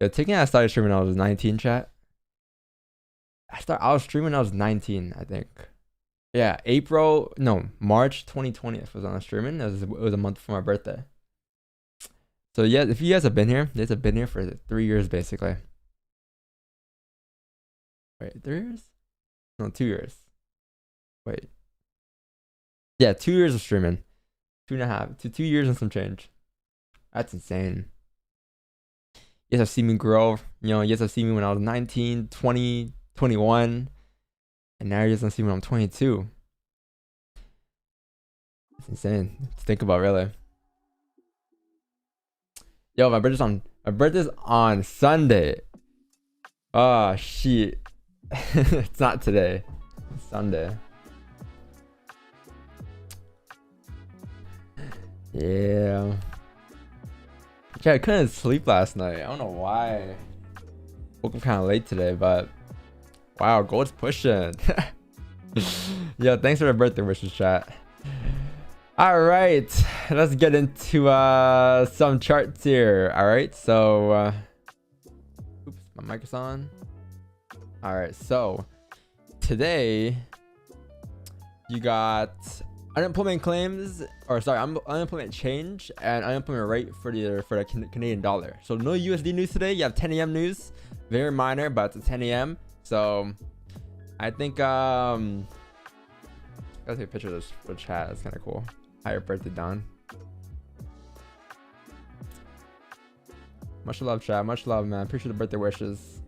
Yeah, taking I started streaming when I was 19, chat. I was streaming when I was 19, I think. Yeah, March 2020 was on streaming. It was a month before my birthday. So yeah, if you guys have been here, you guys have been here for 3 years basically. Wait, 3 years? No, 2 years. Wait. Yeah, 2 years of streaming. 2.5 to 2 years and some change. That's insane. You guys have seen me grow. You guys have seen me when I was 19, 20, 21. And now you guys don't see me when I'm 22. It's insane to think about, really. Yo, my birthday's on Sunday. Oh shit. It's not today. It's Sunday. Yeah. I couldn't sleep last night. I don't know why. Woke up kind of late today, but wow, Gold's pushing. Yo, thanks for the birthday wishes, chat. All right, let's get into some charts here. All right, so oops, my mic is on. All right, so today you got unemployment claims, or sorry, unemployment change and unemployment rate for the Canadian dollar. So no USD news today. You have 10 a.m. news, very minor, but it's 10 a.m. So I think I'll take a picture of this for chat. It's kind of cool. Happy birthday, Don. Much love, chat. Much love, man. Appreciate the birthday wishes.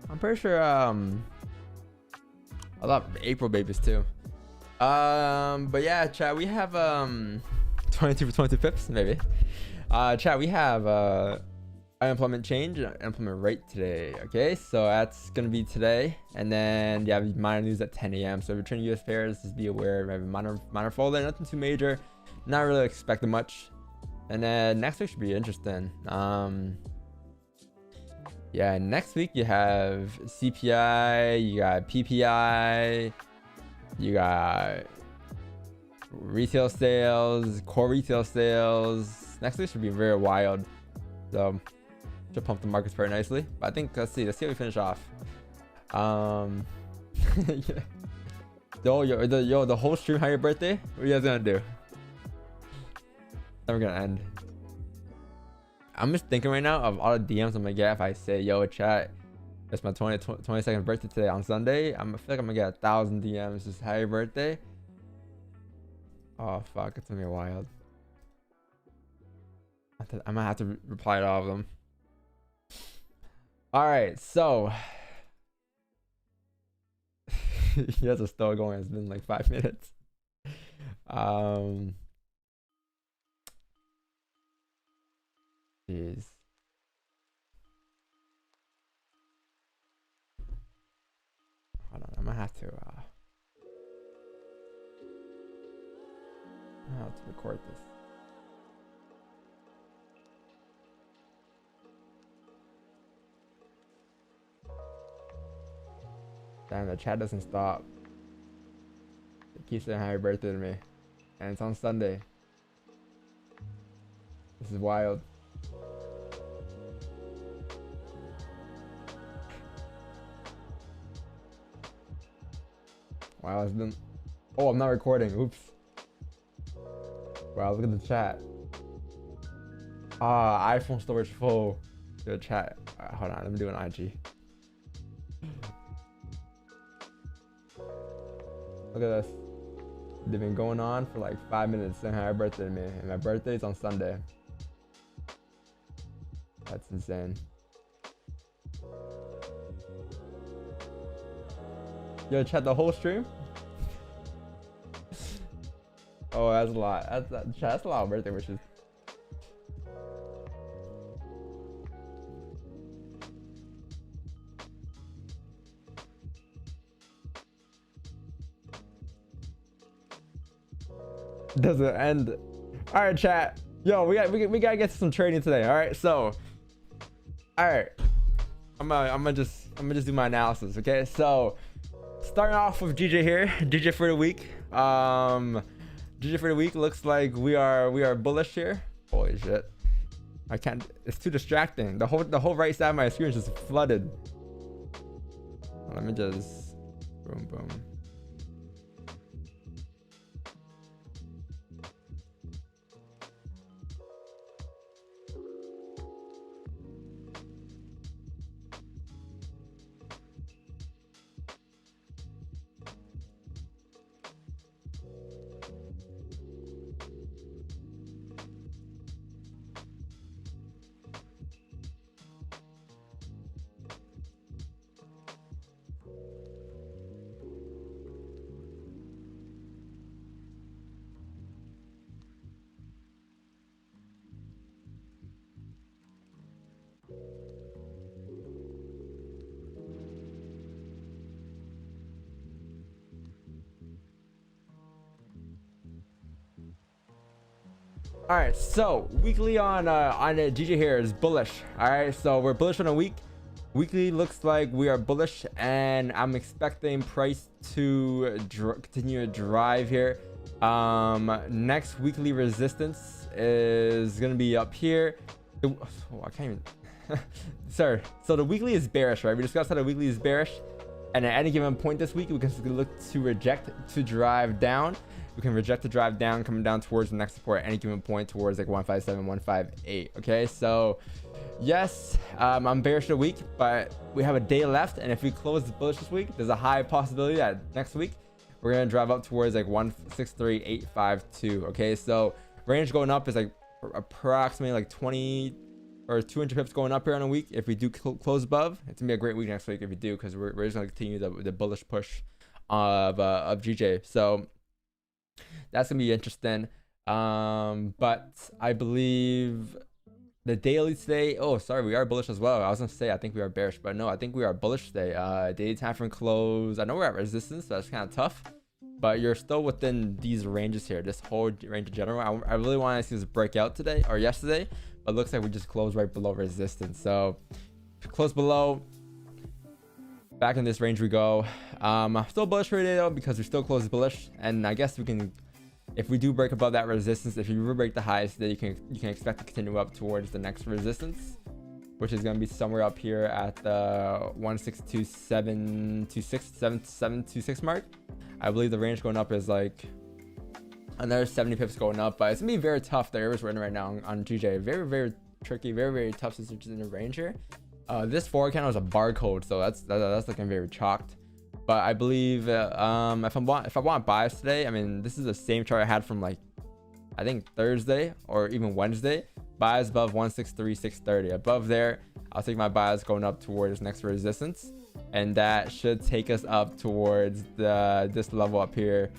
I'm pretty sure a lot of April babies too. But yeah, chat, we have 22 for 22 pips, maybe. Chat, we have unemployment change and unemployment rate today. Okay, so that's gonna be today, and then you have minor news at 10 a.m. So if you're trading US pairs, just be aware. Maybe minor folder, nothing too major, not really expecting much. And then next week should be interesting. Yeah, next week you have CPI, you got PPI, you got retail sales, core retail sales. Next week should be very wild. So should pump the markets very nicely. But I think let's see how we finish off. Yeah. The whole stream, how your birthday? What are you guys gonna do? Then we're gonna end. I'm just thinking right now of all the DMs I'm gonna get if I say, yo, chat, it's my 22nd birthday today on Sunday. I feel like I'm gonna get 1,000 DMs just happy birthday. Oh fuck, it's gonna be wild. I might have to reply to all of them. All right, so you guys are still going. It's been like 5 minutes. Jeez. Hold on, I'm gonna have to record this. Damn, the chat doesn't stop. It keeps saying happy birthday to me. And it's on Sunday. This is wild. Wow, it's been... Oh, I'm not recording. Oops. Wow, look at the chat. iPhone storage full. Yo, chat. Hold on, let me do an IG. Look at this. They've been going on for like 5 minutes saying happy birthday to me. And my birthday's on Sunday. That's insane. Yo, chat, the whole stream? Oh, that's a lot. That's a lot of birthday wishes. Doesn't end. All right, chat. Yo, we gotta get to some trading today. All right, so, all right, I'm gonna just do my analysis. Okay, so starting off with GJ here, GJ for the week. GJ for the week looks like we are bullish here. Holy shit. I can't. It's too distracting. The whole right side of my screen is just flooded. Let me just boom boom. All right, so weekly on GJ here is bullish. All right, so we're bullish on a week. Weekly looks like we are bullish, and I'm expecting price to continue to drive here. Next weekly resistance is gonna be up here. Oh, I can't even. Sorry. So the weekly is bearish, right? We discussed how the weekly is bearish, and at any given point this week, we can look to reject to drive down. We can reject to drive down, coming down towards the next support at any given point towards like 157, 158. Okay, so yes, I'm bearish a week, but we have a day left, and if we close bullish this week, there's a high possibility that next week we're gonna drive up towards like 163.852. Okay, so range going up is like approximately like 20 or 200 pips going up here on a week. If we do close above, it's gonna be a great week next week if we do, because we're just gonna continue the bullish push of GJ. So that's gonna be interesting. But I believe the daily today. Oh, sorry, we are bullish as well. I was gonna say I think we are bearish, but no, I think we are bullish today. Daily time frame close. I know we're at resistance, so that's kind of tough. But you're still within these ranges here. This whole range in general. I really want to see this break out today or yesterday, but it looks like we just closed right below resistance. So close below. Back in this range we go. I'm still bullish for today though, because we're still close bullish, and I guess we can, if we do break above that resistance, if you break the highs, then you can expect to continue up towards the next resistance, which is going to be somewhere up here at the 162.726 mark. I believe the range going up is like another 70 pips going up, but it's gonna be very tough. The areas we're in right now on GJ, very tricky, very tough situations in the range here. This forward candle is a barcode, so that's looking very chalked. But I believe if I want buys today, I mean, this is the same chart I had from like I think Thursday or even Wednesday. Buys above 163.630. Above there, I'll take my buys going up towards next resistance, and that should take us up towards this level up here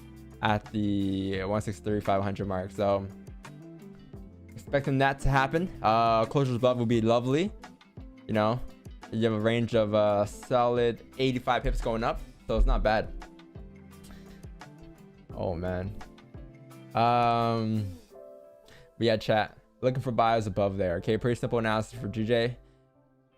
at the 163.500 mark. So expecting that to happen. Closures above will be lovely. You know, you have a range of solid 85 pips going up, so it's not bad. Oh man. But yeah, chat, looking for buys above there. Okay, pretty simple analysis for GJ.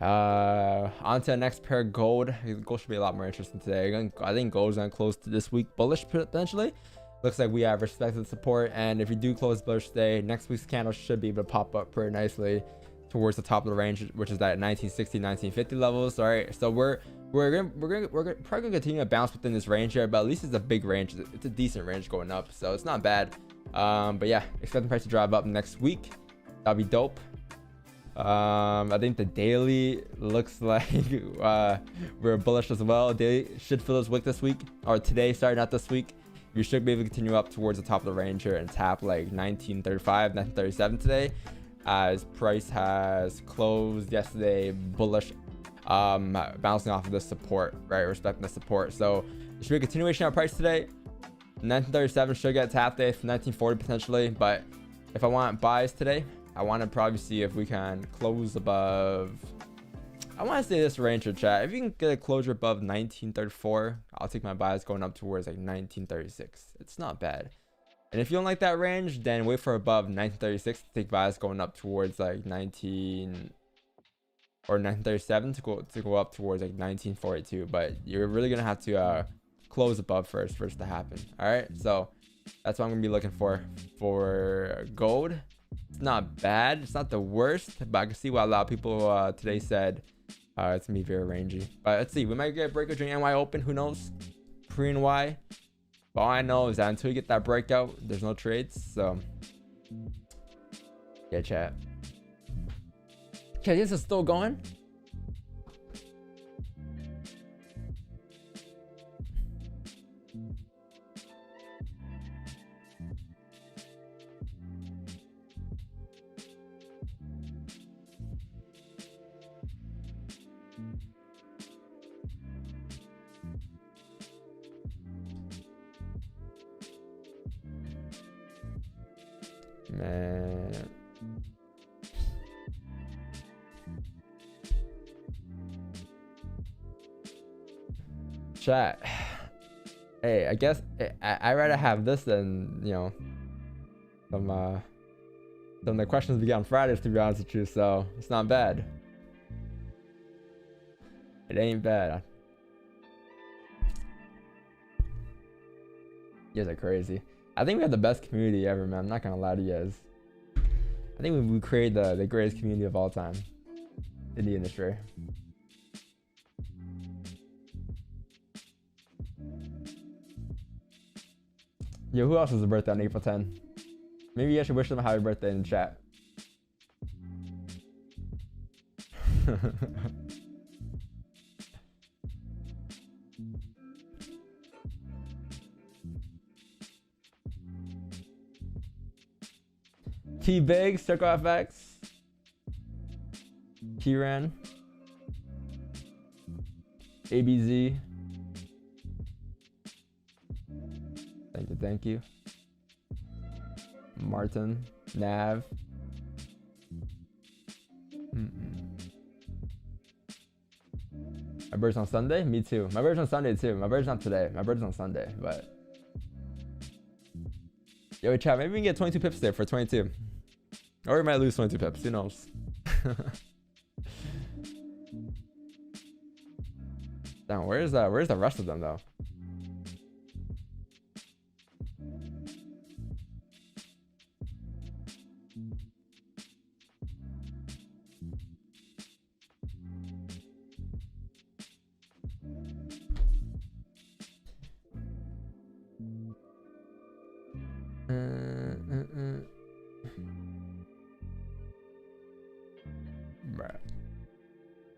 On to the next pair. Gold should be a lot more interesting today. I think gold's gonna close to this week bullish potentially. Looks like we have respected support, and if you do close bullish today, next week's candle should be able to pop up pretty nicely towards the top of the range, which is that 1960, 1950 levels. All right, so we're probably gonna continue to bounce within this range here, but at least it's a big range. It's a decent range going up, so it's not bad. But yeah, expecting price to drive up next week. That'll be dope. I think the daily looks like we're bullish as well. Daily should fill this wick this week, or today, sorry, not this week. You should be able to continue up towards the top of the range here and tap like 1935, 1937 today, as price has closed yesterday bullish, bouncing off of the support, right, respecting the support. So it should be a continuation of price today. 1937 should get tapped today, 1940 potentially, but if I want buys today, I want to probably see if we can close above, I want to say this range of chat. If you can get a closure above 1934, I'll take my buys going up towards like 1936. It's not bad. And if you don't like that range, then wait for above 1936 to take buys going up towards like 19 or 1937 to go up towards like 1942. But you're really gonna have to close above for it to happen. All right, so that's what I'm gonna be looking for gold. It's not bad. It's not the worst, but I can see why a lot of people today said it's gonna be very rangy. But let's see. We might get a breakout during NY Open. Who knows? Pre-NY. But all I know is that until you get that breakout, there's no trades. So yeah, chat. Okay, this is still going. Man. Chat. Hey, I guess I'd rather have this than, you know, some of the questions we get on Fridays, to be honest with you, so it's not bad. It ain't bad. You guys are crazy. I think we have the best community ever, man. I'm not gonna lie to you guys. I think we created the greatest community of all time in the industry. Yo, who else has a birthday on April 10? Maybe you guys should wish them a happy birthday in the chat. T Big, Circle FX, Kieran, ABZ. Thank you. Martin, Nav. My birthday's on Sunday? Me too. My birthday's on Sunday too. My birthday's not today. My birthday's on Sunday, but. Yo, chat, maybe we can get 22 pips there for 22. Or we might lose 22 pips, who knows? Damn, where's the rest of them though?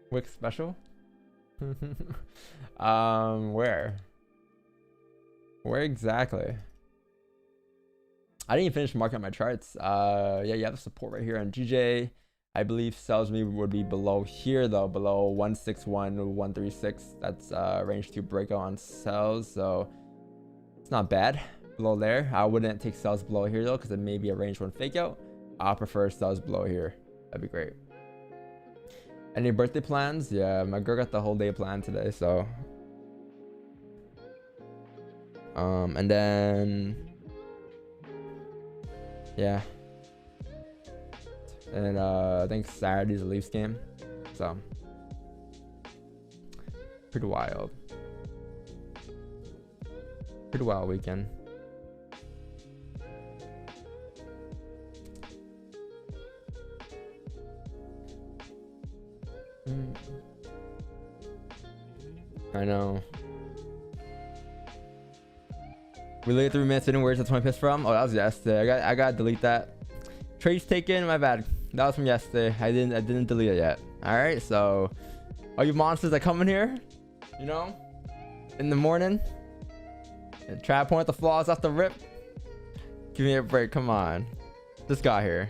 Wix special? Where exactly? I didn't even finish marking up my charts. Yeah, you have the support right here on GJ. I believe sells me would be below here though, below 161, 136. That's range 2 breakout on sells, so it's not bad below there. I wouldn't take sells below here though, because it may be a range 1 fake out. I'll prefer sells below here. That'd be great. Any birthday plans? Yeah, my girl got the whole day planned today, so. And then, yeah. And I think Saturday's a Leafs game, so. Pretty wild. Pretty wild weekend. I know. We laid 3 minutes in. Where's the 20 pips from? Oh, that was yesterday. I gotta delete that. Trades taken. My bad. That was from yesterday. I didn't delete it yet. All right. So, all you monsters that come in here, you know, in the morning, and try to point the flaws off the rip. Give me a break. Come on. Just got here.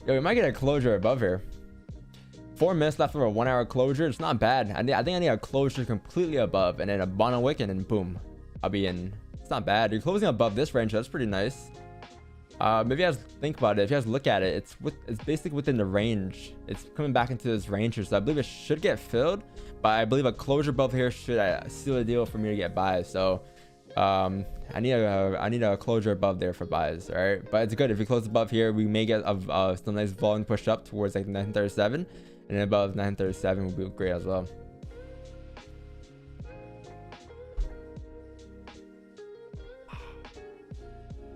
Yo, we might get a closure above here. 4 minutes left for a 1 hour closure. It's not bad. I think I need a closure completely above and then a bottom wick and then boom, I'll be in. It's not bad. You're closing above this range. That's pretty nice. Maybe you guys think about it. If you guys look at it, it's basically within the range. It's coming back into this range here, so I believe it should get filled. But I believe a closure above here should seal the deal for me to get buys. So I need a closure above there for buys. All right, but it's good if we close above here. We may get some nice volume push up towards like 937, and then above 937 would be great as well.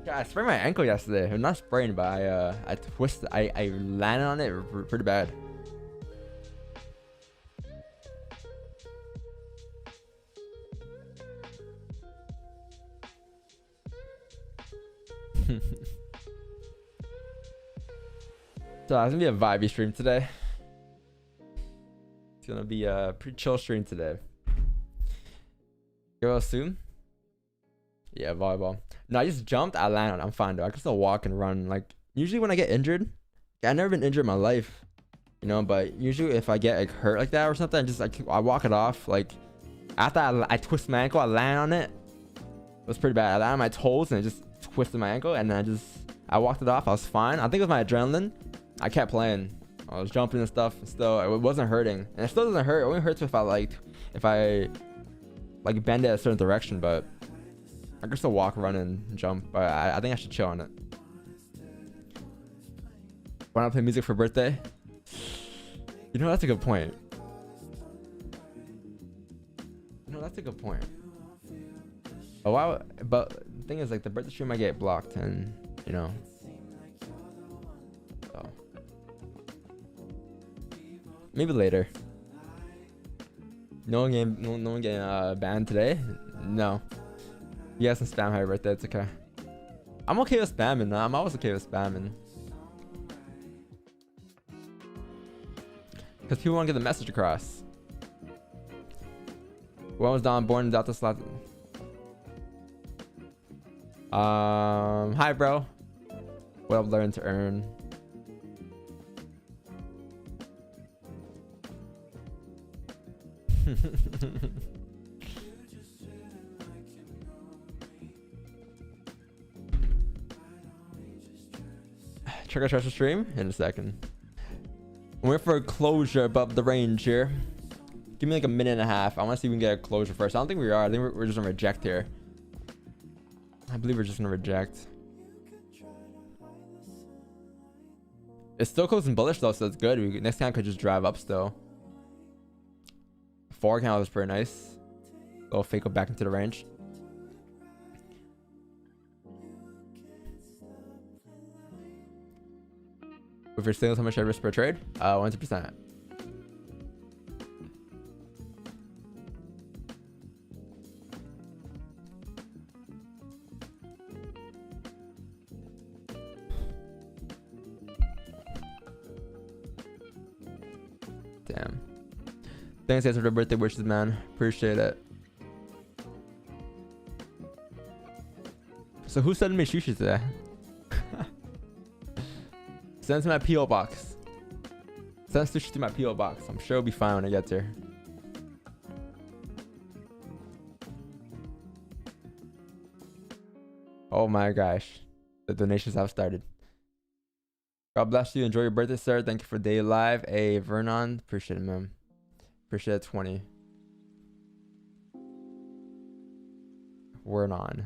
Yeah, I sprained my ankle yesterday. I'm not sprained, but I twisted. I landed on it pretty bad. So it's gonna be a vibey stream today. It's gonna be a pretty chill stream today. Go soon. Yeah, volleyball. No, I just jumped. I landed. I'm fine though. I can still walk and run. Like usually when I get injured, I've never been injured in my life, you know. But usually if I get like hurt like that or something, I walk it off. Like after I twist my ankle, I land on it. It was pretty bad. I landed on my toes and it just twisted my ankle, and then I walked it off. I was fine. I think it was my adrenaline. I kept playing. I was jumping and stuff. Still, it wasn't hurting, and it still doesn't hurt. It only hurts if I bend it a certain direction, but I can still walk, run, and jump. But I think I should chill on it. Why not play music for birthday? You know, that's a good point. That's a good point. Oh wow! But the thing is, like, the birthday stream might get blocked, and you know. So maybe later. No one getting banned today. No. You guys can spam happy birthday. It's okay. I'm okay with spamming. I'm always okay with spamming. Because people want to get the message across. When was Don born in Delta slot? Hi, bro. What I've learned to earn. Check our treasure stream in a second. I'm waiting for a closure above the range here. Give me like a minute and a half. I want to see if we can get a closure first. I don't think we are. I think we're just gonna reject here. I believe we're just gonna reject. It's still closing bullish though, so it's good. Next time I could just drive up still. 4 count was pretty nice. Little fake go back into the range. If you're still how much I risk per trade? 100%. Damn. Thanks guys for the birthday wishes, man. Appreciate it. So who's sending me sushi today? Send it to my P.O. box. Send sushi to my P.O. box. I'm sure it'll be fine when I get there. Oh my gosh. The donations have started. God bless you. Enjoy your birthday, sir. Thank you for day live. Hey, Vernon. Appreciate it, man. Appreciate it. 20. Vernon.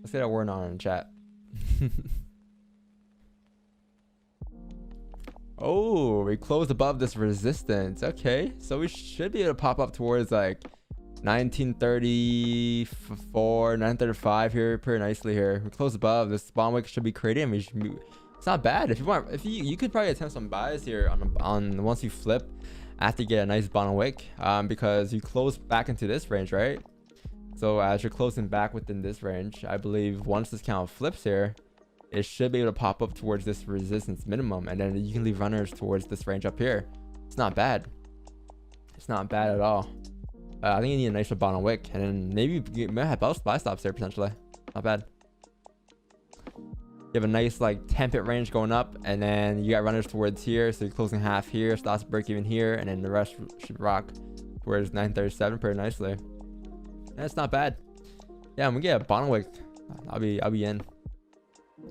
Let's get a word on in chat. Oh, we closed above this resistance. Okay, so we should be able to pop up towards like 1934, 935 here, pretty nicely here. We closed above. This bond wick should be created. We should be, it's not bad. If you want, you could probably attempt some buys here on once you flip after you get a nice bond wick, because you close back into this range, right? So as you're closing back within this range, I believe once this count flips here, it should be able to pop up towards this resistance minimum, and then you can leave runners towards this range up here. It's not bad. It's not bad at all. I think you need a nicer bottom wick, and then maybe you might have both buy stops there potentially. Not bad. You have a nice like 10-pip range going up, and then you got runners towards here, so you're closing half here, stops break even here, and then the rest should rock towards 937 pretty nicely. That's not bad. Yeah, I'm gonna get a bottom wick. I'll be in.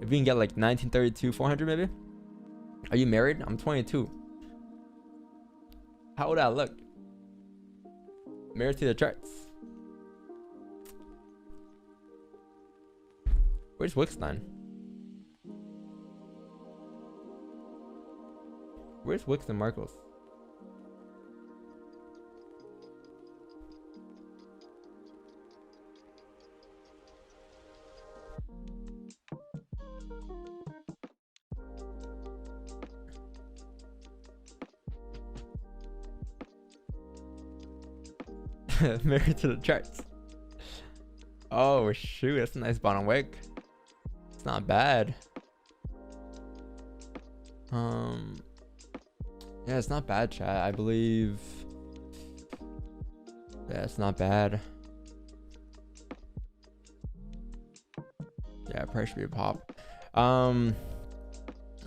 If we can get like 1932, 400 maybe. Are you married? I'm 22. How would I look? Married to the charts. Where's Wickstein? Where's Wicks and Marcos? Mirror to the charts. Oh shoot, that's a nice bottom wick. It's not bad. Yeah, it's not bad, chat. I believe. Yeah, it's not bad. Yeah, price should be a pop.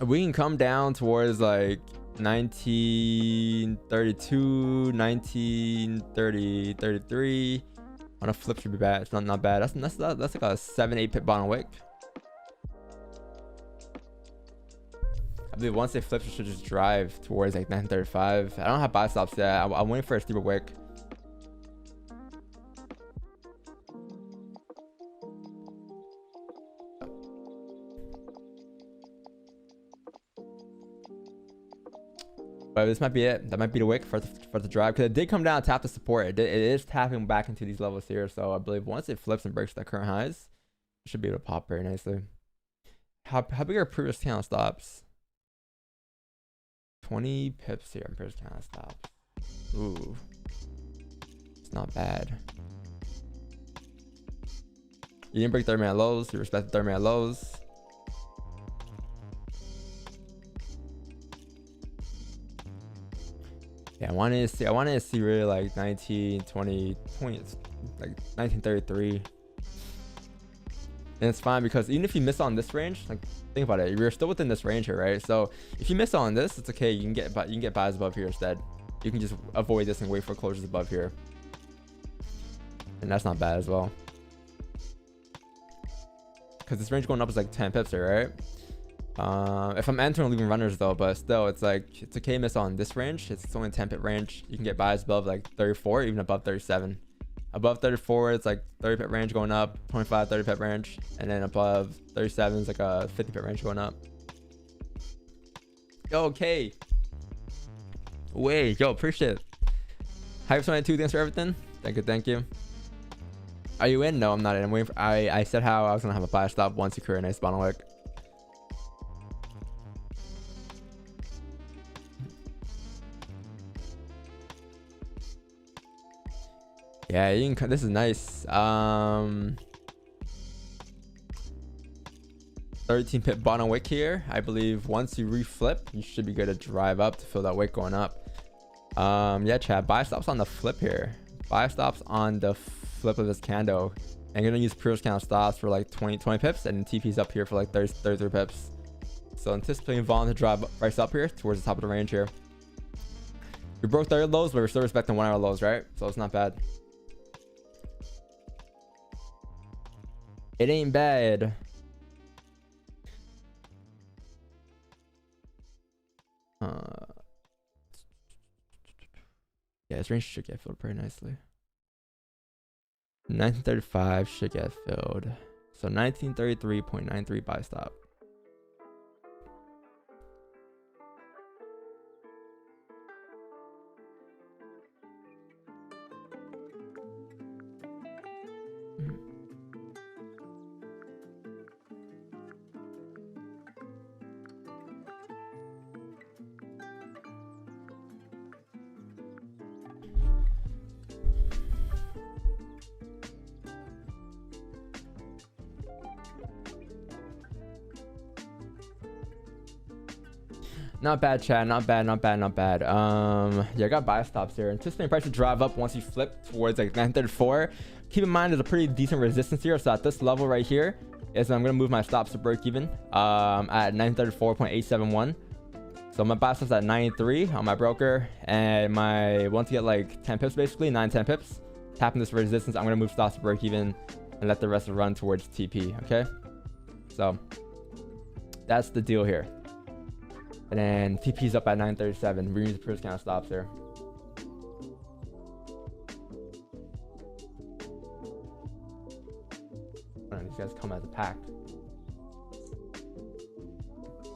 We can come down towards like 1932, 1930, 33. On a flip should be bad. It's not bad. That's like a 7-8 pip bottom wick. I believe once they flip, it should just drive towards like 935. I don't have buy stops yet. I'm waiting for a steeper wick. But this might be it. That might be the wick for the drive, because it did come down and tap the support. It is tapping back into these levels here. So I believe once it flips and breaks the current highs, it should be able to pop very nicely. How big are previous channel stops? 20 pips here in previous channel stops. Ooh, it's not bad. You didn't break 30-minute lows. You respect the 30-minute lows. Yeah, I wanted to see really like 19, 20, like 1933. And it's fine because even if you miss on this range, like think about it, you're still within this range here, right? So if you miss on this, it's okay. You can get buys above here instead. You can just avoid this and wait for closures above here. And that's not bad as well. Because this range going up is like 10 pips here, right? If I'm entering leaving runners though, but still it's like it's okay miss on this range. It's only 10 pip range. You can get buys above like 34, even above 37. Above 34 it's like 30 pip range going up, 25 30 pip range, and then above 37 is like a 50 pip range going up. Yo, okay, wait, yo, appreciate it. Hype 22, thanks for everything. Thank you. Are you in? No, I'm not in. I'm waiting for, I said how I was gonna have a buy stop once you create a nice bottom wick. Yeah, you can. This is nice. 13 pip bottom wick here. I believe once you reflip, you should be good to drive up to fill that wick going up. Yeah, chat. Buy stops on the flip here. Buy stops on the flip of this candle. I'm gonna use previous candle stops for like 20 pips, and TP's up here for like 33 pips. So anticipating volume to drive price up here towards the top of the range here. We broke 30 lows, but we're still respecting 1 hour lows, right? So it's not bad. It ain't bad. Yeah, this range should get filled pretty nicely. 1935 should get filled. So 1933.93 buy stop. Not bad, chat. Not bad. Yeah, I got buy stops here. Anticipating price to drive up once you flip towards like 934. Keep in mind there's a pretty decent resistance here. So at this level right here is I'm gonna move my stops to break even at 934.871. So my buy stops at 93 on my broker, and my want to get like 10 pips basically, 9-10 pips. Tapping this resistance, I'm gonna move stops to break even and let the rest run towards TP. Okay, so that's the deal here. And then TP's up at 937. We're using the previous count of stops there. Oh, these guys come as a pack.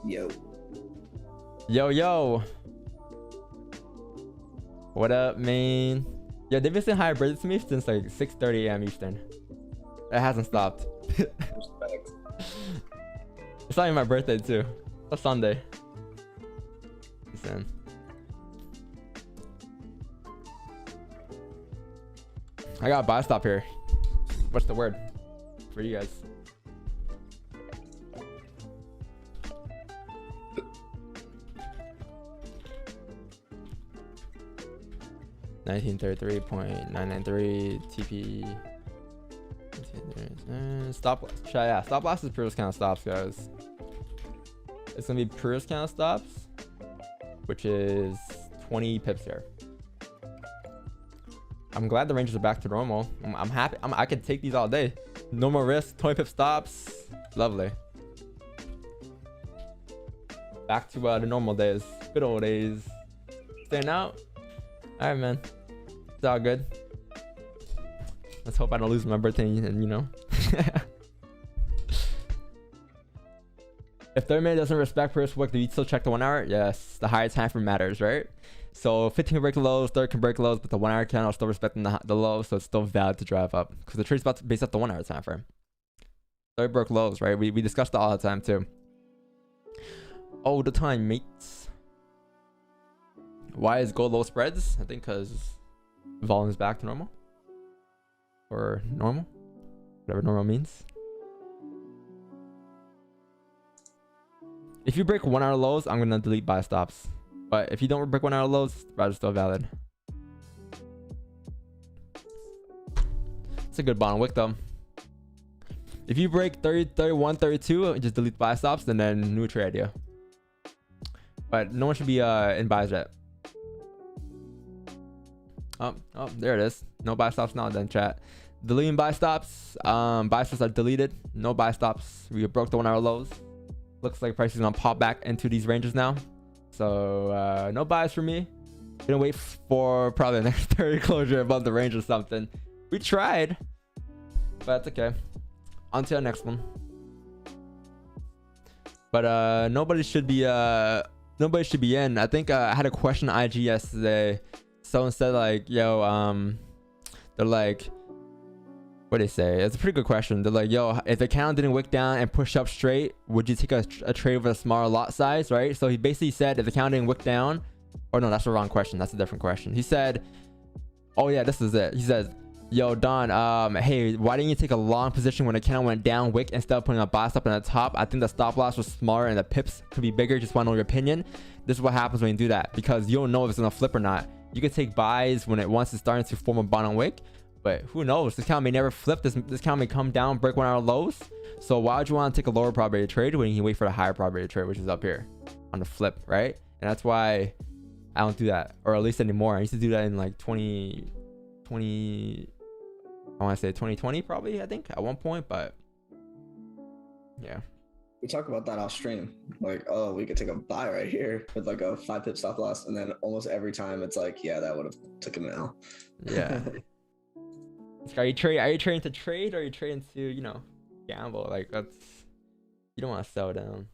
Yo. What up, man? Yeah, they've been saying hybrid to me since like 6:30 a.m. Eastern. It hasn't stopped. Respect. It's not even my birthday too. It's Sunday. Listen. I got a buy stop here. What's the word for you guys? $1933.993 TP. Stop. Yeah, stop loss is pure discount stops, guys. It's gonna be pure discount stops, which is 20 pips here. I'm glad the ranges are back to normal. I'm happy. I could take these all day. No more risk. 20 pip stops. Lovely. Back to the normal days. Good old days. Staying out. All right, man. It's all good. Let's hope I don't lose my birthday and, you know. If third man doesn't respect first wick, do you still check the 1 hour? Yes. The higher time frame matters, right? So 15 can break the lows, third can break lows, but the 1 hour candle is still respecting the lows, so it's still valid to drive up. Because the trade's about to base off the 1 hour time frame. Third broke lows, right? We discussed that all the time too. All the time, mates. Why is gold low spreads? I think because volume is back to normal. Or normal. Whatever normal means. If you break 1 hour lows, I'm gonna delete buy stops. But if you don't break 1 hour lows, the is still valid. It's a good bottom wick though. If you break 30, 31, 32, just delete buy stops and then new trade idea. But no one should be in buys yet. Oh, there it is. No buy stops now then, chat. Deleting buy stops. Buy stops are deleted. No buy stops. We broke the 1 hour lows. Looks like price is gonna pop back into these ranges now. So no buys for me. Gonna wait for probably the next 30 closure above the range or something. We tried, but it's okay. On to the next one. But nobody should be in. I think I had a question on IG yesterday. Someone said like, yo, they're like, what they say? It's a pretty good question. They're like, yo, if the candle didn't wick down and push up straight, would you take a trade with a smaller lot size, right? So he basically said if the candle didn't wick down, or no, that's the wrong question. That's a different question. He said, oh yeah, this is it. He says, yo, Don, hey, why didn't you take a long position when the candle went down wick instead of putting a buy stop on the top? I think the stop loss was smaller and the pips could be bigger. Just want to know your opinion. This is what happens when you do that, because you don't know if it's gonna flip or not. You can take buys when once it's starting to form a bottom wick, but who knows? This candle may never flip. This candle may come down, break 1 hour lows. So why would you want to take a lower probability trade when you can wait for the higher probability trade, which is up here on the flip, right? And that's why I don't do that, or at least anymore. I used to do that in like 2020. I want to say 2020 probably, I think, at one point, but yeah. We talk about that off stream. Like, oh, we could take a buy right here with like a 5 pip stop loss, and then almost every time it's like, yeah, that would have took an L. Yeah. Are you trading to trade, or are you trading to, you know, gamble? Like, that's, you don't want to sell down.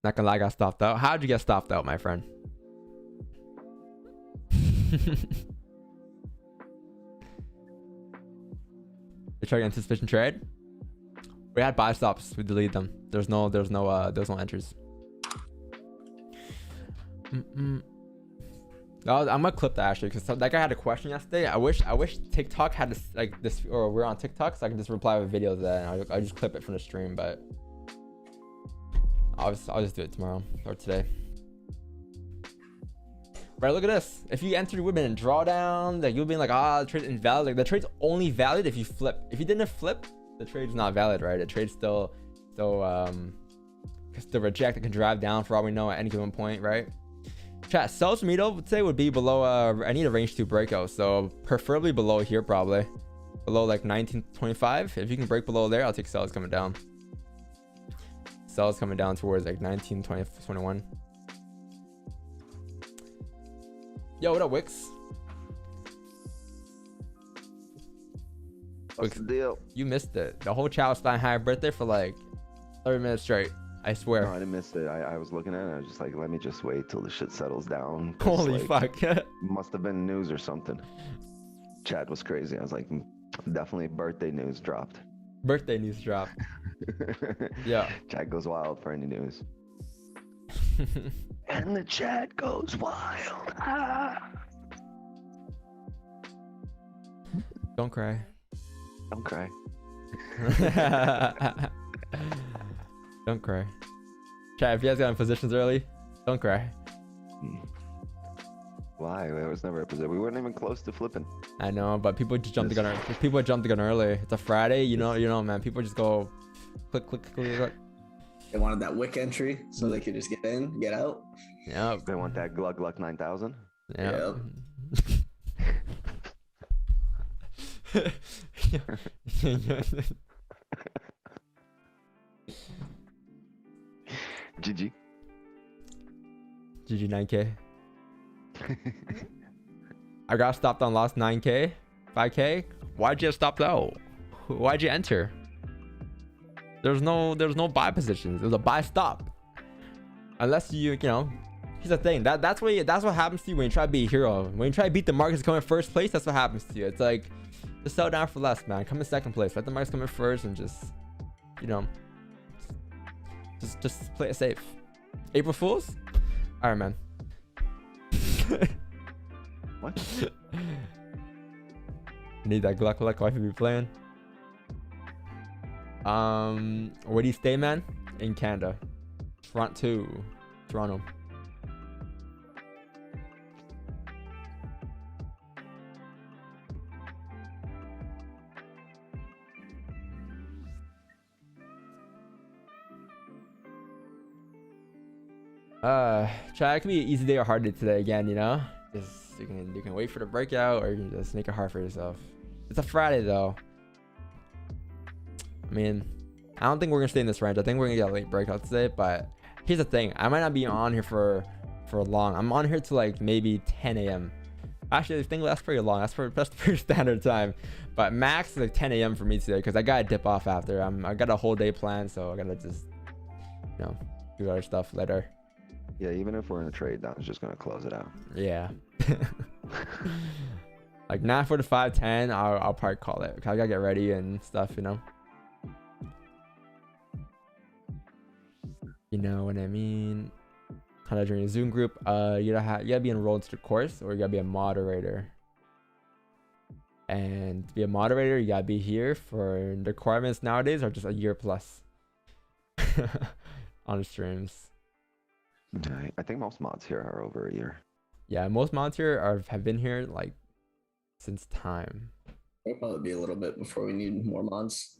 Not gonna lie, I got stopped out. How'd you get stopped out, my friend? You try to anticipation trade? We had buy stops. We deleted them. There's no entries. I'm gonna clip that actually, because that guy had a question yesterday. I wish TikTok had this, like this, or we're on TikTok, so I can just reply with videos of that, and I'll just clip it from the stream. But I'll just do it tomorrow or today. Right, look at this. If you entered women in drawdown, like you'll be like, the trade's invalid. Like the trade's only valid if you flip. If you didn't flip, the trade's not valid, right? The trade's still reject. It can drive down for all we know at any given point, right? Chat, sells for me though, today would be below, I need a range 2 breakout, so preferably below here, probably below like 1925. If you can break below there, I'll take sells coming down. Sells coming down towards like 19, 20, 21. Yo, what up, Wix? What's the deal? You missed it. The whole chat was flying high birthday for like 30 minutes straight. I swear. No, I didn't miss it. I was looking at it. I was just like, let me just wait till the shit settles down. Holy fuck. Must have been news or something. Chat was crazy. I was like, definitely birthday news dropped. Birthday news dropped. Yeah. Chat goes wild for any news. And the chat goes wild. Don't cry. Don't cry. Don't cry. Chat, if you guys got in positions early, don't cry. Why? There was never a position. We weren't even close to flipping. I know, but people just jump the gun. People jump the gun early. It's a Friday, you know, man. People just go click, click, click, click, click. They wanted that wick entry so they could just get in, get out. Yeah. They want that Glug Gluck 9000. Yeah. GG. GG 9K. I got stopped on lost 9K, 5K. Why'd you stop though? Why'd you enter? There's no buy positions. There's a buy stop. Unless you know, here's the thing. That's what happens to you when you try to be a hero. When you try to beat the markets coming first place, that's what happens to you. It's like, just sell down for less, man. Come in second place. Let the markets come in first and just, you know, just play it safe. April Fools? Alright, man. What? Need that Gluck Gluck life to be playing. Where do you stay, man? In Canada. Toronto. Try, it could be an easy day or hard day today again, you know? Just you can wait for the breakout, or you can just make it hard for yourself. It's a Friday though. I mean, I don't think we're gonna stay in this range. I think we're gonna get a late breakout today, but here's the thing. I might not be on here for long. I'm on here till like maybe 10 a.m. Actually, I think that's pretty long. That's pretty standard time. But max is like 10 a.m. for me today because I gotta dip off after. I got a whole day planned, so I gotta just, you know, do other stuff later. Yeah, even if we're in a trade, that was just gonna close it out. Yeah. Like 9:45, 10, I'll probably call it. I gotta get ready and stuff, you know. You know what I mean? How to join a Zoom group? You gotta be enrolled to the course, or you gotta be a moderator. And to be a moderator, you gotta be here for the requirements nowadays are just a year plus on the streams. I think most mods here are over a year. Yeah, most mods here have been here like since time. It'll probably be a little bit before we need more mods.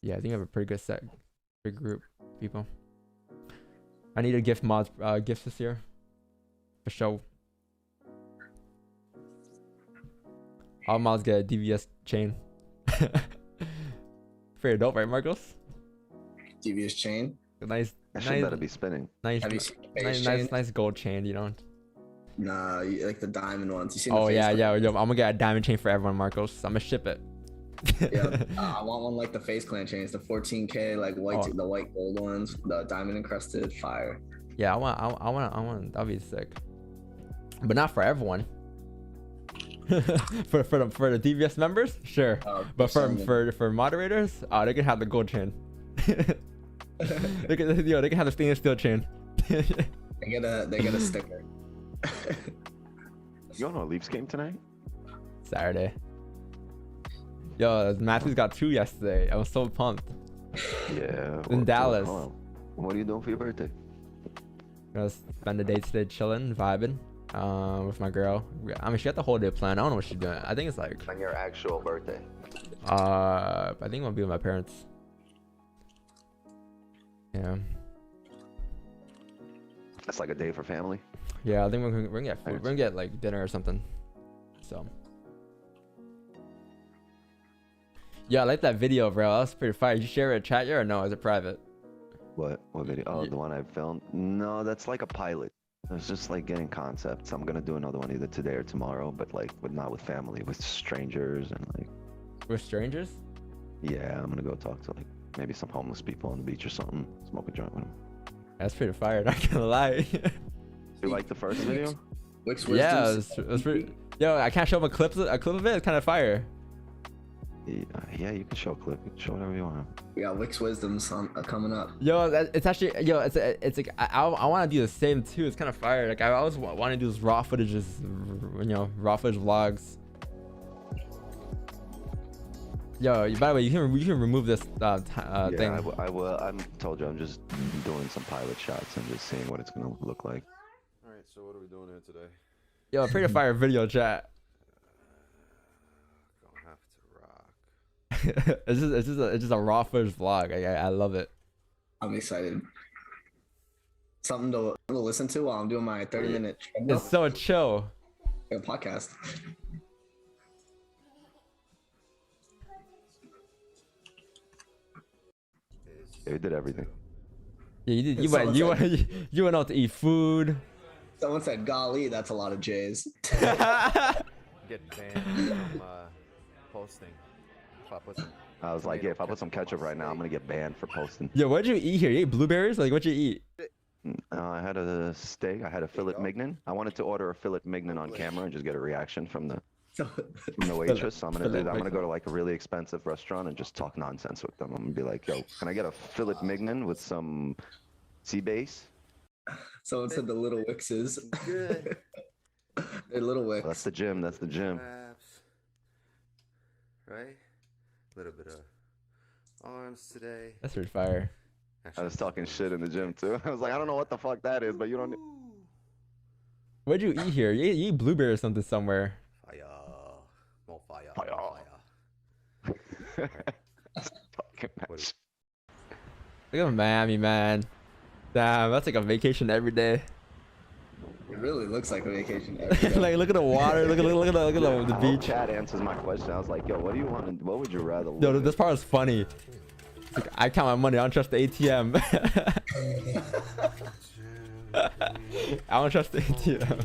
Yeah, I think I have a pretty good big group of people. I need to gift mods gifts this year for show. All mods get a DVS chain. Pretty dope, right, Marcos? DVS chain. Nice. I should better be spinning. Nice gold chain, you know. Nah, you like the diamond ones. You see? Oh yeah. Yo, I'm gonna get a diamond chain for everyone, Marcos. I'm gonna ship it. Yeah, I want one like the Face Clan chains, the 14K, like white, the white gold ones, the diamond encrusted fire. Yeah, I want. That'd be sick. But not for everyone. for the DVS members, sure. But for moderators, they can have the gold chain. they can have the stainless steel chain. they get a sticker. You don't know Leafs game tonight? Saturday. Yo, Matthews got 2 yesterday. I was so pumped. Yeah. In Dallas. What are you doing for your birthday? Gonna spend the day today chilling, vibing, with my girl. I mean, she got the whole day planned. I don't know what she's doing. I think it's like On your actual birthday. I think I'll be with my parents. Yeah. That's like a day for family. Yeah, I think we're gonna get food. We're gonna get like dinner or something. So. Yeah, I like that video, bro. That was pretty fire. Did you share it in chat yet or no? Is it private? What video? Oh, the one I filmed? No, that's like a pilot. It's just like getting concepts. I'm gonna do another one either today or tomorrow, but like not with family, with strangers and like. With strangers? Yeah, I'm gonna go talk to like maybe some homeless people on the beach or something. Smoke a joint with them. That's pretty fire. Not gonna lie. You like the first video? Yeah, it was pretty. Yo, I can't show them a clip of it. It's kind of fire. Yeah, you can show a clip. You can show whatever you want. We got Wix Wisdoms coming up. Yo, it's actually it's like I want to do the same too. It's kind of fire. Like I always want to do those raw footages, you know, raw footage vlogs. Yo, by the way, you can remove this Yeah, thing. I will. I'm told you, I'm just doing some pilot shots and just seeing what it's gonna look like. All right, so what are we doing here today? Yo, pray to fire video chat. Gonna have to rock. It's just a raw footage vlog. I love it. I'm excited. Something to listen to while I'm doing my 30-minute It's so chill. podcast. Yeah, we did everything. Yeah, you did. You Someone went. said- You went out to eat food. Someone said, "Golly, that's a lot of J's." Get banned from posting. If I put some I was like, yeah, if I put some ketchup right now, I'm gonna get banned for posting. Yo, what'd you eat here? You ate blueberries? Like, what'd you eat? I had a steak. I had a filet mignon. I wanted to order a filet mignon on camera and just get a reaction from the waitress. So I'm gonna do that. I'm gonna go to like a really expensive restaurant and just talk nonsense with them. I'm gonna be like, yo, can I get a filet mignon with some sea bass? Someone said the Little Wixes. good They're Little Wix. That's the gym. That's the gym. abs, right? A little bit of arms today. That's pretty fire. I was talking shit in the gym too. I was like, I don't know what the fuck that is, but you don't. What'd you eat here? You ate blueberry or something somewhere. Fire, more fire, Fire. more fire. Fucking What match. Look at Miami, man. Damn, that's like a vacation every day. It really looks like a vacation. Every day. Like, look at the water. Look at the I hope beach. Chad answers my question. I was like, yo, what do you want? What would you rather? Yo, live this part is funny. It's like, I count my money. I don't trust the ATM. I don't trust the ATM.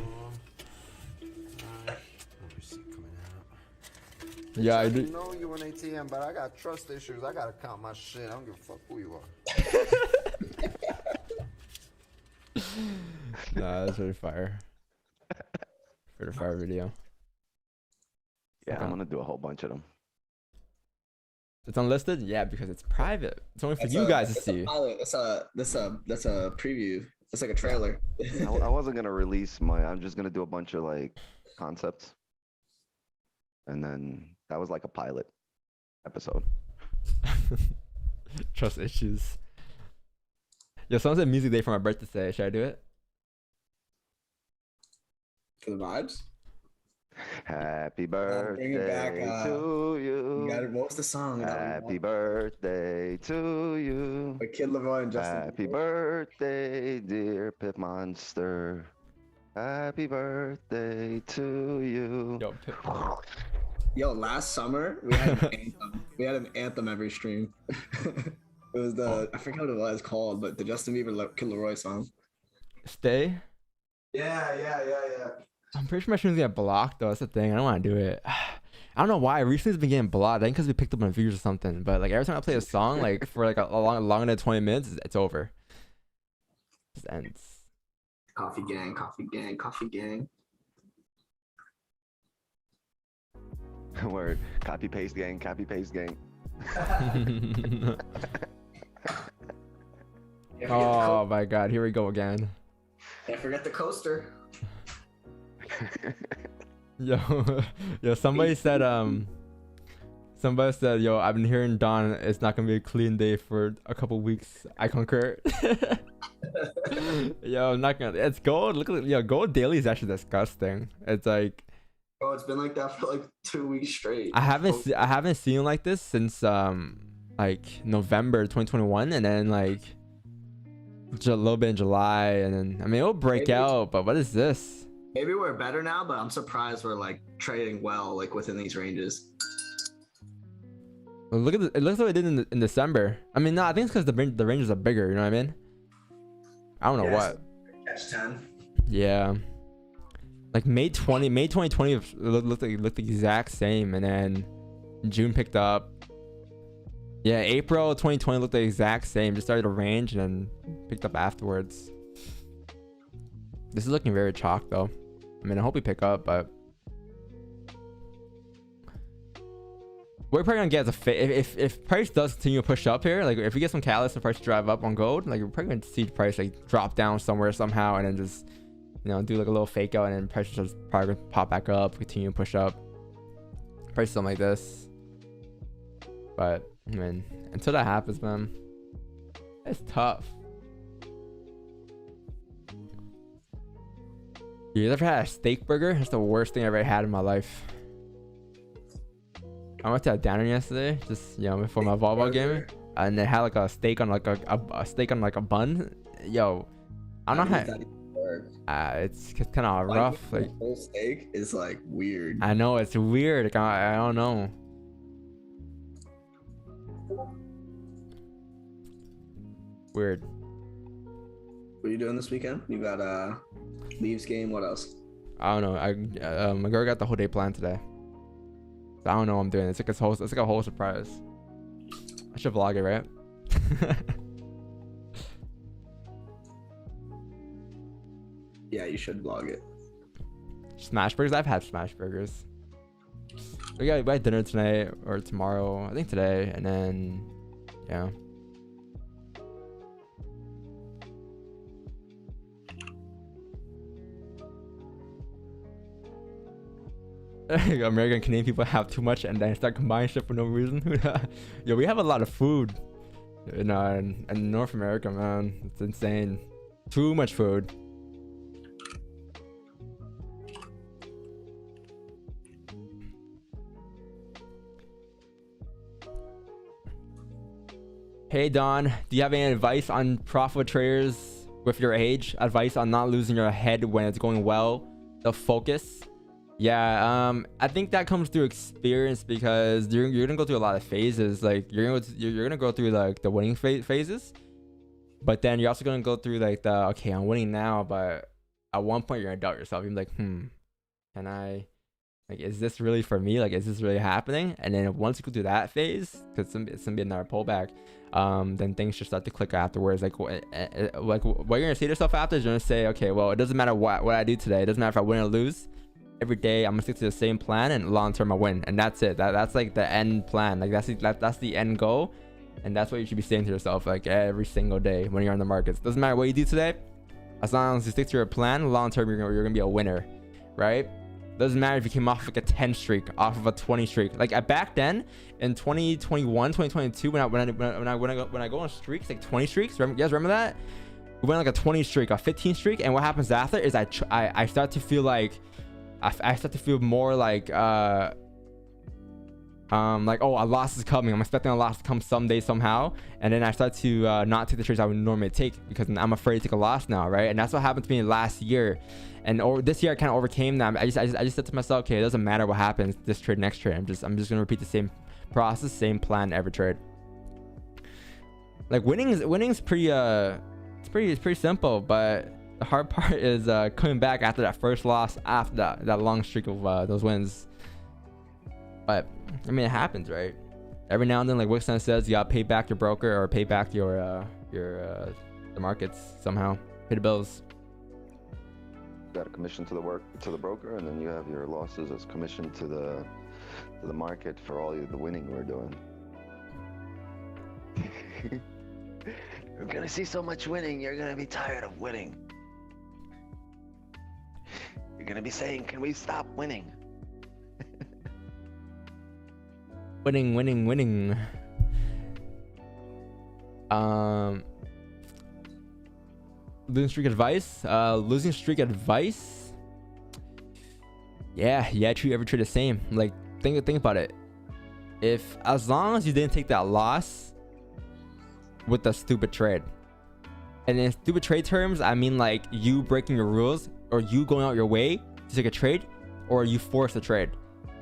Yeah, I do. know you an ATM, but I got trust issues. I gotta count my shit. I don't give a fuck who you are. Nah, that's really fire. For the fire video. Yeah, I'm gonna do a whole bunch of them. It's unlisted? Yeah, because it's private. It's only for That's you a- guys to that's a see. pilot. That's a preview. It's like a trailer. I wasn't gonna release my. I'm just gonna do a bunch of like concepts, and then that was like a pilot episode. Trust issues. Yo, someone said music day for my birthday. Should I do it? For the vibes. Happy bring it back, birthday to You got it. you. What was the song? Happy birthday to you. With Kid Leroy and Justin. Happy Bieber. birthday, dear Pit Monster. Happy birthday to you. Yo, Yo, last summer we had an anthem. We had an anthem every stream. It was the I forget what it was called, but the Justin Bieber Kid Leroy song. stay. Yeah. I'm pretty sure my stream's gonna get blocked though. That's the thing. I don't want to do it. I don't know why. Recently, it's been getting blocked. I think because we picked up on views or something. But like every time I play a song, like for like a longer than 20 minutes, it's over. It just ends. Coffee gang, coffee gang, coffee gang. Word. Copy paste gang. Copy paste gang. Oh my god, here we go again. Can't forget the coaster. Yo, somebody said, yo, I've been hearing Don, it's not gonna be a clean day for a couple weeks. I concur. Yo, I'm not gonna, it's gold. Look at yo, gold daily is actually disgusting. It's like, Bro, it's been like that for like 2 weeks straight. I haven't seen like this since like November 2021, and then like a little bit in July, and then I mean it'll break Maybe. out. But what is this? Maybe we're better now, but I'm surprised we're like trading well, like within these ranges. Well, look at it looks like it did in December. I mean, no, I think it's because the ranges are bigger. You know what I mean? I don't know what. Catch 10. Yeah. Like May 2020 looked the exact same, and then June picked up. Yeah, April 2020 looked the exact same. Just started to range and then picked up afterwards. This is looking very chalk though. I mean, I hope we pick up, but we're probably gonna get if price does continue to push up here, like if we get some catalyst and price drive up on gold, like we're probably gonna see the price like drop down somewhere somehow, and then just do like a little fake out, and then price just probably pop back up, continue to push up. Price something like this. But I mean, until that happens, man, it's tough. You ever had a steak burger? That's the worst thing I ever had in my life. I went to a diner yesterday, just before my volleyball game, and they had like a steak on like a steak on like a bun. Yo, I don't know how. It's kind of rough. Like whole steak is like weird. I know it's weird. Like, I don't know. Weird. What are you doing this weekend? You got Leaves game. What else? I don't know. My girl got the whole day planned today. So I don't know what I'm doing. It's like a whole surprise. I should vlog it, right? Yeah, you should vlog it. Smash burgers. I've had smash burgers. We got dinner tonight or tomorrow. I think today, and then yeah. American Canadian people have too much and then start combining shit for no reason. Yo, we have a lot of food, in North America, man. It's insane. Too much food. Hey Don, do you have any advice on profit traders with your age? Advice on not losing your head when it's going well? The focus. Yeah, I think that comes through experience because you're gonna go through a lot of phases. Like you're gonna go through like the winning phases, but then you're also gonna go through like the okay, I'm winning now, but at one point you're gonna doubt yourself. You're like, can I, like, is this really for me? Like, is this really happening? And then once you go through that phase, because it's gonna be another pullback, then things just start to click afterwards. Like what you're gonna say to yourself after is you're gonna say, okay, well, it doesn't matter what I do today. It doesn't matter if I win or lose. Every day I'm gonna stick to the same plan, and long term I win, and that's it. That's like the end plan. Like that's the end goal, and that's what you should be saying to yourself like every single day when you're on the markets. Doesn't matter what you do today, as long as you stick to your plan, long term you're gonna be a winner, right? Doesn't matter if you came off like a 10 streak, off of a 20 streak. Like back then in 2021, 2022, when I go on streaks, like 20 streaks. You guys remember that? We went like a 20 streak, a 15 streak, and what happens after is I start to feel like. I start to feel more like oh, a loss is coming. I'm expecting a loss to come someday somehow, and then I start to not take the trades I would normally take because I'm afraid to take a loss now, right? And that's what happened to me last year, and this year I kind of overcame that. I just said to myself, okay, it doesn't matter what happens this trade, next trade. I'm just gonna repeat the same process, same plan every trade. Like winning is pretty it's pretty simple, but the hard part is coming back after that first loss, after that long streak of those wins. But I mean, it happens, right? Every now and then, like Wixon says, you gotta pay back your broker or pay back your the markets somehow. Pay the bills. You got a commission to the broker, and then you have your losses as commission to the market for all the winning we're doing. You're gonna see so much winning, you're gonna be tired of winning. You're gonna be saying, can we stop winning? Winning. Losing streak advice. Losing streak advice. Yeah, treat every trade the same. Like think about it. If as long as you didn't take that loss with the stupid trade, and in stupid trade terms, I mean like you breaking your rules or you going out your way to take a trade, or you force a trade.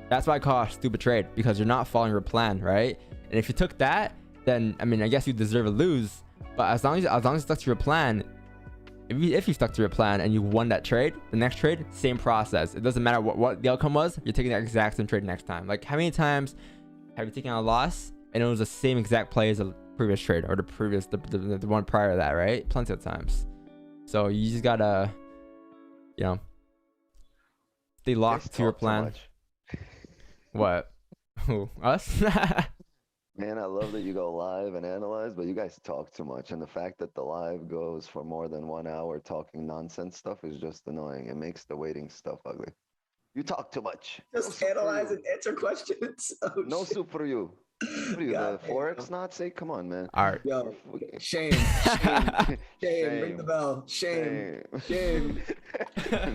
That's why I call it a stupid trade, because you're not following your plan, right? And if you took that, then I mean, I guess you deserve to lose. But as long as you stuck to your plan, if you stuck to your plan and you won that trade, the next trade, same process. It doesn't matter what the outcome was. You're taking the exact same trade next time. Like how many times have you taken a loss and it was the same exact play as the previous trade or the one prior to that, right? Plenty of times. So you just gotta, stay locked to your plan. What? Who? Us? Man, I love that you go live and analyze, but you guys talk too much. And the fact that the live goes for more than 1 hour talking nonsense stuff is just annoying. It makes the waiting stuff ugly. You talk too much. Just analyze and answer questions. Oh, no soup for you. What are you, God the Forex Nazi? Come on, man. All right. Yo, shame, shame, shame, ring the bell. Shame, shame,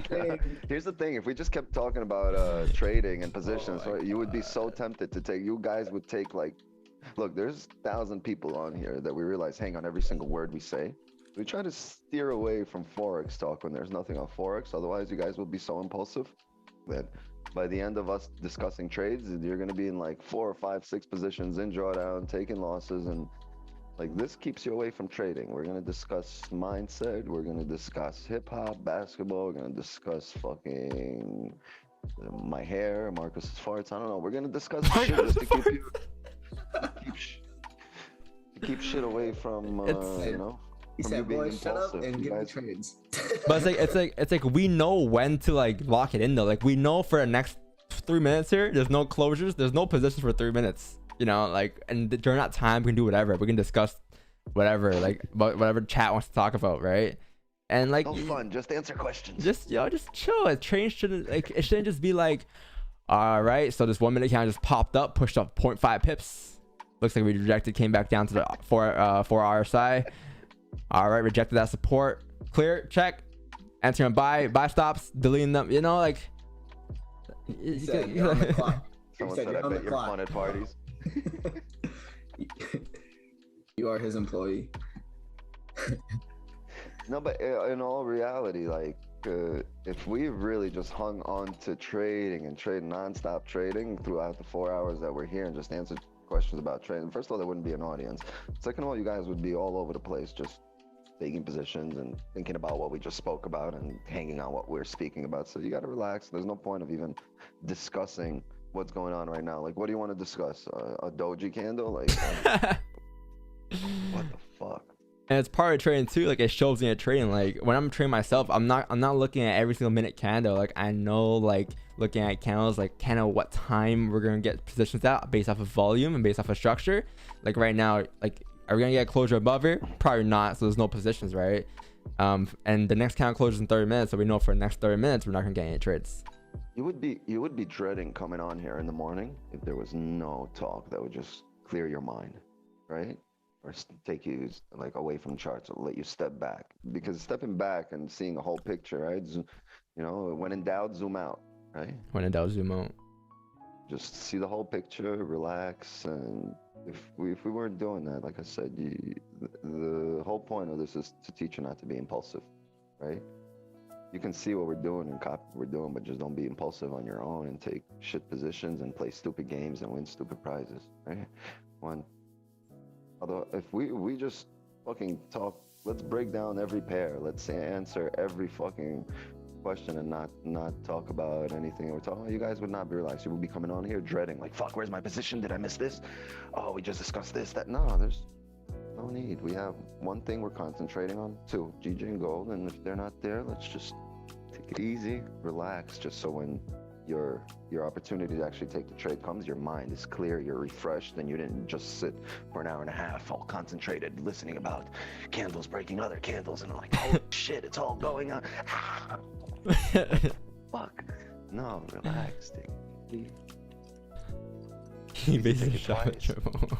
shame. Here's the thing: if we just kept talking about trading and positions, right, you would be so tempted to take. You guys would take like, look, there's 1,000 people on here that we realize hang on every single word we say. We try to steer away from Forex talk when there's nothing on Forex. Otherwise, you guys will be so impulsive that by the end of us discussing trades, you're going to be in like 4 or 5, 6 positions in drawdown, taking losses, and like this keeps you away from trading. We're going to discuss mindset. We're going to discuss hip hop, basketball. We're going to discuss fucking my hair, Marcus's farts. I don't know. We're going to discuss shit just to keep you keep shit away from you know. He from said, you being "Boys, shut up impulsive. and You give me guys- trades." But it's like we know when to like lock it in though. Like we know for the next 3 minutes here, there's no closures, there's no positions for 3 minutes. You know, like, and during that time we can do whatever. We can discuss whatever, like whatever chat wants to talk about, right? And like No fun, just answer questions. just chill. A train shouldn't like it shouldn't just be like, all right, so this 1 minute count just popped up, pushed up 0.5 pips. Looks like we rejected, came back down to the 4 RSI. All right, rejected that support. Clear, check. Entering buy stops, deleting them. You know, like. He said, "You're on the clock." He Someone said, said, "You're I on the bet you're clock." fun at parties. You are his employee. No, but in all reality, like, if we really just hung on to trading and non-stop trading throughout the 4 hours that we're here and just answered questions about trading, first of all, there wouldn't be an audience. Second of all, you guys would be all over the place just taking positions and thinking about what we just spoke about and hanging on what we're speaking about. So you got to relax. There's no point of even discussing what's going on right now. Like, what do you want to discuss? A doji candle? Like, what the fuck? And it's part of trading too. Like it shows me at trading. Like when I'm trading myself, I'm not looking at every single minute candle. Like I know, like looking at candles, like kind of what time we're gonna get positions out based off of volume and based off of structure. Like right now, like are we gonna get a closure above it? Probably not. So there's no positions, right? And the next candle closes in 30 minutes, so we know for the next 30 minutes we're not gonna get any trades. You would be dreading coming on here in the morning if there was no talk that would just clear your mind, right? Or take you like away from charts or let you step back, because stepping back and seeing a whole picture, right? You know, when in doubt, zoom out, right? When in doubt, zoom out. Just see the whole picture, relax, and if we weren't doing that, like I said, the whole point of this is to teach you not to be impulsive, right? You can see what we're doing and copy what we're doing, but just don't be impulsive on your own and take shit positions and play stupid games and win stupid prizes, right? Although if we just fucking talk, let's break down every pair, let's answer every fucking question and not talk about anything we're talking about, you guys would not be relaxed. You would be coming on here dreading, like, fuck, where's my position? Did I miss this? Oh, we just discussed this, that. No, there's no need. We have one thing we're concentrating on, 2, GG and gold, and if they're not there, let's just take it easy, relax, just so when your opportunity to actually take the trade comes, your mind is clear, you're refreshed, and you didn't just sit for an hour and a half all concentrated listening about candles breaking other candles and like, oh shit, it's all going on. Fuck. No, relax, take it easy. He basically Take it shot a twice. triple.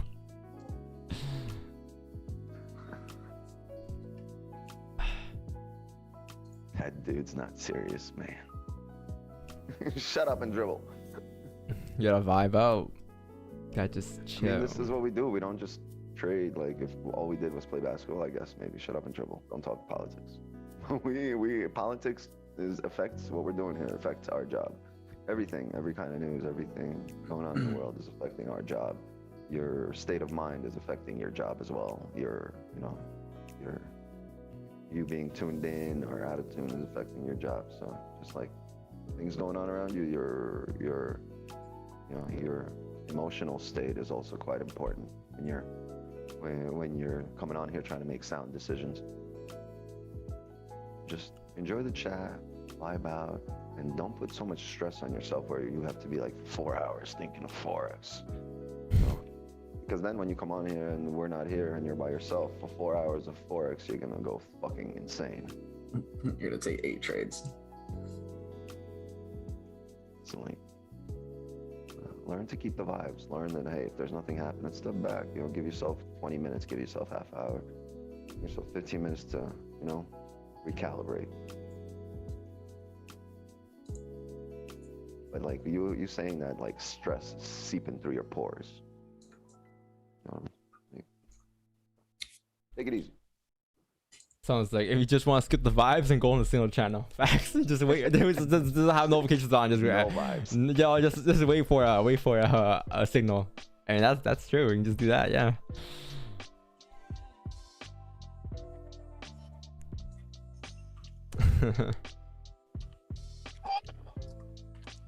That dude's not serious, man. Shut up and dribble. You gotta vibe out. Gotta just I chill. mean, this is what we do. We don't just trade. Like, if all we did was play basketball, I guess maybe shut up and dribble. Don't talk politics. Politics affects what we're doing here. Affects our job. Everything, every kind of news, everything going on in the world is affecting our job. Your state of mind is affecting your job as well. You being tuned in or out of tune is affecting your job. So just like things going on around you, your emotional state is also quite important when you're coming on here trying to make sound decisions. Just enjoy the chat, vibe out, and don't put so much stress on yourself where you have to be like 4 hours thinking of Forex. Because then when you come on here and we're not here and you're by yourself for 4 hours of Forex, you're gonna go fucking insane. You're gonna take 8 trades. It's like, learn to keep the vibes. Learn that, hey, if there's nothing happening, step back. You know, give yourself 20 minutes, give yourself half hour, give yourself 15 minutes to, you know, recalibrate. But like you saying that, like stress seeping through your pores. Like, take it easy. Sounds like if you just want to skip the vibes and go on a single channel. Facts. Just wait. Just have notifications on. Just No vibes. Yo, just wait for a signal. And that's true. You can just do that. Yeah.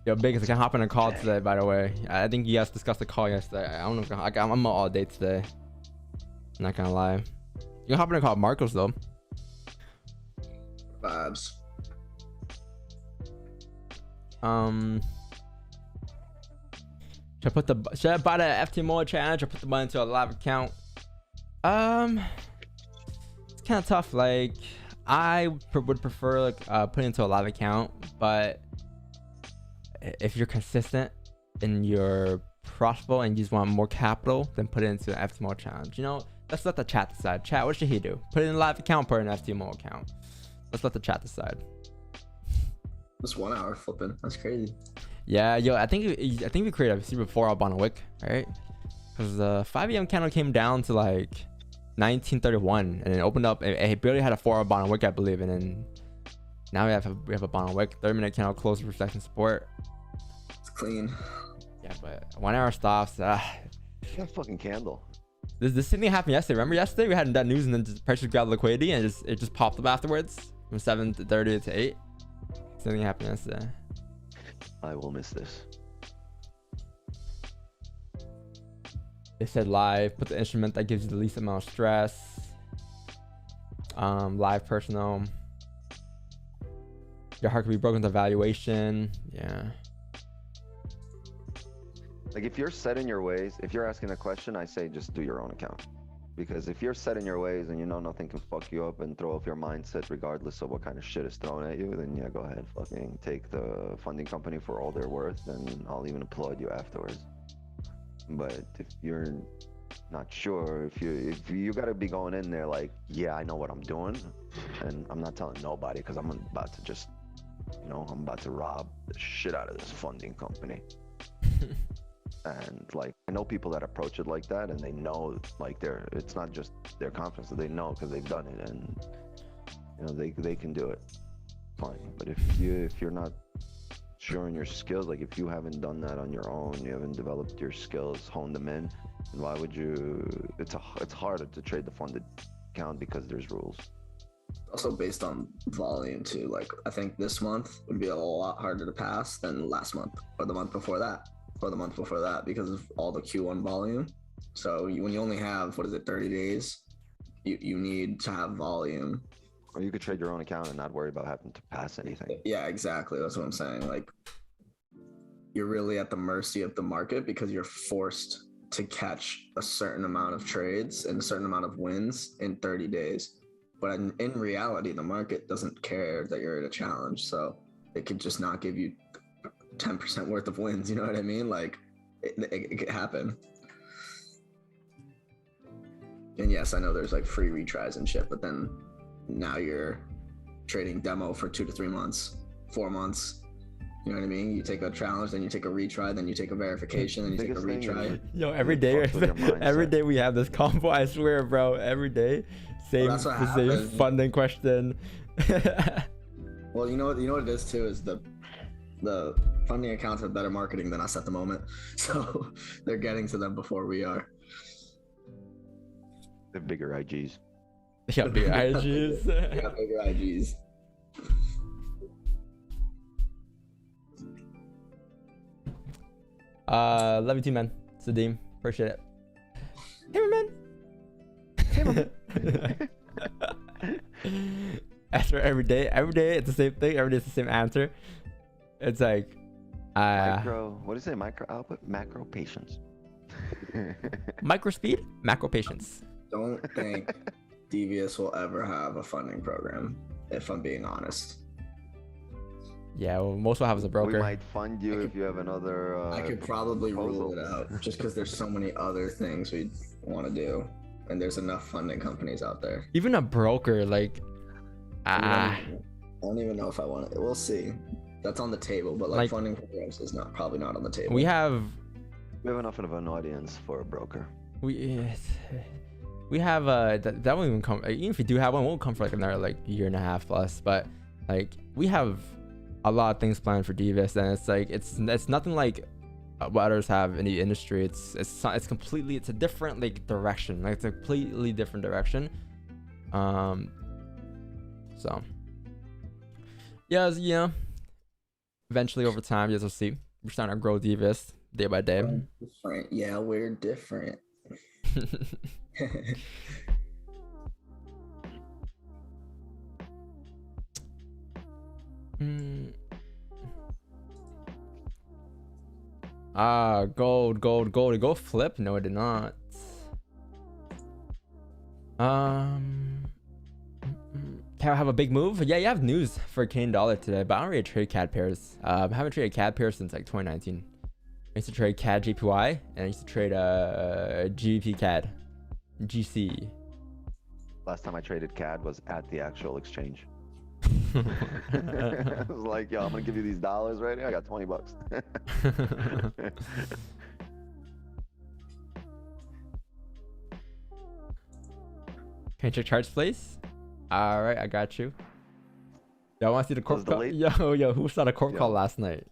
Yo, Biggest, I can hop on a call today, by the way. I think you guys discussed the call yesterday. I don't know if I'm all day today. I'm not gonna lie. You can hop on a call with Marcos, though. Vibes. Should I buy the FTMO challenge or put the money into a live account? It's kind of tough. Like, I would prefer like putting into a live account, but if you're consistent and you're profitable and you just want more capital, then put it into an FTMO challenge. You know, let's let the chat decide. Chat, what should he do? Put it in a live account, put it in an FTMO account. Let's let the chat decide. Just 1 hour flipping. That's crazy. Yeah, yo, I think we created a secret before up on a wick, right? Because the 5 a.m. candle came down to like 1931 and it opened up. It barely had a 4-hour bottom wick, I believe, and then now we have a bottom wick. 30-minute candle close reflecting support. It's clean. Yeah, but 1 hour stops. That fucking candle. This thing happened yesterday. Remember yesterday we had that news and then just prices grabbed liquidity and it just popped up afterwards from 7:30 to 8. Something happened yesterday. I will miss this. They said live, put the instrument that gives you the least amount of stress. Live personal. Your heart could be broken to valuation. Yeah. Like if you're set in your ways, if you're asking a question, I say just do your own account. Because if you're set in your ways and you know nothing can fuck you up and throw off your mindset regardless of what kind of shit is thrown at you, then yeah, go ahead, fucking take the funding company for all they're worth and I'll even applaud you afterwards. But if you're not sure, if you gotta be going in there like, yeah, I know what I'm doing and I'm not telling nobody because I'm about to just, you know, I'm about to rob the shit out of this funding company. And like I know people that approach it like that and they know like it's not just their confidence, that they know because they've done it and you know they can do it fine. But if you're not sure in your skills, like if you haven't done that on your own, you haven't developed your skills, honed them in, then why would you? It's harder to trade the funded account because there's rules. Also based on volume too. Like I think this month would be a lot harder to pass than last month or the month before that. Or the month before that because of all the Q1 volume. So when you only have 30 days, you need to have volume. Or you could trade your own account and not worry about having to pass anything. Yeah, exactly. That's what I'm saying. Like you're really at the mercy of the market because you're forced to catch a certain amount of trades and a certain amount of wins in 30 days. But in reality, the market doesn't care that you're at a challenge. So it could just not give you 10% worth of wins, you know what I mean? Like it could happen. And yes, I know there's like free retries and shit, but then now you're trading demo for 2 to 3 months, 4 months. You know what I mean? You take a challenge, then you take a retry, then you take a verification, then you take a retry. Yo, every day we have this combo, I swear, bro. Every day, same funding question. Well, you know what it is too, is the funding accounts have better marketing than us at the moment, so they're getting to them before we are. The bigger IGs. Yeah, bigger IGs. Yeah, bigger IGs. Love you too, man. Sadim, appreciate it. Hey, man. After every day it's the same thing. Every day it's the same answer. It's like what do you say? Micro output, macro patience. Micro speed, macro patience. Don't think Devious will ever have a funding program, if I'm being honest. Yeah, well, most will have as a We broker. might fund you if you have another. I could probably rule proposal. it out just because there's so many other things we want to do, and there's enough funding companies out there. Even a broker, like, I don't even know if I want it. We'll see. That's on the table, but like funding programs is probably not on the table. we have enough of an audience for a broker. we have that won't even come. Even if we do have one, it won't come for like another like year and a half plus. But like we have a lot of things planned for Divas, and it's like it's nothing like what others have in the industry. It's completely, it's a different like direction. Like it's a completely different direction. So yeah, you know, eventually over time, yes, we'll see. We're starting to grow Divas day by day. Different. Yeah, we're different. Gold. Did go flip? No, it did not. Can I have a big move? Yeah, you have news for Canadian dollar today, but I don't really trade CAD pairs. I haven't traded CAD pairs since like 2019. I used to trade CAD JPY, and I used to trade GBP CAD, GC. Last time I traded CAD was at the actual exchange. I was like, yo, I'm gonna give you these dollars right here. I got $20. Can you check charts, please? All right, I got you. Yo, I want to see the corp call. Yo, who saw the corp call last night?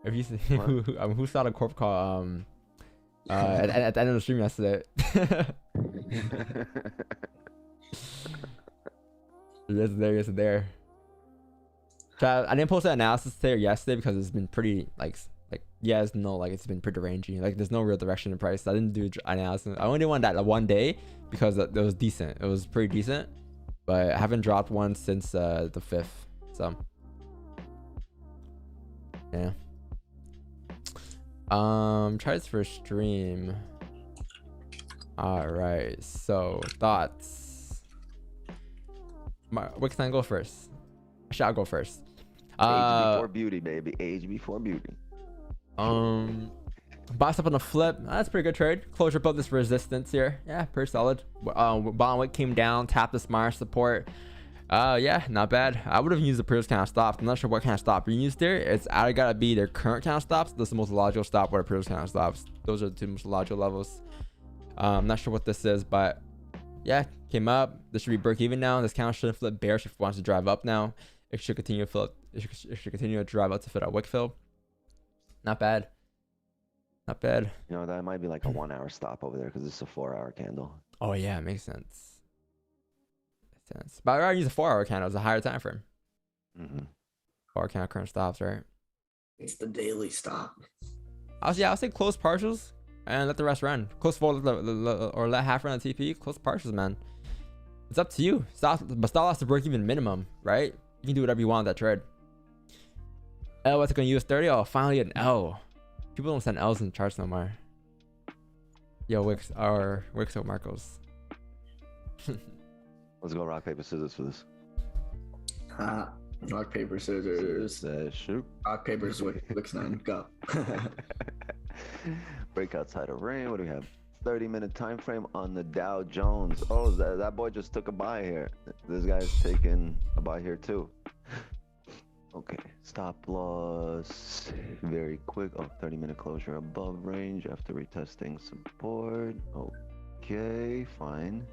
If you see who saw the corp call at the end of the stream yesterday. Yes, there. So I didn't post that analysis today or yesterday because it's been pretty like yes, no, like it's been pretty rangy. Like there's no real direction in price. I didn't do analysis. I only did one that one day because it was decent. It was pretty decent, but I haven't dropped one since the 5th. So yeah. Charts for stream. All right. So thoughts. What can I go first? Actually, I'll go first. Age before beauty, baby. Age before beauty. Box up on the flip. That's a pretty good trade. Closure above this resistance here. Yeah, pretty solid. Bottom wick came down, tapped this Mars support. Yeah, not bad. I would have used the previous kind of stop. I'm not sure what kind of stop you used there. It's either gotta be their current kind of stops. This is the most logical stop or the previous kind of stops. Those are the two most logical levels. I'm not sure what this is, but yeah, came up. This should be break even now. This count shouldn't flip bearish if it wants to drive up now. It should continue to fill. It should continue to drive up to fit a wick fill. Not bad. Not bad. You know, that might be like a 1 hour stop over there because it's a 4 hour candle. Oh yeah, makes sense. Makes sense. But I already use a 4 hour candle. It's a higher time frame. 4 hour candle current stops, right? It's the daily stop. I'll say close partials and let the rest run. Close full or let half run on TP. Close partials, man. It's up to you. Stop loss to break even minimum, right? You can do whatever you want with that trade. L, what's it gonna use 30? Oh, finally an L. People don't send L's in the charts no more. Yo, Wix or Marcos. Let's go rock, paper, scissors for this. Rock, paper, scissors. Shoot. Rock, paper, Wix 9. Go. Break outside of rain. What do we have? 30-minute time frame on the Dow Jones. Oh, that boy just took a buy here. This guy's taking a buy here too. Okay, stop loss very quick. Oh, 30-minute closure above range after retesting support. Okay, fine.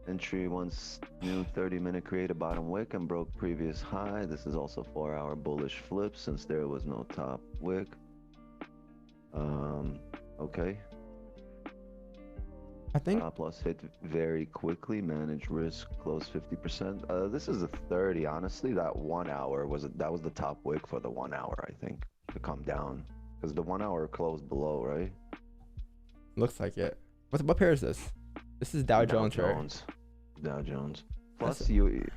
Entry once new 30-minute created bottom wick and broke previous high. This is also 4 hour bullish flip since there was no top wick. Okay. I think stop loss hit very quickly. Manage risk. Close 50%. This is a 30. Honestly, that 1 hour was the top wick for the 1 hour. I think to come down because the 1 hour closed below, right? Looks like it. What pair is this? This is Dow Jones, right? Dow Jones. Plus Plus you.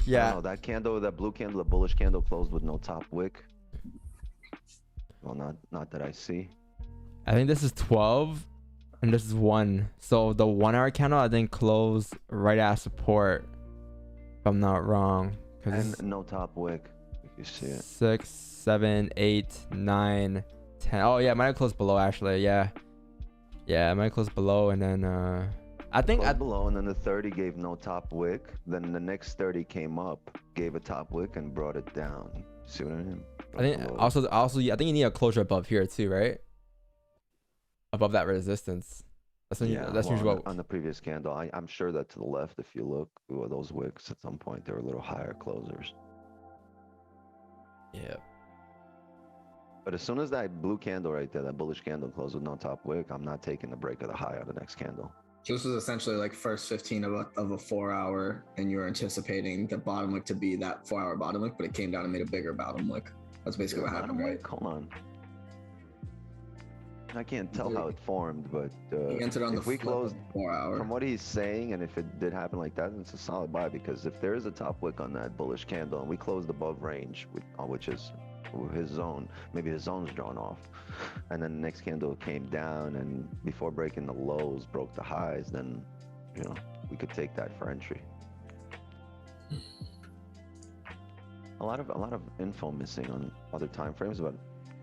Yeah. No, that candle, that blue candle, the bullish candle closed with no top wick. Well, not that I see. I think this is 12. And this is 1. So the 1 hour candle I think closed right at support. If I'm not wrong. Cause And no top wick. You see it. 6, 7, 8, 9, 10. Oh yeah, it might have closed below actually. Yeah, it might have closed below, and then I think Closed below, and then the 30 gave no top wick. Then the next 30 came up, gave a top wick, and brought it down. See what I mean? I think also I think you need a closure above here too, right? Above that resistance. That's when Yeah, that's well, usually what. on the previous candle, I'm sure that to the left, if you look, those wicks at some point they were a little higher closers. Yeah. But as soon as that blue candle right there, that bullish candle closed with no top wick, I'm not taking the break of the high of the next candle. So this was essentially like first 15 of a 4 hour, and you were anticipating the bottom wick to be that 4 hour bottom wick, but it came down and made a bigger bottom wick. That's basically what happened, right? Hold on. I can't tell how it formed, but He entered on if the we flip closed, of 4 hour. from what he's saying, and if it did happen like that, then it's a solid buy, because if there is a top wick on that bullish candle and we closed above range, which is his zone, maybe his zone's drawn off, and then the next candle came down and before breaking the lows broke the highs, then we could take that for entry. A lot of info missing on other time frames, but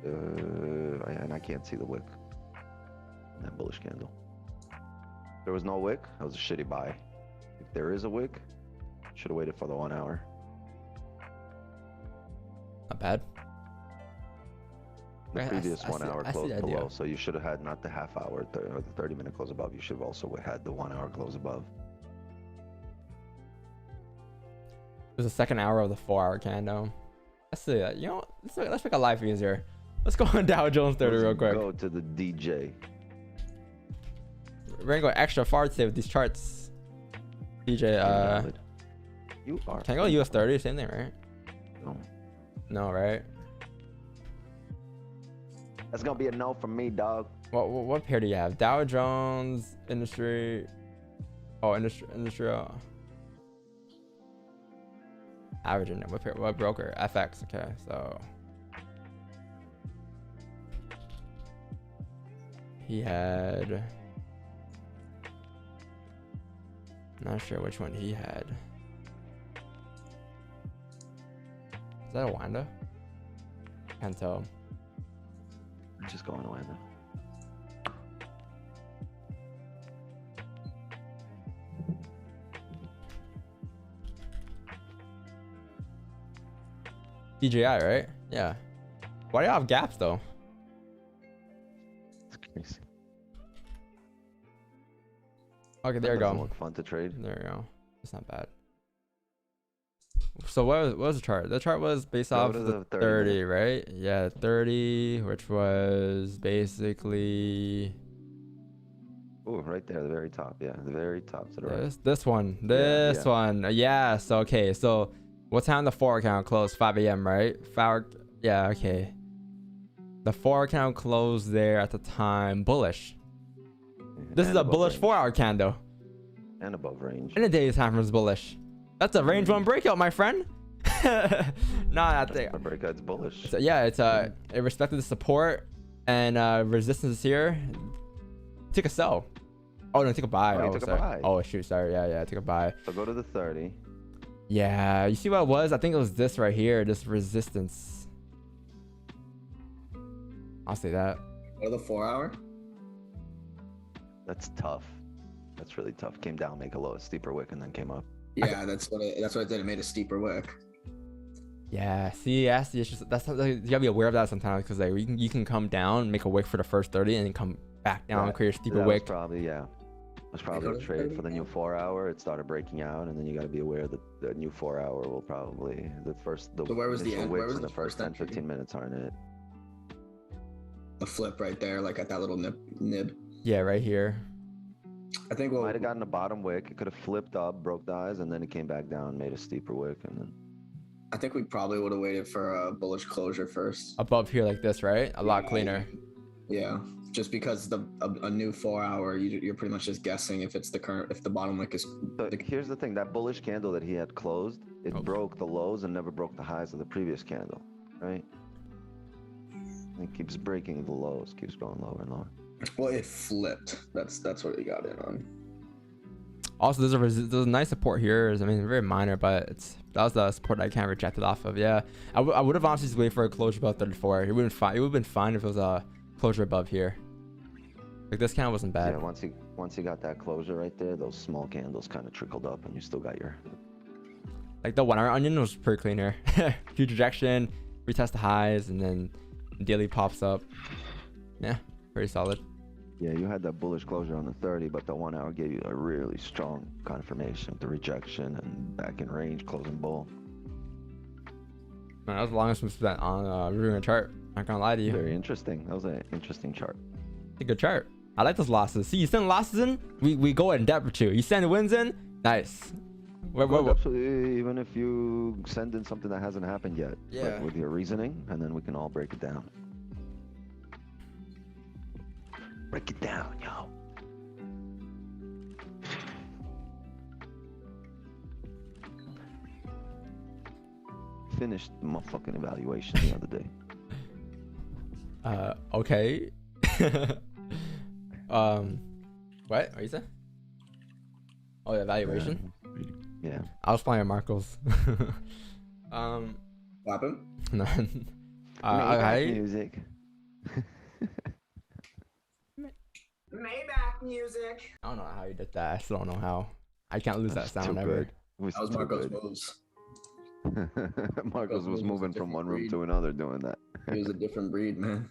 and I can't see the wick in that bullish candle. There was no wick. That was a shitty buy. If there is a wick, should have waited for the 1 hour. Not bad. The Right, previous I 1 see- hour I see close the idea. below, so you should have had not the half hour or the 30-minute close above. You should have also had the 1 hour close above. There's a second hour of the 4 hour candle. Let's see that. Let's make a life easier. Let's go on Dow Jones 30 real quick. Go to the DJ. We're gonna go extra far today with these charts. DJ, Invalid. You are. can I go US 30? Same thing, right? No. No, right? That's gonna be a no from me, dog. What pair do you have? Dow Jones, industry. Oh, industrial. Averaging. What pair? What broker? FX. Okay, so he had. Not sure which one he had. Is that a Wanda? Can't tell. Just going away now. DJI, right? Yeah. Why do you have gaps though? It's crazy. Okay, there you Doesn't go. look fun to trade. There you go. It's not bad. So what was the chart? The chart was based Go off to the the 30, right? Yeah, 30, which was basically Oh, right there, the very top. Yeah, the very top to the right. this one. Yeah, This one. Yeah, so okay. So what time the 4 account closed? 5 a.m., right? Yeah, okay. The 4 account closed there at the time bullish. This is And a above bullish range. 4 hour candle. And above range. And the daily time frame is bullish. That's a range 1 breakout, my friend. Not that My breakout's bullish. So yeah, it respected the support and resistance here. Took a sell. Oh no, took a buy. Oh, you took a sorry. buy. Oh shoot, sorry. Yeah, I took a buy. So go to the 30. Yeah, you see what it was? I think it was this right here, this resistance. I'll say that. Or the 4 hour? That's tough. That's really tough. Came down, make a low, steeper wick, and then came up. Yeah, that's what it did. It made a steeper wick. Yeah, see, that's the issue. That's you gotta be aware of that sometimes because like you can come down, make a wick for the first 30, and then come back down, Right. create a steeper That was wick. probably, yeah. It was probably a trade for the new 4 hour. It started breaking out, and then you got to be aware that the new 4 hour will probably the So where was the initial end- where wicks was in the the first first 10, entry? 15 minutes aren't it? The flip right there, like at that little nib. Yeah, right here. I think Might have gotten a bottom wick. It could have flipped up, broke the eyes, and then it came back down, made a steeper wick, and then I think we probably would have waited for a bullish closure first. Above here like this, right? A lot cleaner. Yeah, just because a new 4 hour, you're pretty much just guessing if it's if the bottom wick is. So here's the thing: that bullish candle that he had closed, it Oh. broke the lows and never broke the highs of the previous candle, right? It keeps breaking the lows, keeps going lower and lower. Well, it flipped. That's what he got in on. Also, there's a nice support here. I mean, very minor, but that was the support I kind of rejected off of. Yeah, I would have honestly just waited for a closure above 34. It would have been fine if it was a closure above here. Like this kind of wasn't bad. Yeah, once you got that closure right there, those small candles kind of trickled up, and you still got your. Like the 1 hour onion was pretty clean here. Huge rejection, retest the highs, and then daily pops up. Yeah, pretty solid. Yeah, you had that bullish closure on the 30, but the 1 hour gave you a really strong confirmation of the rejection and back in range, closing bull. Man, that was the longest we spent on reviewing a chart. Not gonna lie to you. Very interesting. That was an interesting chart. It's a good chart. I like those losses. See, you send losses in, we go in depth with you. You send wins in, nice. Absolutely, even if you send in something that hasn't happened yet, Yeah. but with your reasoning, and then we can all break it down. Break it down, yo. Finished my fucking evaluation the other day. Okay. What you say? Oh, the evaluation. Yeah. I was playing Marcos. What happened? None. Maybach music. Maybach music. I don't know how you did that. I still don't know how. I can't lose that That's sound too ever. good. That was too Marco's good. moves. Marcos was moving from one room to another doing that. He was a different breed, man.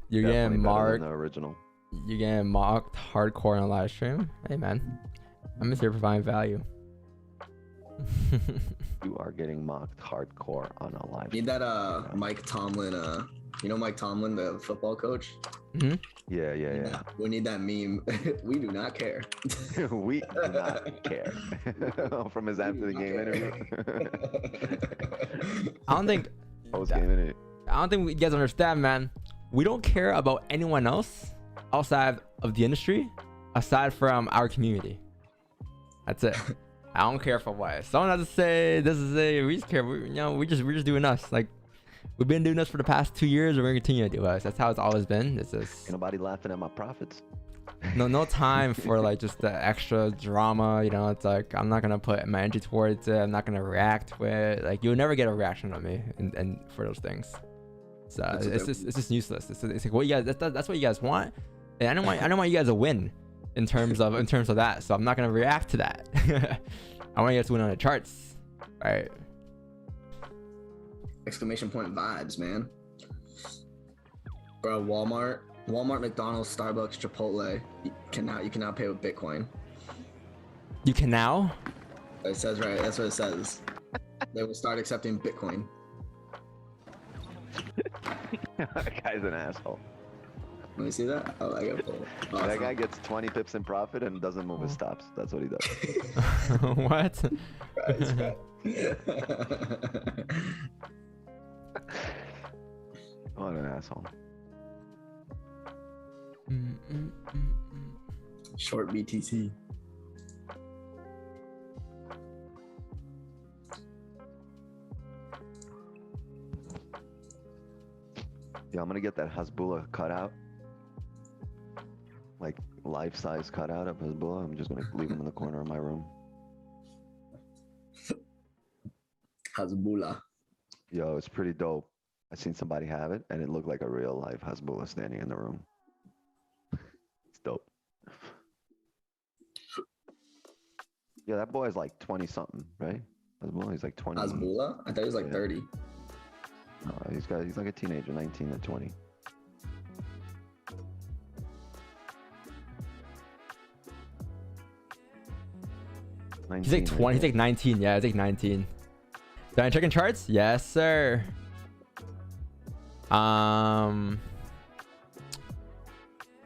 You're Definitely getting better than marked. the original. You're getting mocked hardcore on a live stream. Hey man, I'm just here providing value. You are getting mocked hardcore on a live. Need that Mike Tomlin, you know Mike Tomlin, the football coach? Yeah. We need that meme. We do not care. We do not care. From his after the game interview. I don't think. Post game interview. I don't think you guys understand, man. We don't care about anyone else outside of the industry, aside from our community. That's it. I don't care for what someone has to say. This is a we just care. We're just doing us. Like we've been doing this for the past 2 years, and we're gonna continue to do us. That's how it's always been. It's just Ain't nobody laughing at my profits. no time for like just the extra drama. You know, it's like I'm not gonna put my energy towards it. I'm not gonna react with like you'll never get a reaction on me and for those things. So it's just useless. It's like what you guys that's what you guys want, and I don't want you guys to win in terms of that. So I'm not gonna react to that. I want you guys to win on the charts, right? Exclamation point vibes, man. Bro, Walmart, McDonald's, Starbucks, Chipotle. You can now pay with Bitcoin. You can now. It says right. That's what it says. They will start accepting Bitcoin. That guy's an asshole. Let me see that. Oh, I got pull. Oh, That guy gets 20 pips in profit and doesn't move his stops. That's what he does. What? What an asshole. Short BTC. Yeah, I'm gonna get that Hasbulla cutout. Like life-size cutout of Hasbulla. I'm just gonna leave him in the corner of my room. Hasbulla. Yo, it's pretty dope. I seen somebody have it, and it looked like a real life Hasbulla standing in the room. It's dope. Yeah, that boy is like 20 something, right? Hasbulla, he's like 20. Hasbulla? I thought he was like Yeah. 30. No, he's like a teenager, 19 to 20. He's like 20. He's like 19. Yeah, he's like 19. Did I checking charts? Yes, sir.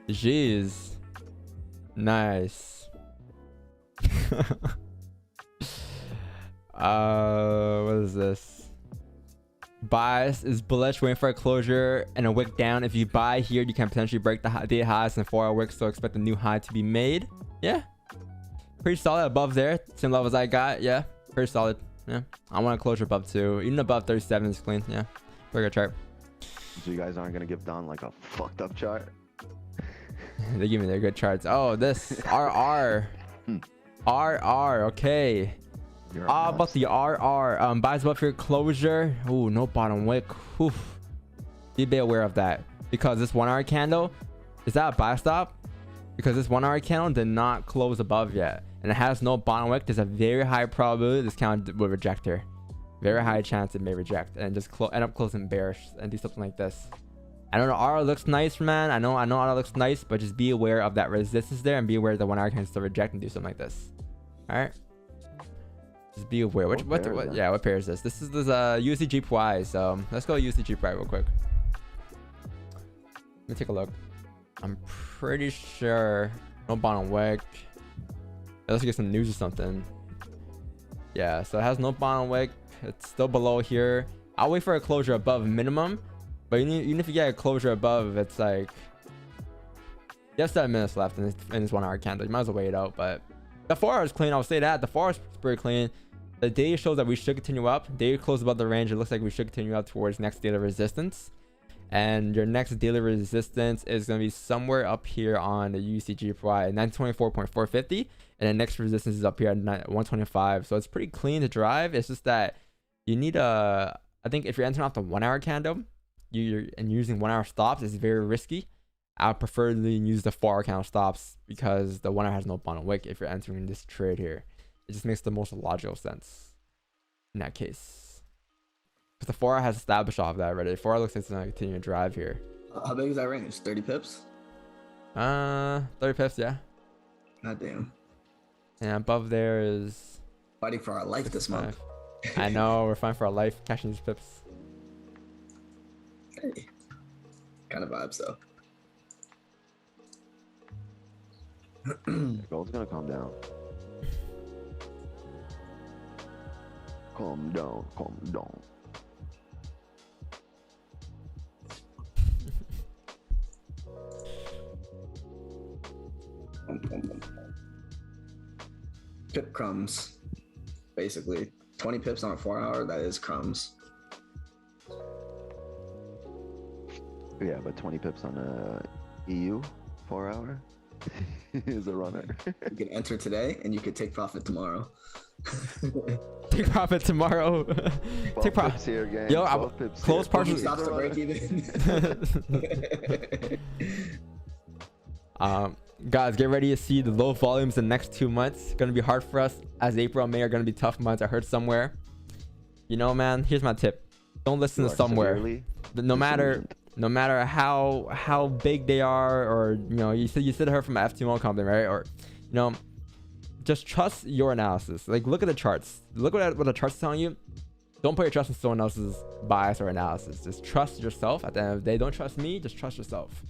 Jeez. Nice. What is this? Bias is bullish, waiting for a closure and a wick down. If you buy here, you can potentially break the day highs and 4-hour wick, so expect a new high to be made. Yeah. Pretty solid above there. Same level as I got. Yeah. Pretty solid. Yeah. I want a closure above 2. Even above 37 is clean. Yeah. Pretty good chart. So you guys aren't gonna give Don like a fucked up chart? They give me their good charts. Oh, this RR. RR, okay. You're About the RR. Buys above your closure. Ooh, no bottom wick. Oof. Be aware of that. Because this 1 hour candle, is that a buy stop? Because this 1 hour candle did not close above yet. And it has no bottom wick. There's a very high probability this candle will reject here. Very high chance it may reject and just end up closing bearish and do something like this. I don't know. RR looks nice, man. I know RR looks nice, but just be aware of that resistance there and be aware the 1 hour can still reject and do something like this. All right. Just be aware. What pair is this? This is this USD GPY. So let's go USD GPY real quick. Let me take a look. I'm pretty sure no bottom wick. Let's get some news or something. Yeah, so it has no bottom wick. It's still below here. I'll wait for a closure above minimum, but even if you get a closure above, it's like you have 7 minutes left in this 1 hour candle. You might as well wait it out. But the 4 hour is clean. I'll say that the 4 hour is pretty clean. The day shows that we should continue up. Day close above the range. It looks like we should continue up towards next daily resistance. And your next daily resistance is going to be somewhere up here on the USD GPY, 924.450. And the next resistance is up here at 125. So it's pretty clean to drive. It's just that you need I think if you're entering off the 1 hour candle, you're using 1 hour stops, it's very risky. I would prefer to use the 4 hour candle stops because the 1 hour has no bottom wick if you're entering this trade here. It just makes the most logical sense in that case. Because the 4 hour has established off that already. 4 hour looks like it's going to continue to drive here. How big is that range? 30 pips? 30 pips, yeah. God damn. And above there is Fighting for our life this month. I know, we're fighting for our life, catching these pips. Hey. Kind of vibes though. Gold's gonna calm down. Calm down, calm down. Pip crumbs. Basically. 20 pips on a 4 hour, that is crumbs. Yeah, but 20 pips on a EU 4 hour is a runner. You can enter today and you could take profit tomorrow. Take profit tomorrow. Take profit here, gang. Yo, I'm close partial. Stops to break even. Guys, get ready to see the low volumes in the next 2 months. Gonna be hard for us, as April and May are gonna be tough months. I heard somewhere. You know, man, here's my tip. Don't listen to somewhere. No matter how big they are, or you know, you said her from an FTMO company, right? Or you know, just trust your analysis. Like, look at the charts. Look what the charts are telling you. Don't put your trust in someone else's bias or analysis. Just trust yourself. At the end of the day, don't trust me. Just trust yourself,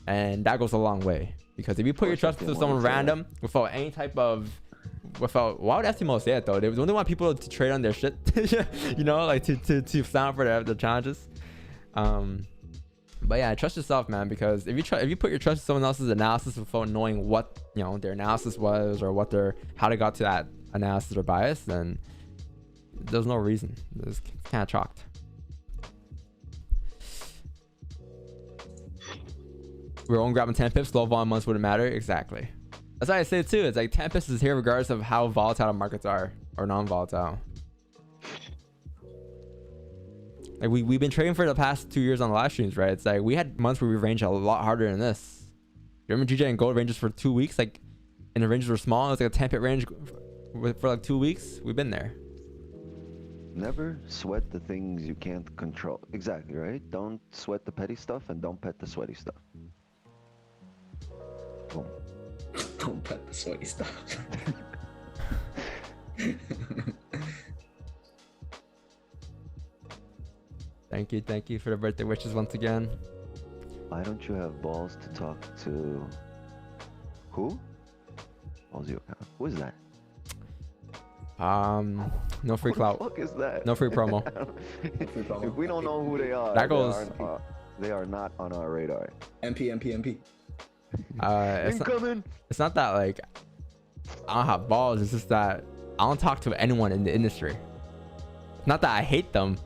and that goes a long way. Because if you put your trust into someone random without any type of, why would FTMO say it though? They only want people to trade on their shit, you know, like to sign up for the challenges. But yeah, trust yourself, man. Because if you put your trust in someone else's analysis without knowing what their analysis was or how they got to that analysis or bias, then there's no reason. It's kind of chalked. We're only grabbing 10 pips. Low volume months wouldn't matter. Exactly. That's why I say it too. It's like 10 pips is here regardless of how volatile the markets are or non-volatile. Like we've been trading for the past 2 years on the live streams, right? It's like we had months where we ranged a lot harder than this. You remember GJ and Gold ranges for 2 weeks, like, and the ranges were small. It was like a 10 pip range for like 2 weeks. We've been there. Never sweat the things you can't control. Exactly, right? Don't sweat the petty stuff and don't pet the sweaty stuff. Boom. Don't pet the sweaty stuff. Thank you for the birthday wishes once again. Why don't you have balls to talk to who? Who is that? No free clout. What the fuck is that? No free promo. If we don't know who they are, that goes. They are not on our radar. MP. It's not that like I don't have balls. It's just that I don't talk to anyone in the industry. It's not that I hate them,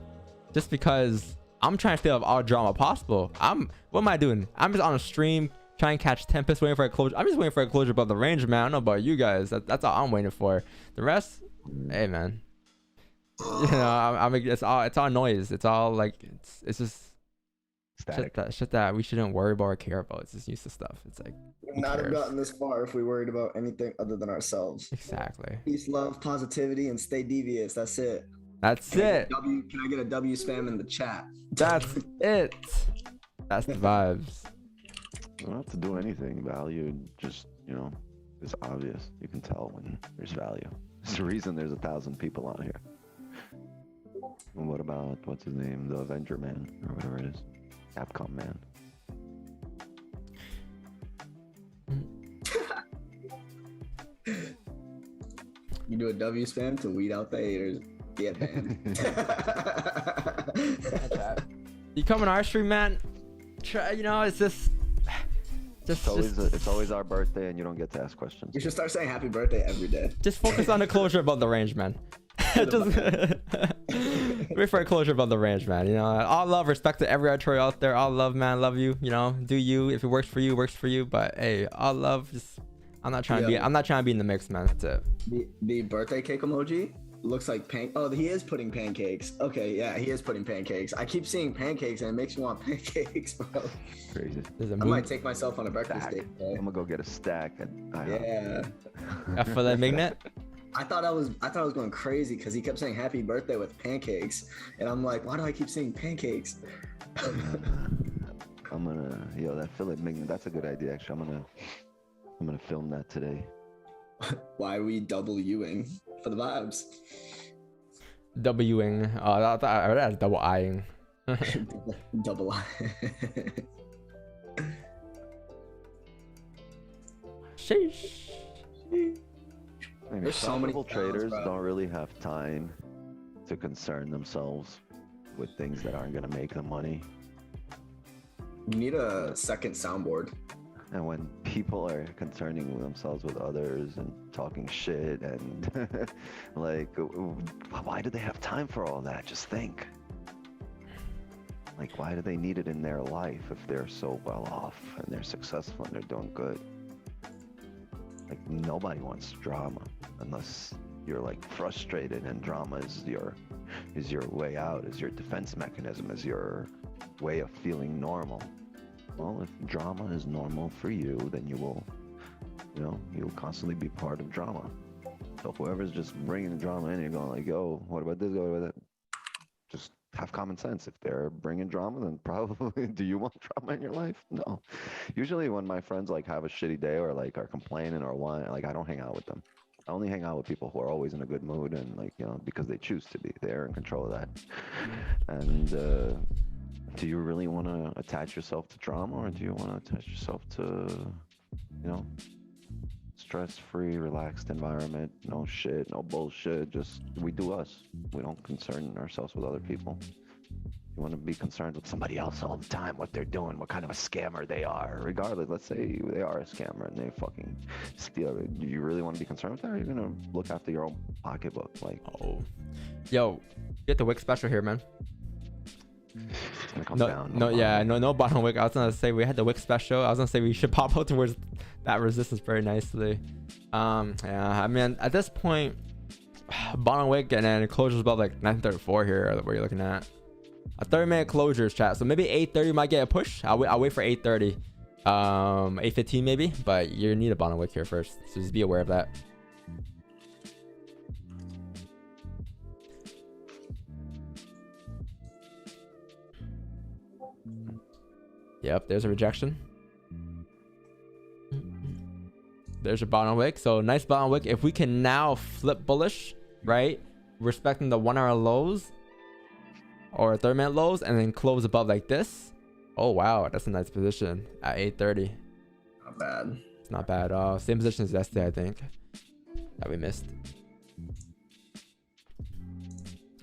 just because I'm trying to stay out of all drama possible. What am I doing? I'm just on a stream Try and catch Tempest, waiting for a closure. I'm just waiting for a closure above the range, man. I don't know about you guys. That's all I'm waiting for. The rest, hey, man. You know, I mean, it's all noise. It's all like it's just shit that we shouldn't worry about or care about. It's just useless stuff. It's like Would not have gotten this far if we worried about anything other than ourselves. exactly. Peace, love, positivity, and stay devious. That's it. That's it. Can I get a W spam in the chat? That's it. That's the vibes. You don't have to do anything. Value just, you know, is obvious. You can tell when there's value. There's a reason there's 1,000 people on here. And what about, what's his name? The Avenger Man, or whatever it is. Capcom Man. You do a W spam to weed out the haters. Get banned. You come on our stream, man. Try, you know, it's just It's always our birthday and you don't get to ask questions. We should start saying happy birthday every day. just focus on the closure above the range, man. Just wait for a closure above the range, man. You know, all love, respect to every archer out there. All love, man. Love you. You know, do you. If it works for you, works for you. But hey, all love. Just I'm not trying to be in the mix, man. That's it. The birthday cake emoji looks like Oh, he is putting pancakes. Okay, yeah, he is putting pancakes. I keep seeing pancakes and it makes me want pancakes, bro. Crazy. I might take myself on a breakfast date. I'm gonna go get a stack. Yeah. For that Mignet. I thought I was going crazy because he kept saying happy birthday with pancakes, and I'm like, why do I keep saying pancakes? I'm gonna, that Philip Mignon, that's a good idea. Actually, I'm gonna film that today. Why are we Wing for the vibes? Wing. I read that as double eyeing. Double I. Sheesh. There's so many traders don't really have time to concern themselves with things that aren't gonna make them money. You need a second soundboard. And when people are concerning themselves with others and talking shit and like, why do they have time for all that? Just think. Like, why do they need it in their life if they're so well off and they're successful and they're doing good? Like, nobody wants drama unless you're like frustrated and drama is your way out, is your defense mechanism, is your way of feeling normal. Well, if drama is normal for you, then you'll constantly be part of drama. So whoever's just bringing the drama in, you're going like, yo, what about this? What about that? Just have common sense. If they're bringing drama, then probably, do you want drama in your life? No. Usually when my friends like have a shitty day or like are complaining or whine, like I don't hang out with them. I only hang out with people who are always in a good mood and like, because they choose to be. They're in control of that. And do you really want to attach yourself to drama, or do you want to attach yourself to, stress-free, relaxed environment? No shit, no bullshit. Just we do us. We don't concern ourselves with other people. You want to be concerned with somebody else all the time, what they're doing, what kind of a scammer they are. Regardless, let's say they are a scammer and they fucking steal. Do you really want to be concerned with that, or are you gonna look after your own pocketbook? Like, yo, get the Wick special here, man. It's gonna come down. No bottom Wick. I was gonna say we had the Wick special. I was gonna say we should pop out towards that resistance very nicely. Yeah, I mean at this point, bottom Wick and then closures above like 934 here. What you're looking at? A 30-minute closures, chat. So maybe 8:30 might get a push. I'll wait for 8:30, 8:15 maybe. But you need a bottom Wick here first, so just be aware of that. Yep, there's a rejection. There's a bottom wick. So nice bottom wick. If we can now flip bullish, right? Respecting the 1 hour lows or 30-minute lows and then close above like this. Oh, wow. That's a nice position at 8:30. Not bad. It's not bad at all. Same position as yesterday, I think, that we missed.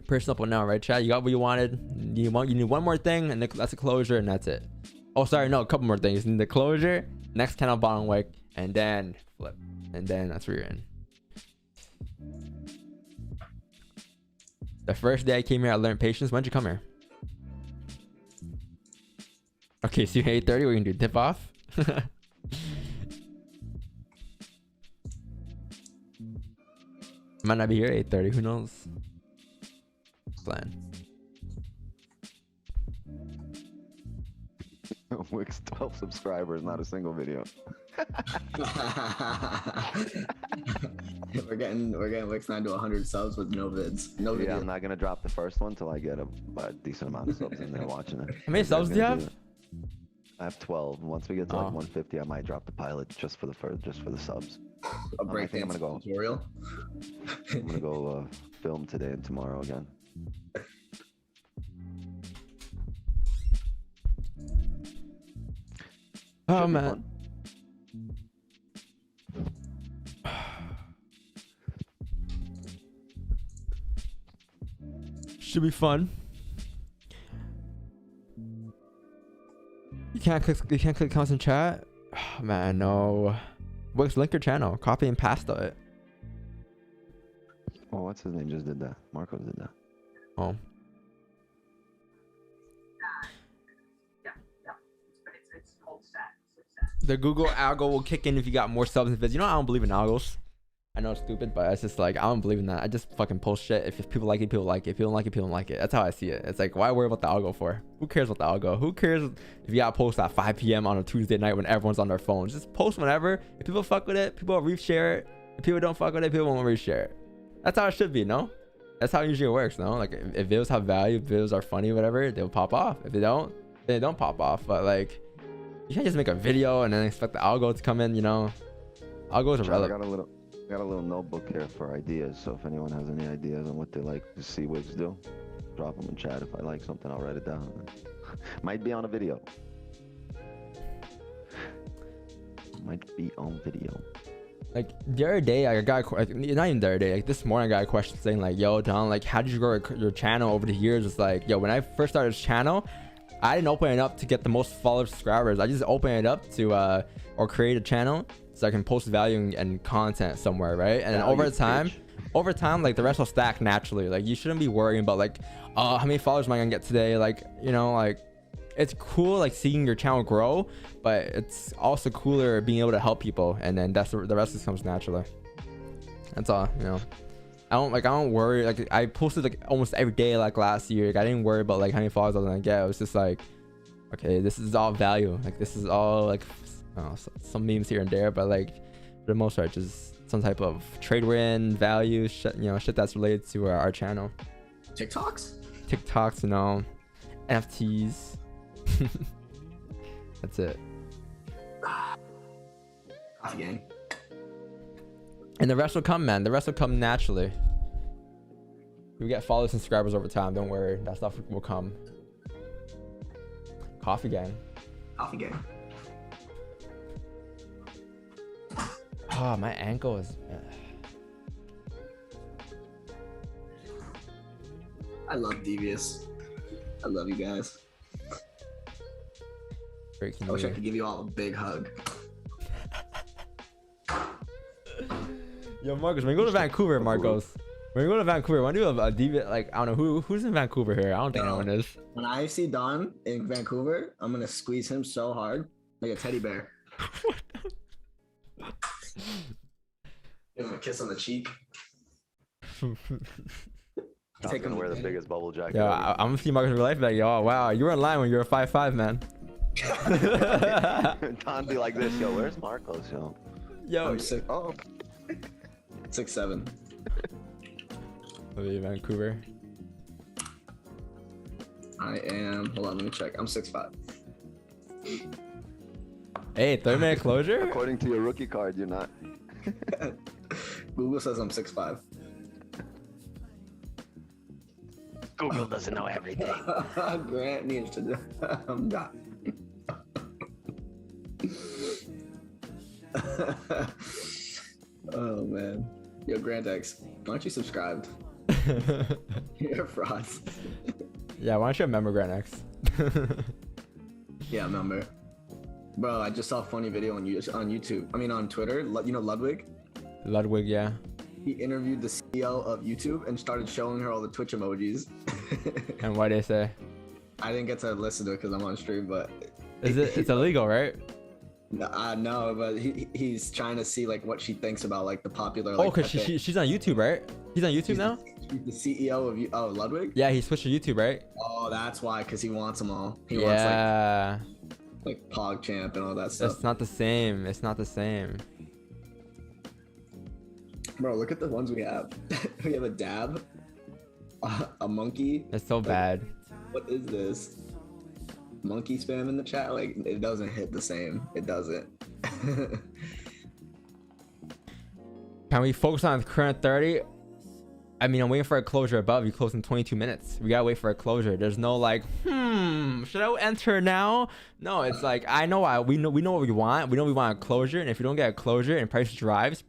Personal up now, right, chat? You got what you wanted. You need one more thing, and that's a closure, and that's it. Oh, sorry, no, a couple more things. You need the closure, next candle bottom wick, and then flip, and then that's where you're in. The first day I came here, I learned patience. When'd you come here? Okay, so you're 8:30. We're gonna do tip off. Might not be here at 8:30. Who knows? Plan. Wix 12 subscribers, not a single video. we're getting Wix 9 to 100 subs with no vids. No Yeah, video. I'm not gonna drop the first one till I get a decent amount of subs in there watching it. How many subs do you have? I have 12. Once we get to like Oh. 150, I might drop the pilot just for the subs. A I think I'm breakdance gonna go. tutorial. I'm gonna go film today and tomorrow again. Oh Should be man. fun. Should be fun. You can't click constant chat. Oh, man, no. Wix, link your channel. Copy and paste it. Oh, what's his name? Just did that. Marcos did that. Oh. The Google algo will kick in if you got more subs and vids. You know, I don't believe in algos. I know it's stupid, but it's just like, I don't believe in that. I just fucking post shit. If people like it, people like it. If people don't like it, people don't like it. That's how I see it. It's like, why worry about the algo for? Who cares about the algo? Who cares if you got to post at 5 p.m. on a Tuesday night when everyone's on their phones? Just post whenever. If people fuck with it, people will reshare it. If people don't fuck with it, people won't reshare it. That's how it should be, no? That's how it usually works, no? Like, if videos have value, if videos are funny, whatever, they'll pop off. If they don't, they don't pop off. But like, you can't just make a video and then expect the algo to come in, you know? Algos are I relevant. got a little notebook here for ideas. So if anyone has any ideas on what they like to see Wix do, drop them in chat. If I like something, I'll write it down. Might be on a video. Might be on video. Like the other day, I got not even the other day. Like this morning, I got a question saying like, "Yo, Don, like, how did you grow your channel over the years?" It's like, yo, when I first started this channel, I didn't open it up to get the most followers, subscribers. I just opened it up to or create a channel so I can post value and content somewhere, right? And then over time, like the rest will stack naturally. Like you shouldn't be worrying about like, how many followers am I gonna get today? Like, you know, like it's cool like seeing your channel grow, but it's also cooler being able to help people, and then that's the rest just comes naturally. That's all, you know. I don't worry. Like I posted like almost every day like last year. Like, I didn't worry about like how many followers I was gonna get. It was just like, okay, this is all value. Like this is all like, I don't know, some memes here and there, but like for the most part, just some type of trade win value, shit, you know, shit that's related to our channel. TikToks, you know, NFTs. That's it. Coffee gang. And the rest will come, man. The rest will come naturally. We get followers and subscribers over time. Don't worry. That stuff will come. Coffee gang. Coffee gang. Oh, my ankle is... I love Devious. I love you guys. Breaking I wish I news. could give you all a big hug. Yo, Marcos, when you go to Vancouver, Marcos, when you go to Vancouver, when you do a deviant, like, I don't know, who's in Vancouver here? I don't think anyone is. When I see Don in Vancouver, I'm gonna squeeze him so hard, like a teddy bear. Give him a kiss on the cheek. I'm Take gonna him wear to the bed. biggest bubble jacket. Yo, ever. I'm gonna see Marcos in real life like, yo, wow, you were in line when you were 5'5", man. Don be like this, yo. Where's Marcos, yo? Yo, I'm 6'7". I'll be in Vancouver. I am. Hold on, let me check. I'm 6'5". Hey, 30-minute closure? According to your rookie card, you're not. Google says I'm 6'5". Google doesn't know everything. Grant needs to. I'm not. Oh man, yo Grant X, why aren't you subscribed? You're a fraud. Yeah, why don't you remember Grant X? Yeah, remember. Bro, I just saw a funny video on YouTube. I mean on Twitter. You know Ludwig? Ludwig, yeah. He interviewed the CEO of YouTube and started showing her all the Twitch emojis. And what they say? I didn't get to listen to it because I'm on stream, but It's illegal, right? No, I know, but he's trying to see like what she thinks about like the popular. Oh, Like, because she's on YouTube, right? He's on YouTube now? She's the CEO of you. Oh, Ludwig? Yeah, he switched to YouTube, right? Oh, that's why, because he wants them all. He Yeah. wants like PogChamp and all that stuff. It's not the same. It's not the same. Bro, look at the ones we have. We have a dab, a monkey. It's so bad. What is this? Monkey spam in the chat? Like, it doesn't hit the same. It doesn't. Can we focus on the current 30? I mean, I'm waiting for a closure above. You close in 22 minutes. We gotta wait for a closure. There's no like, should I enter now? No, it's like, I know we know what we want. We know we want a closure, and if you don't get a closure and price drives.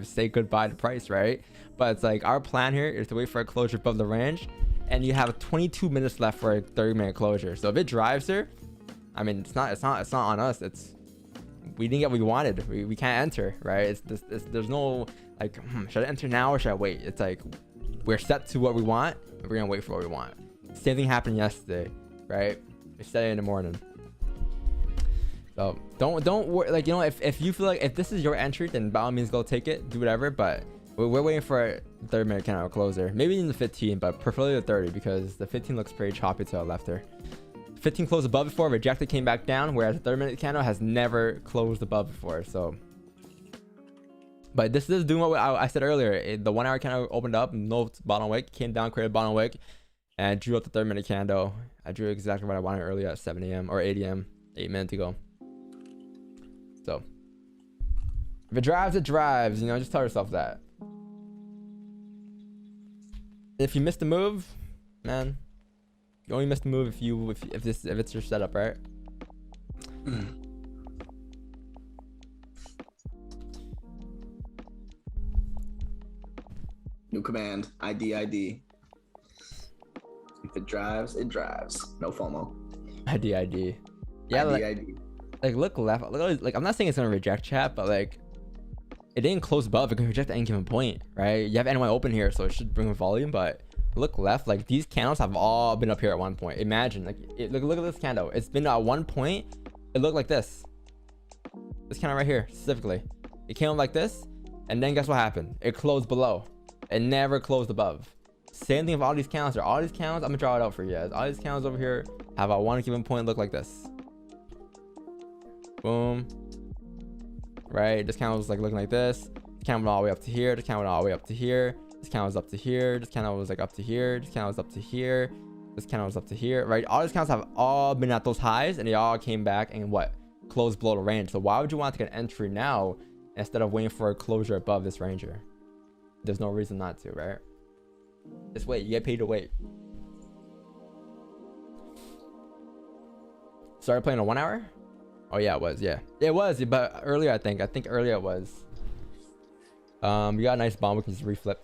Say goodbye to price, right? But it's like our plan here is to wait for a closure above the range, and you have 22 minutes left for a 30-minute closure. So if it drives her, I mean, it's not on us. We didn't get what we wanted. We can't enter, right? There's no like, should I enter now or should I wait? It's like, we're set to what we want, and we're gonna wait for what we want. Same thing happened yesterday, right? We set it in the morning. So don't worry. Like, you know, if you feel like if this is your entry, then by all means go take it, do whatever. But we're waiting for a 30-minute candle closer, maybe in the 15, but preferably the 30 because the 15 looks pretty choppy to the left there. 15 closed above before, rejected, came back down, whereas the 30-minute candle has never closed above before. So, but this is doing what I said earlier. The 1 hour candle opened up, no bottom wick, came down, created bottom wick, and drew up the 30-minute candle. I drew exactly what I wanted earlier at 7 a.m. or 8 a.m. 8 minutes ago. So, if it drives, it drives. You know, just tell yourself that. If you missed the move, man, you only missed the move if it's your setup, right? New command, ID. If it drives, it drives. No FOMO. ID. Yeah, ID. Like look left. Like I'm not saying it's gonna reject chat, but like it didn't close above. It can reject at any given point, right? You have NY open here, so it should bring volume. But look left. Like these candles have all been up here at one point. Imagine, like, look at this candle. It's been at one point. It looked like this. This candle right here specifically. It came up like this, and then guess what happened? It closed below. It never closed above. Same thing with all these candles. All these candles, I'm gonna draw it out for you guys. All these candles over here have at one given point look like this. Boom. Right, this candle was like looking like this. This candle went all the way up to here. This candle went all the way up to here. This candle was up to here. This candle was like up to here. This candle was up to here. This candle was up to here. Right, all these candles have all been at those highs, and they all came back and what? Closed below the range. So why would you want to get an entry now instead of waiting for a closure above this ranger? There's no reason not to, right? Just wait. You get paid to wait. Started playing a 1 hour? Oh yeah, it was. Yeah, it was. But earlier, I think earlier it was. We got a nice bomb. We can just reflip.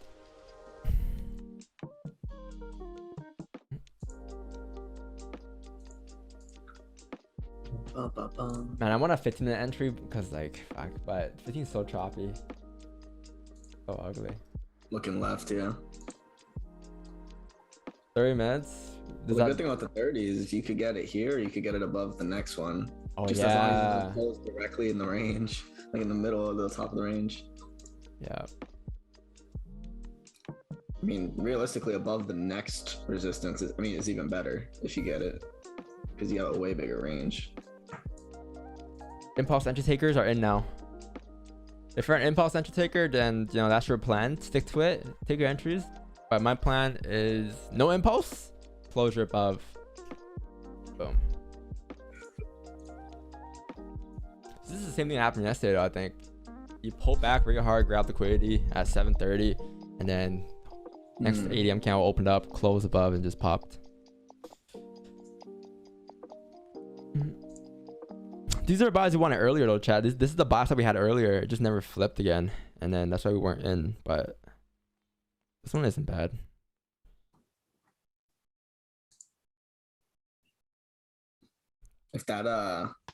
Man, I want a 15-minute entry because like, fuck, but 15 is so choppy. So ugly. Looking left, yeah. 30 minutes. The good thing about the 30 is you could get it here, or you could get it above the next one. Oh, just yeah. as long as it goes directly in the range, like in the middle of the top of the range. Yeah. I mean, realistically, above the next resistance, is even better if you get it, because you have a way bigger range. Impulse entry takers are in now. If you're an impulse entry taker, then you know that's your plan. Stick to it. Take your entries. But my plan is no impulse, closure above. Boom. This is the same thing that happened yesterday, though, I think. You pull back really hard, grab liquidity at 7:30, and then next ADM candle opened up, closed above, and just popped. These are buys we wanted earlier, though, Chad. This is the buys that we had earlier. It just never flipped again, and then that's why we weren't in. But this one isn't bad. If that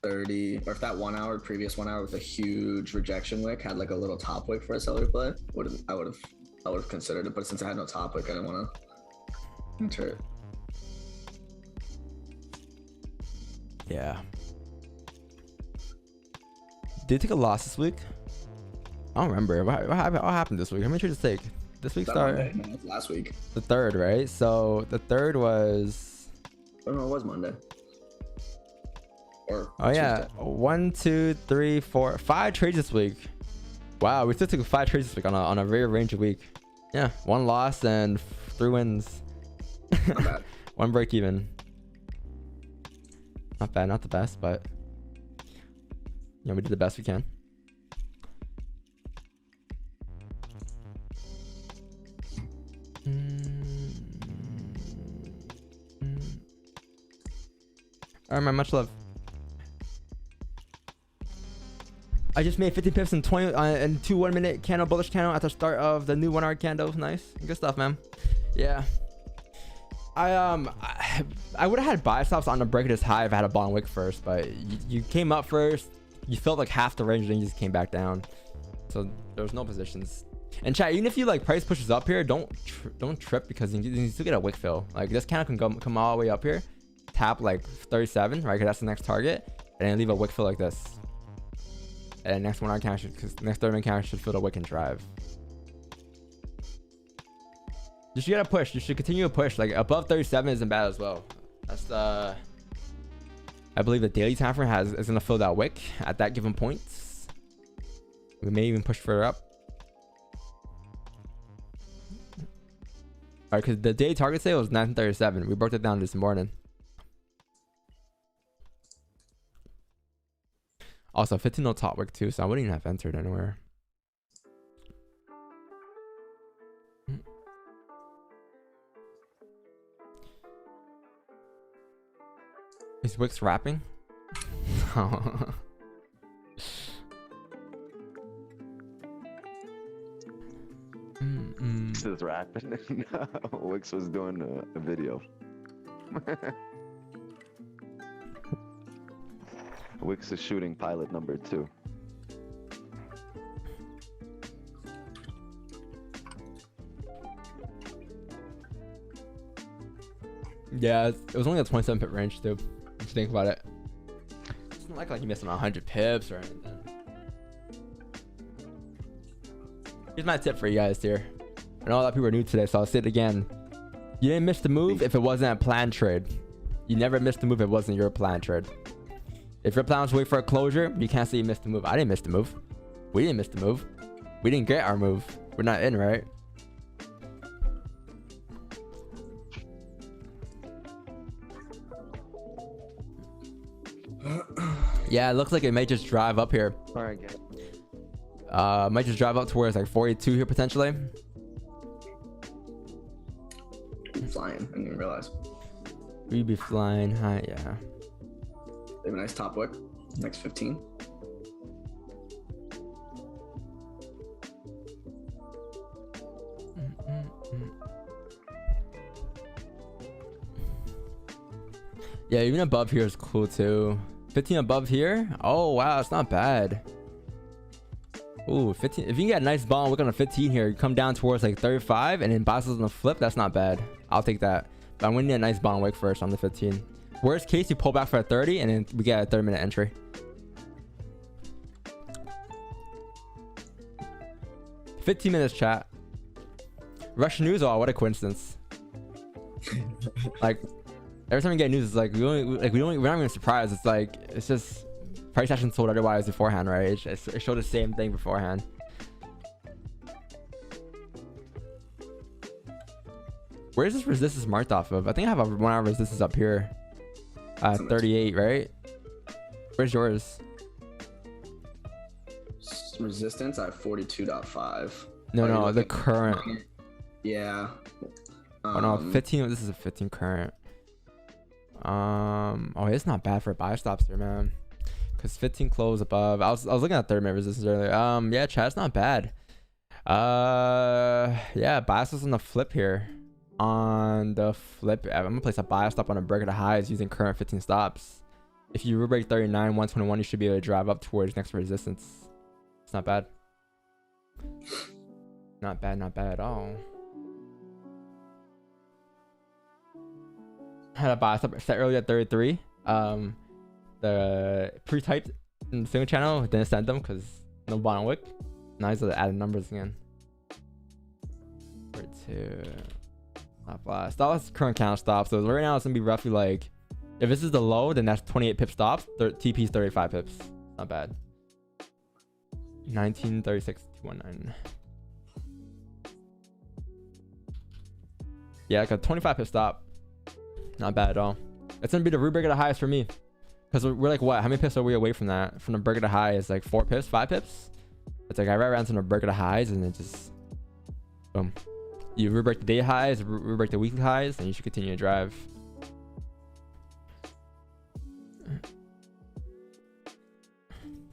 30 or if that 1 hour, previous 1 hour with a huge rejection wick had like a little top wick for a seller play, I would have considered it. But since I had no top wick, I didn't want to enter it. Yeah. Did they take a loss this week? I don't remember. What happened this week? How many trades did they take? This week started. No, it's last week. The 3rd, right? So the 3rd was. Oh no, it was Monday. Or Oh yeah, Tuesday. 1, 2, 3, 4, 5 trades this week. Wow, we still took 5 trades this week on a very range of week. Yeah, 1 loss and 3 wins. Not bad. 1 break even. Not bad, not the best, but yeah, we did the best we can. Alright, man, much love. I just made 50 pips in 20 and 2 1-minute candle, bullish candle at the start of the new 1 hour candle. Nice, good stuff, man. Yeah, I would have had buy stops on the break of this high if I had a bond wick first, but you came up first, you felt like half the range, then you just came back down, so there was no positions. And chat, even if you like price pushes up here, don't trip, because you still get a wick fill. Like this candle can come all the way up here, tap like 37, right? Because that's the next target, and then leave a wick fill like this. And next 1 hour candle should, because next 30-minute candle should fill the wick and drive. You should gotta push. You should continue to push. Like above 37 isn't bad as well. That's the. I believe the daily time frame is gonna fill that wick at that given point. We may even push further up. Alright, because the daily target sale was 937. We broke it down this morning. Also, 15 no top wick too, so I wouldn't even have entered anywhere. Is Wix rapping? This is rapping. Wix was doing a video. Wix is shooting pilot number 2. Yeah, it was only a 27 pip range too. If you think about it, it's not like you missed on 100 pips or anything. Here's my tip for you guys here. I know a lot of people are new today, so I'll say it again. You didn't miss the move if it wasn't a planned trade. You never missed the move if it wasn't your planned trade. If your plan was to wait for a closure, you can't say you missed the move. I didn't miss the move. We didn't miss the move. We didn't get our move. We're not in, right? Yeah, it looks like it may just drive up here. Alright, Might just drive up to where it's like 42 here potentially. Flying, I didn't even realize. We'd be flying high, yeah. They have a nice top wick. Next 15. Yeah, even above here is cool too. 15 above here. Oh wow, it's not bad. Ooh, 15. If you can get a nice ball wick on a 15 here, you come down towards like 35 and then bounces on the flip, that's not bad. I'll take that. But I'm gonna need a nice ball wick first on the 15. Worst case, you pull back for a 30 and then we get a 30-minute entry. $15 minutes chat. Russian news, oh what a coincidence. Like every time we get news, it's like we're not even surprised. It's like it's just price action told otherwise beforehand, right? It showed the same thing beforehand. Where's this resistance marked off of? I think I have a 1 hour resistance up here. 38, right? Where's yours? Resistance at 42.5. No, the current. Yeah. Oh no, 15. This is a 15 current. Oh, it's not bad for buy stops here, man. Cause 15 close above. I was looking at 30-minute resistance earlier. Yeah, chat, it's not bad. Yeah, buy stops on the flip here. On the flip, I'm gonna place a buy stop on a break of the highs using current 15 stops. If you break 39, 121, you should be able to drive up towards next resistance. It's not bad. Not bad at all. Had a buy stop set earlier at 33. The pre-typed in the single channel, didn't send them because no bottom wick. Now he's adding numbers again. 2. Not blast. That was current count stop. So right now it's gonna be roughly like, if this is the low, then that's 28 pip stops. TP's 35 pips. Not bad. 1936 219. Yeah, like a 25 pip stop. Not bad at all. It's gonna be the rebreak of the highest for me. Because we're like, what? How many pips are we away from that? From the break of the high is like 4 pips, 5 pips. It's like I right around to the break of the highs and it just boom. You rebreak the day highs, rebreak the weekly highs, and you should continue to drive.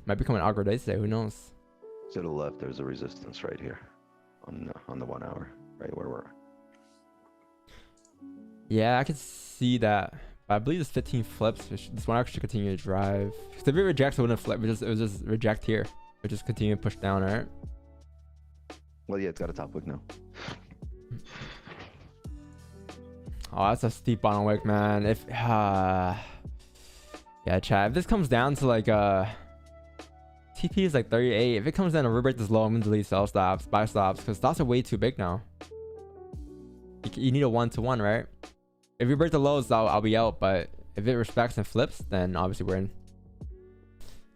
Might become an awkward day today. Who knows? To the left, there's a resistance right here on the 1 hour, right where we're. Yeah, I can see that. But I believe this 15 flips. This 1 hour should continue to drive. Because if it rejects, it wouldn't flip. It would just reject here. It just continue to push down, right? Well, yeah, it's got a top wick now. Oh, that's a steep bottom wick, man. If yeah, chat. If this comes down to like TP is like 38. If it comes down to rebreak this low, I'm gonna delete sell stops, buy stops, because stops are way too big now. You need a 1-to-1, right? If you break the lows, I'll be out. But if it respects and flips, then obviously we're in.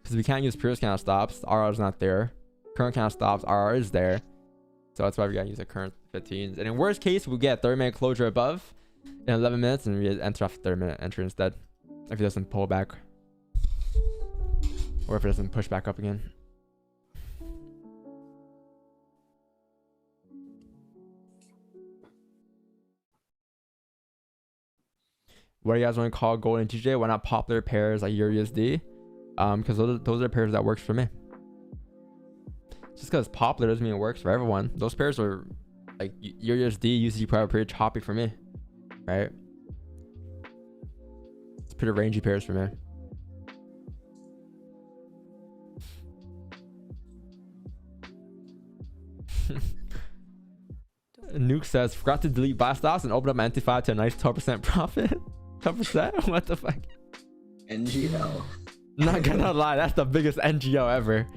Because we can't use previous count stops. RR is not there. Current count stops. RR is there. So that's why we gotta use the current 15s. And in worst case, we get 30-minute closure above in 11 minutes, and we enter off 30-minute entry instead. If it doesn't pull back, or if it doesn't push back up again. What do you guys want to call gold and TJ? Why not popular pairs like EURUSD? Because those are pairs that works for me. Just because popular doesn't mean it works for everyone. Those pairs are like EURUSD, USD private pretty choppy for me, right? It's pretty rangy pairs for me. Nuke says, forgot to delete buy stops and open up my NT5 to a nice 12% profit. 12%? What the fuck? NGL. Not gonna lie, that's the biggest NGO ever.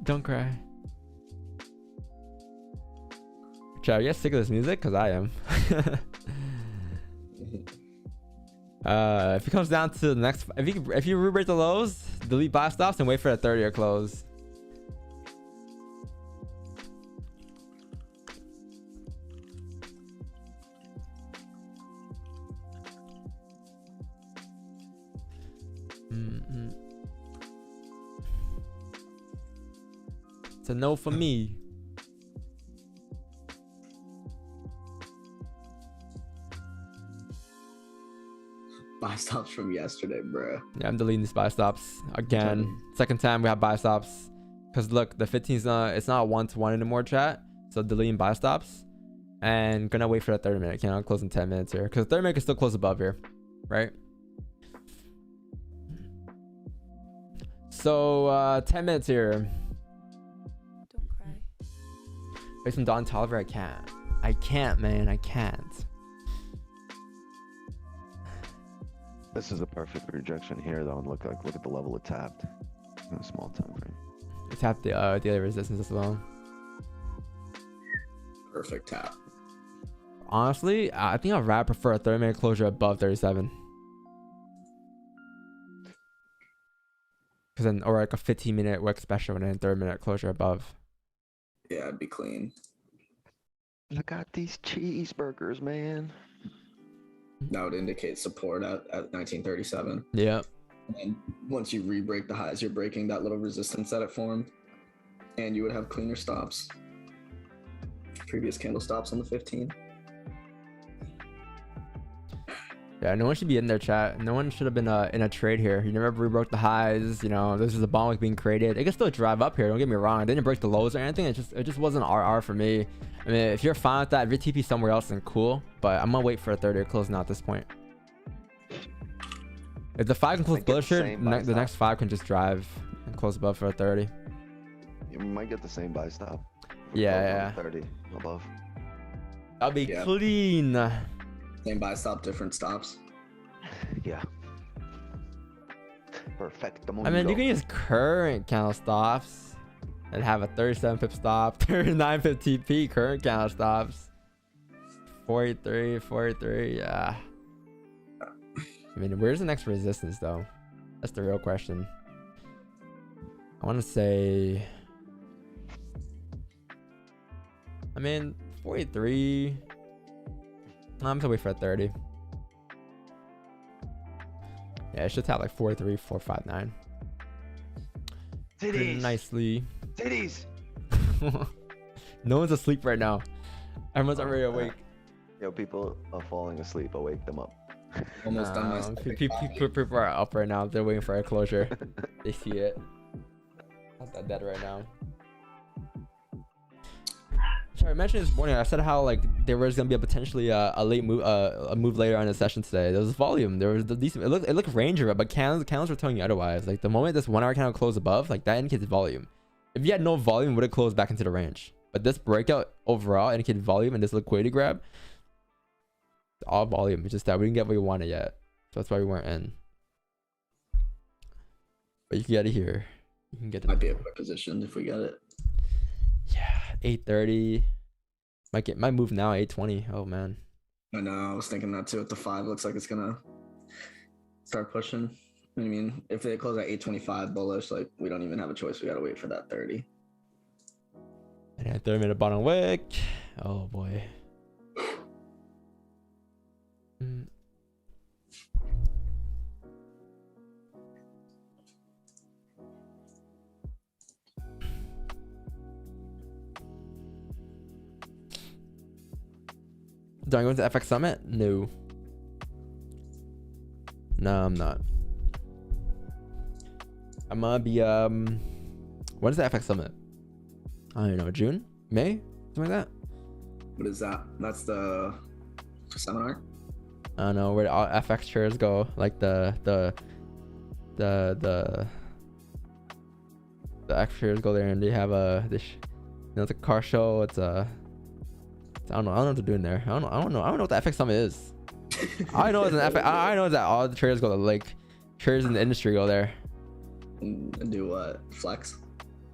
Don't cry. Chat, are you guys sick of this music? Because I am. If it comes down to the next, if you rebreak the lows, delete buy stops and wait for a 30-year close. It's a no for me. Buy stops from yesterday, bro. Yeah, I'm deleting these buy stops again. Second time we have buy stops. Because look, the 15's it's not 1-to-1 anymore, chat. So deleting buy stops. And gonna wait for that 30-minute. Can't close in 10 minutes here. Because 30-minute can still close above here. Right? So 10 minutes here. Don't cry. Based on Don Tolliver, I can't. I can't, man. I can't. This is a perfect rejection here, though, and look at the level it tapped in a small time frame. It tapped the other resistance as well. Perfect tap. Honestly, I think I'd rather prefer a 30-minute closure above 37. Because then, or like a 15-minute wick special and then 30-minute closure above. Yeah, it'd be clean. I got these cheeseburgers, man. That would indicate support at 1937. Yeah. And once you re-break the highs, you're breaking that little resistance that it formed, and you would have cleaner stops. Previous candle stops on the 15. Yeah, no one should be in there, chat. No one should have been in a trade here. You never re-broke the highs. You know, this is a bond wick being created. It can still drive up here. Don't get me wrong. I didn't break the lows or anything. It just wasn't RR for me. I mean, if you're fine with that, if your TP somewhere else, then cool. But I'm gonna wait for a 30-year close now at this point. If the 5 can close bullish here, the next 5 can just drive and close above for a 30. You might get the same buy stop. Yeah. 30 above. That'll be clean. Same buy stop, different stops. Yeah. Perfect. I mean, you can use current candle stops and have a 37 pip stop, 39 pip TP, current candle stops. 43, yeah. I mean, where's the next resistance though? That's the real question. I want to say, I mean, 43. I'm gonna wait for a 30. Yeah, it should have like 43, 459. Pretty nicely. Titties. No one's asleep right now. Everyone's already awake. Yo, people are falling asleep. I'll wake them up. Almost done my second coffee. People are up right now. They're waiting for a closure. They see it. Not that dead right now. Sorry, I mentioned this morning. I said how like there was gonna be a potentially a late move, a move later on in the session today. There was volume. There was the decent. It looked ranger, but candles were telling you otherwise. Like the moment this 1 hour candle closed above, like that indicates volume. If you had no volume, it would have closed back into the range. But this breakout overall indicated volume, and this liquidity grab, all volume. It's just that we didn't get what we wanted yet, so that's why we weren't in. But you can get it here. You can get it. Might be a quick position if we get it. Yeah, 8:30. Might move now. 8:20. Oh man. I know. I was thinking that too. At the 5, looks like it's gonna start pushing. I mean, if they close at 8:25 bullish, like we don't even have a choice. We gotta wait for that 30. And a 30-minute bottom wick. Oh boy. Do I go to FX Summit? No. No, I'm not. I'm gonna be when is the FX Summit? I don't know, June? May? Something like that? What is that? That's the seminar? I don't know where all FX chairs go, like the FX chairs go there and they have it's a car show. It's a I don't know what they're doing there. I don't know what the FX Summit is. I know it's an FX. I know that all the traders go to like traders in the industry go there. And do what? Flex?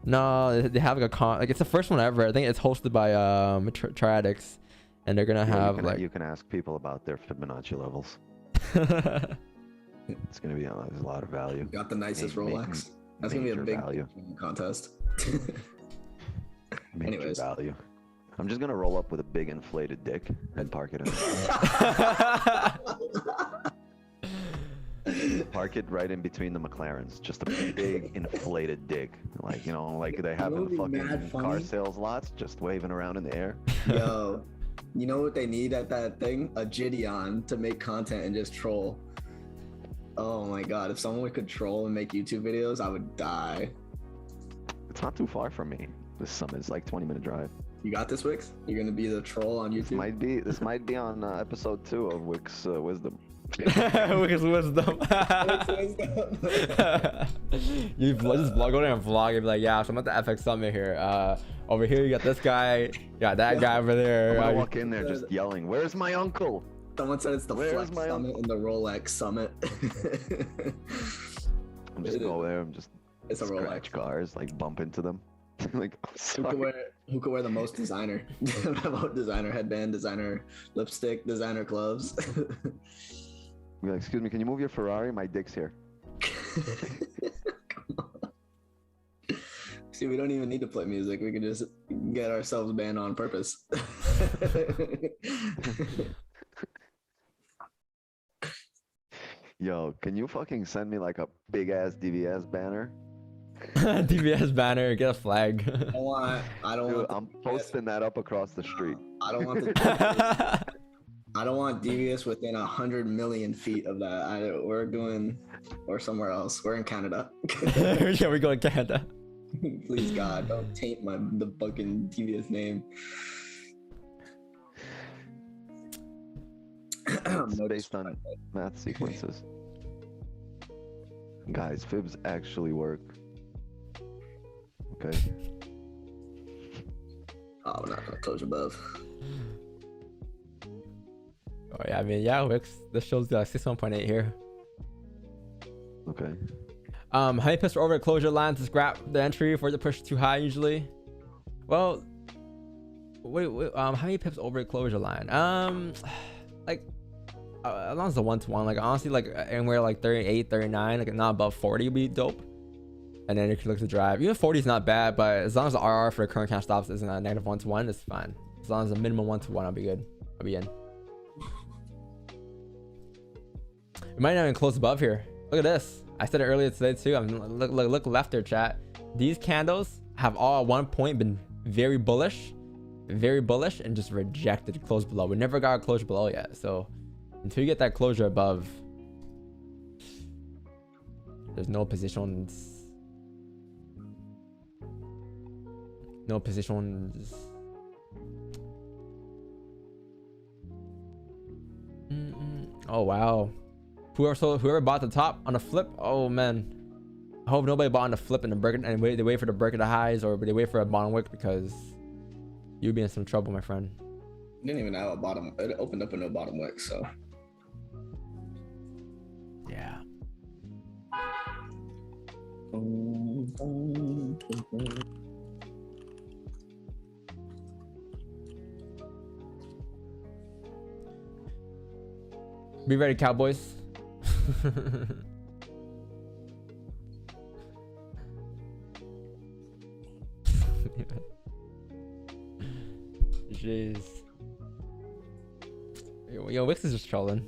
No, they have like like it's the first one ever. I think it's hosted by Triadics, and they're gonna have you can ask people about their Fibonacci levels. It's gonna be there's a lot of value. Got the nicest Rolex. That's gonna be a big value contest. Anyways, value. I'm just gonna roll up with a big inflated dick and park it in. Park it right in between the McLarens. Just a big inflated dick, like like they have in the fucking car sales lots, just waving around in the air. Yo, you know what they need at that thing? A Gideon to make content and just troll. Oh my god, if someone could troll and make YouTube videos, I would die. It's not too far from me. This summit is like 20-minute drive. You got this, Wix? You're gonna be the troll on YouTube? This might be on episode 2 of Wix Wisdom. Wix Wisdom. You just go there and vlog and be like, yeah, so I'm at the FX Summit here. Over here you got this guy, you got that guy over there. I'm gonna walk in there just yelling, "Where's my uncle?" Someone said it's the Flex Summit and the Rolex Summit. I'm just go there and just it's a scratch Rolex cars, like bump into them. Like, who could wear the most designer? About designer headband, designer lipstick, designer gloves. Be like, excuse me, can you move your Ferrari? My dick's here. Come on. See, we don't even need to play music. We can just get ourselves banned on purpose. Yo, can you fucking send me like a big ass DVS banner? DVS banner, get a flag. I don't want. I'm posting that up across the street. I don't want I don't want Devious within 100 million feet of that. We're somewhere else. We're in Canada. Yeah, we go to Canada. Please God, don't taint the fucking Devious name. It's based on math sequences. Guys, fibs actually work. Okay. Oh, we're not gonna close above. Oh yeah, I mean, yeah, Wix. This shows like 61.8 here. Okay. How many pips are over the closure line to scrap the entry for the push too high usually? Well, wait, how many pips over the closure line? Like, as long as the 1-to-1, like honestly, like anywhere like 38, 39, like not above 40 would be dope. And then you can look to drive. Even 40 is not bad, but as long as the RR for the current count stops isn't a negative 1-to-1, it's fine. As long as the minimum 1-to-1, I'll be good. I'll be in. We might not even close above here. Look at this. I said it earlier today too. I mean, look left there, chat. These candles have all at one point been very bullish, and just rejected close below. We never got a closure below yet. So until you get that closure above, there's no positions. No positions. Oh wow. Whoever bought the top on a flip, oh man. I hope nobody bought on the flip and the break and they wait for the break of the highs, or they wait for a bottom wick, because you'd be in some trouble, my friend. It didn't even have a bottom. It opened up with no bottom wick, so. Yeah. Be ready, Cowboys. Jeez. Yo, Wix is just trolling.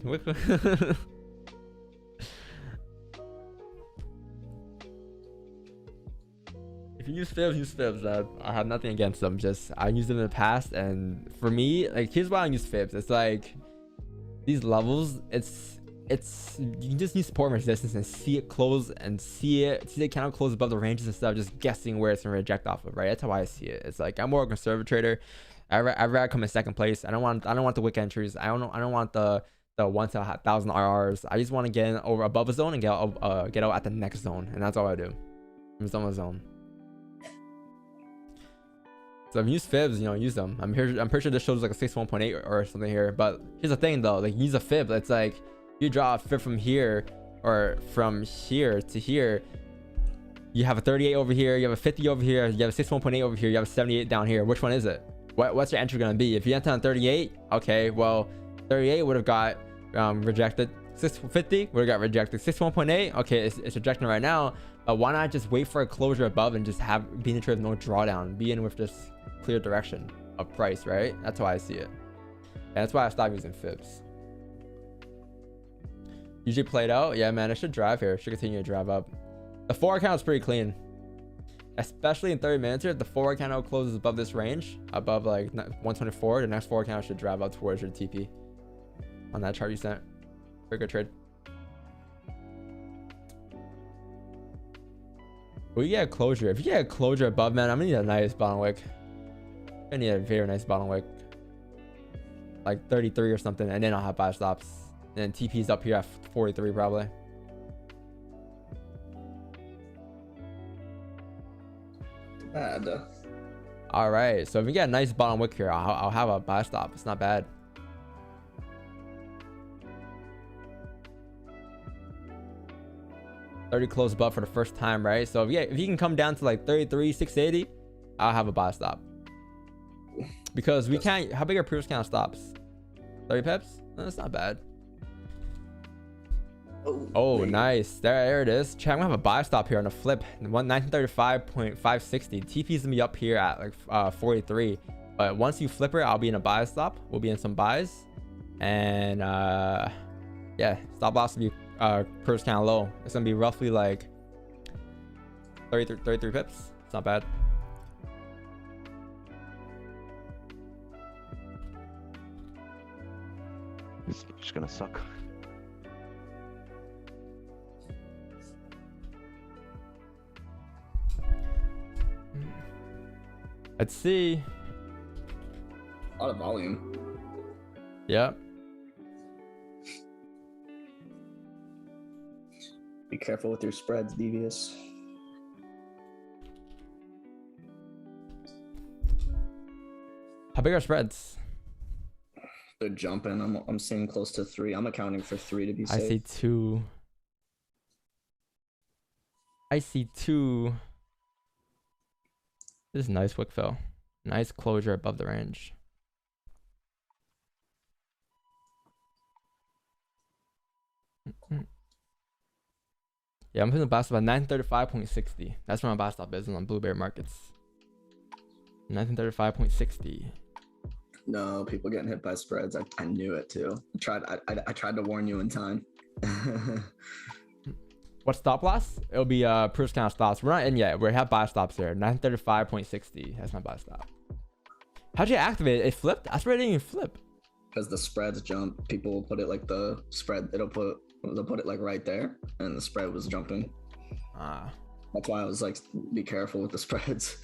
If you use fibs, use fibs. I have nothing against them. Just I used them in the past, and for me, like, here's why I use fibs. It's like these levels. It's you just need support and resistance and see it close and see the candle close above the ranges instead of just guessing where it's gonna reject off of. Right? That's how I see it. It's like I'm more a conservative trader. I'd rather come in second place. I don't want the wick entries. I don't want the 1 to 1,000 RRs. I just want to get in over above a zone and get out at the next zone, and that's all I do. I'm just on my zone. So if you use fibs, you know, use them. I'm pretty sure this shows like a 61.8 or something here. But here's the thing though, like use a fib. It's like you draw a fib from here or from here to here. You have a 38 over here. You have a 50 over here. You have a 61.8 over here. You have a 78 down here. Which one is it? What's your entry gonna be? If you enter on 38, okay, well, 38 would have got rejected. 650 would have got rejected. 61.8, okay, it's rejecting right now. Why not just wait for a closure above and just be in the trade with no drawdown? Be in with just clear direction of price, right? That's how I see it. And that's why I stopped using fibs. Usually played out. Yeah, man, it should drive here. It should continue to drive up. The 4 count is pretty clean. Especially in 30 minutes here, the 4 candle closes above this range, above like 124. The next 4 candle should drive up towards your TP on that chart you sent. Very good trade. We get a closure. If you get a closure above, man, I'm gonna need a nice bottom wick. I need a very nice bottom wick, like 33 or something, and then I'll have 5 stops. And then TP's up here at 43 probably. Bad. All right, so if we get a nice bottom wick here, I'll have a buy stop. It's not bad. $30 close above for the first time, right? So yeah, if you can come down to like 33, 680, I'll have a buy stop. Because we can't. How big are previous count stops? 30 pips? That's not bad. Oh, nice. There it is. Chat, I'm gonna have a buy stop here on a flip. 1935.560. TP's gonna be up here at like 43. But once you flip it, I'll be in a buy stop. We'll be in some buys. And yeah, stop loss will be first count low. It's gonna be roughly like 33 pips. It's not bad. It's just gonna suck. Let's see. A lot of volume. Yep. Be careful with your spreads, Devious. How big are spreads? They're jumping. I'm seeing close to 3. I'm accounting for 3 to be safe. I see 2. IC2. This is nice wick fill. Nice closure above the range. Yeah, I'm putting the buy stop at 935.60. That's where my buy stop is on Blueberry Markets. 1935.60. No, people getting hit by spreads. I knew it too. I tried to warn you in time. What stop loss? It'll be proof count stops. We're not in yet. We have buy stops here. 935.60. That's my buy stop. How'd you activate it? It flipped? That's where it didn't even flip. Because the spreads jump, people will put it like the spread. They'll put it like right there, and the spread was jumping. Ah. That's why I was like, be careful with the spreads.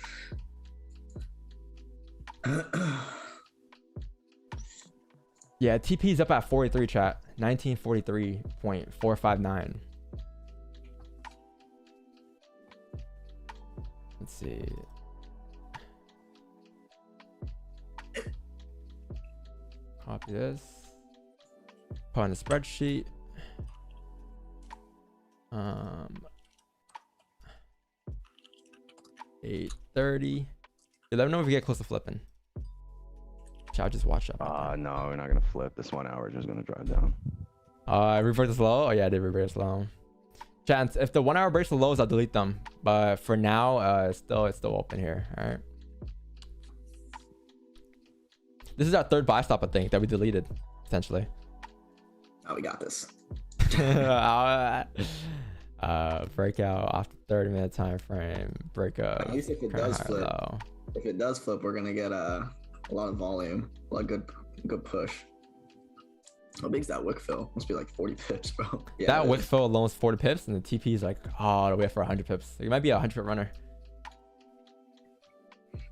Yeah, TP's up at 43 chat. 1943.459. Let's see. Copy this. Put on the spreadsheet. 8:30. Let me know if we get close to flipping. I'll just watch that. No, we're not gonna flip. This 1 hour just gonna drive down. Revert this low. Oh yeah, I did reverse low. Chance, if the 1 hour breaks the lows, I'll delete them. But for now, it's still open here. All right. This is our third buy stop, I think, that we deleted, potentially. Oh, we got this. Breakout off the 30-minute time frame. Breakout. At least if it does flip, we're gonna get a lot of volume, a lot of good push. How big's that wick fill? Must be like 40 pips, bro. Yeah, that wick fill alone is 40 pips, and the TP is like, oh, we have for 100 pips. It might be a 100 pip runner.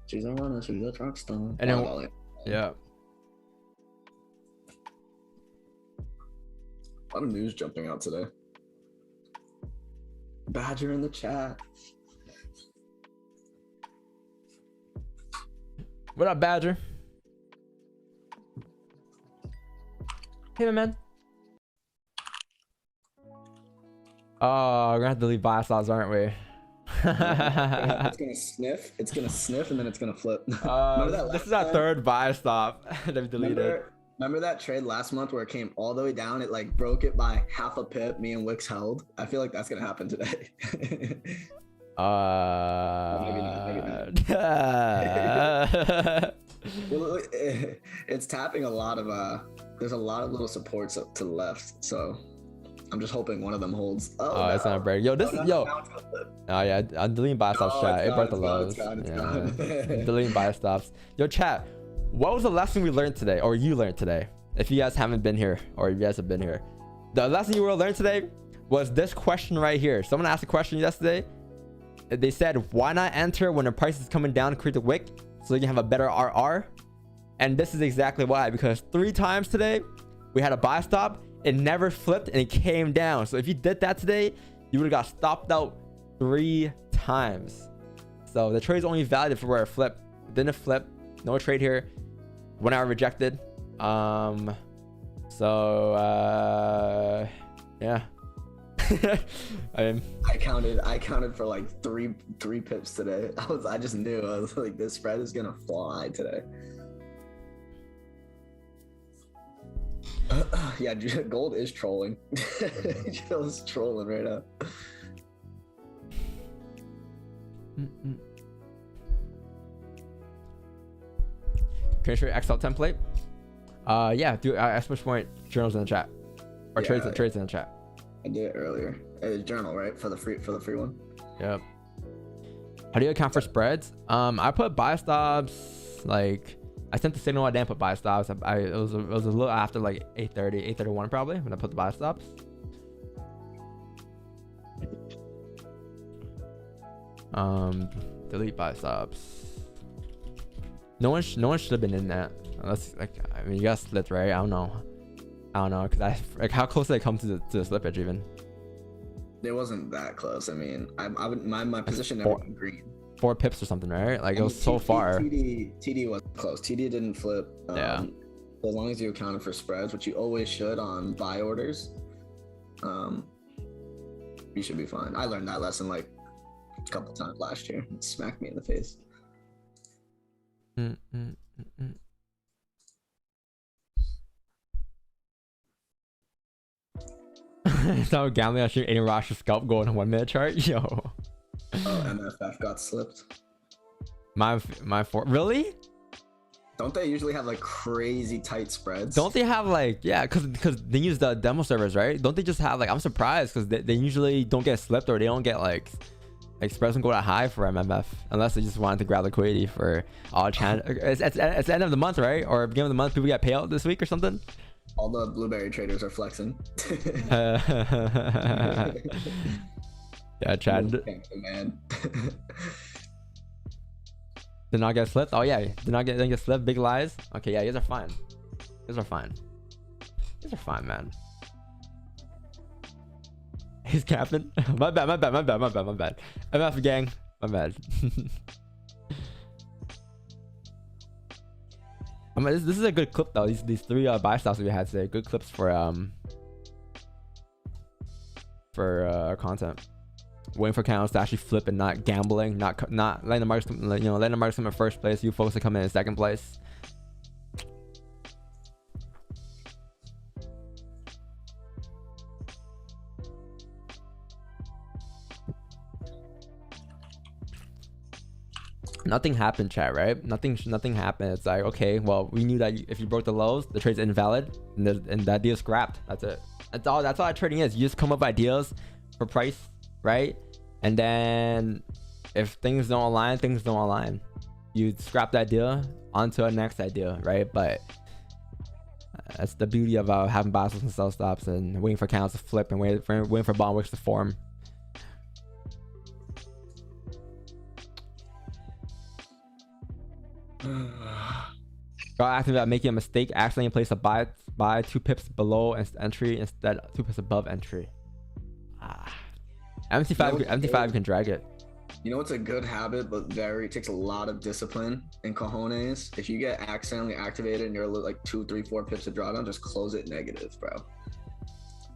She's a runner. She's a truck star. And then, yeah. A lot of news jumping out today. Badger in the chat. What up, Badger? Hey, my man. Oh, we're gonna have to leave buy stops, aren't we? It's gonna sniff. It's gonna sniff, and then it's gonna flip. This is our third buy stop that we deleted. Remember that trade last month where it came all the way down? It like broke it by half a pip. Me and Wix held. I feel like that's gonna happen today. Maybe not. Well, it's tapping a lot of there's a lot of little supports up to the left, so I'm just hoping one of them holds. Oh, it's not a break. Yo, this is yo. Oh yeah, I'm deleting buy stops. Chat. It broke the lows. Deleting buy stops. Yo, chat. What was the lesson we learned today, or you learned today? If you guys haven't been here, or you guys have been here, the lesson you will learn today was this question right here. Someone asked a question yesterday. They said, why not enter when the price is coming down to create the wick so you can have a better RR? And this is exactly why, because 3 times today we had a buy stop, it never flipped, and it came down. So if you did that today, you would have got stopped out 3 times. So the trade is only valid for where it flipped. It didn't flip. No trade here. 1 hour rejected. Yeah. I counted for like three pips today. I just knew. I was like, this spread is gonna fly today. Yeah, gold is trolling. Jill's trolling right now. Can you show your Excel template? Yeah, do exclamation point journals in the chat, or trades in the chat. I did it earlier. It's journal, right? For the free one. Yep. How do you account for spreads? I put buy stops. Like, I sent the signal. I didn't put buy stops. It was a little after like 8:30, 8:31 probably when I put the buy stops. Delete buy stops. No one should have been in that. Unless, like, I mean, you got slipped, right? I don't know, because how close did it come to the slippage even? It wasn't that close. I mean, my position never went green. 4 pips or something, right? Like, it was so far. TD was close. TD didn't flip. Yeah. As long as you accounted for spreads, which you always should on buy orders, you should be fine. I learned that lesson like a couple times last year. It smacked me in the face. So gambling, I shoot Aiden Rosh's scalp go on a 1 minute chart. Yo. Oh, MFF got slipped. My four. Really? Don't they usually have like crazy tight spreads? Don't they have like, yeah, because they use the demo servers, right? Don't they just have like, I'm surprised because they usually don't get slipped or they don't get like spreads don't go that high for MMF unless they just wanted to grab liquidity for all chance. It's the end of the month, right? Or beginning of the month, people get payout this week or something. All the blueberry traders are flexing. Yeah, Chad. Man. Did not get slipped. Oh yeah, didn't get slipped. Big lies. Okay, yeah, you guys are fine. You guys are fine. You guys are fine, man. He's capping. My bad. MF gang. My bad. I mean, this is a good clip though. These 3 buy stops we had today. Good clips for our content. Waiting for counts to actually flip and not gambling, not letting the markets, letting the markets come in first place. You folks to come in second place. Nothing happened, chat, right? Nothing happened. It's like, okay, well, we knew that if you broke the lows, the trade's invalid, and that deal's scrapped. That's it. That's all that trading is. You just come up with ideas for price, right? And then if things don't align, things don't align. You scrap that idea onto a next idea, right? But that's the beauty of having buy stops and sell stops and waiting for counts to flip and waiting for bond wicks to form. Got active about making a mistake, accidentally place a buy 2 pips below entry instead 2 pips above entry. MT5 can drag it. You know what's a good habit, but it takes a lot of discipline and cojones. If you get accidentally activated and you're like 2, 3, 4 pips of drawdown, just close it negative, bro.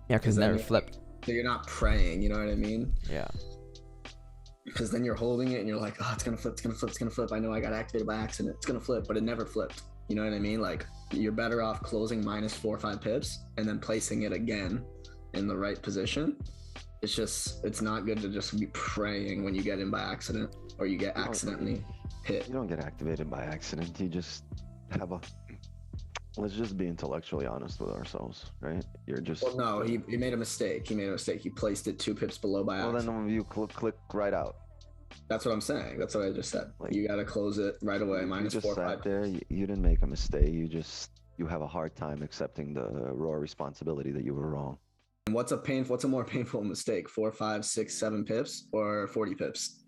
Yeah, because it never flipped. So you're not praying, you know what I mean? Yeah. Because then you're holding it and you're like, oh, it's gonna flip. I know I got activated by accident. It's gonna flip, but it never flipped. You know what I mean? Like, you're better off closing minus 4 or 5 pips and then placing it again in the right position. It's not good to just be praying when you get in by accident or you get accidentally hit. You don't get activated by accident. You just have let's just be intellectually honest with ourselves, right? You're just. Well, no, he made a mistake. He placed it 2 pips below by accident. Well, then you click right out. That's what I'm saying. That's what I just said. Like, you got to close it right away. Minus 4 or 5. There, you didn't make a mistake. You have a hard time accepting the raw responsibility that you were wrong. What's a more painful mistake? 4, 5, 6, 7 pips or 40 pips?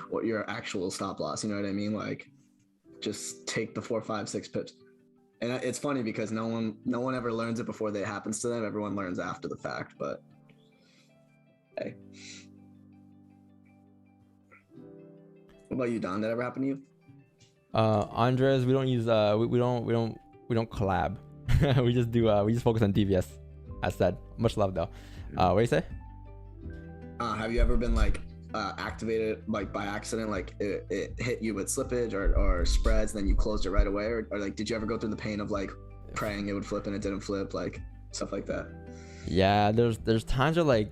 What your actual stop loss? You know what I mean? Like, just take the 4, 5, 6 pips. And it's funny because no one ever learns it before it happens to them. Everyone learns after the fact. But hey, what about you, Don? That ever happen to you? Andres, we don't use we don't collab. we just focus on DVS. As said, much love though. What do you say? Have you ever been like activated like by accident, like it hit you with slippage or spreads, then you closed it right away, or like did you ever go through the pain of like praying it would flip and it didn't flip, like stuff like that? Yeah, there's times where like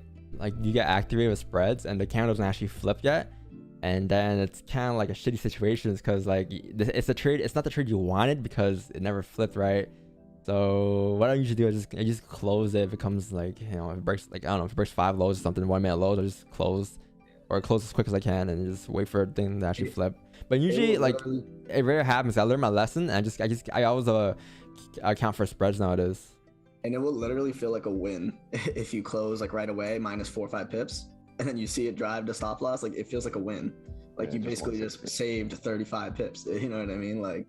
you get activated with spreads and the count doesn't actually flip yet, and then it's kind of like a shitty situation because like it's not the trade you wanted because it never flipped right. So what I usually do is I just close it. It becomes like, if it breaks, like, I don't know, if it breaks 5 lows or something, 1 minute lows, I just close as quick as I can and just wait for a thing to actually flip. But usually, like, it rarely happens. I learned my lesson and I always account for spreads nowadays. And it will literally feel like a win if you close like right away, minus 4 or 5 pips, and then you see it drive to stop loss. Like, it feels like a win. Like, you basically just saved 35 pips. You know what I mean? Like,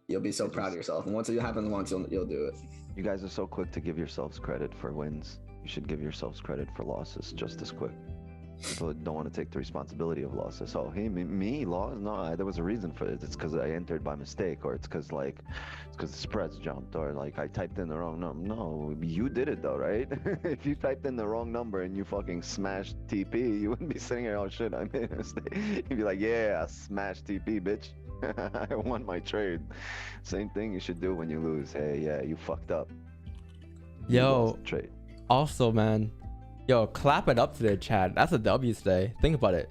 you'll be so proud of yourself, and once it happens once, you'll do it. You guys are so quick to give yourselves credit for wins. You should give yourselves credit for losses just as quick. People don't want to take the responsibility of losses. So hey, me loss? No, there was a reason for it. It's because I entered by mistake, or it's because the spreads jumped, or like I typed in the wrong number. No, you did it though, right? If you typed in the wrong number and you fucking smashed TP, you wouldn't be sitting here, oh shit, I made a mistake. You'd be like, yeah, I smashed TP, bitch. I won my trade. Same thing you should do when you lose. Hey, yeah, you fucked up. You Yo, lost the trade. also, man, yo, clap it up today, Chad. That's a W today. Think about it.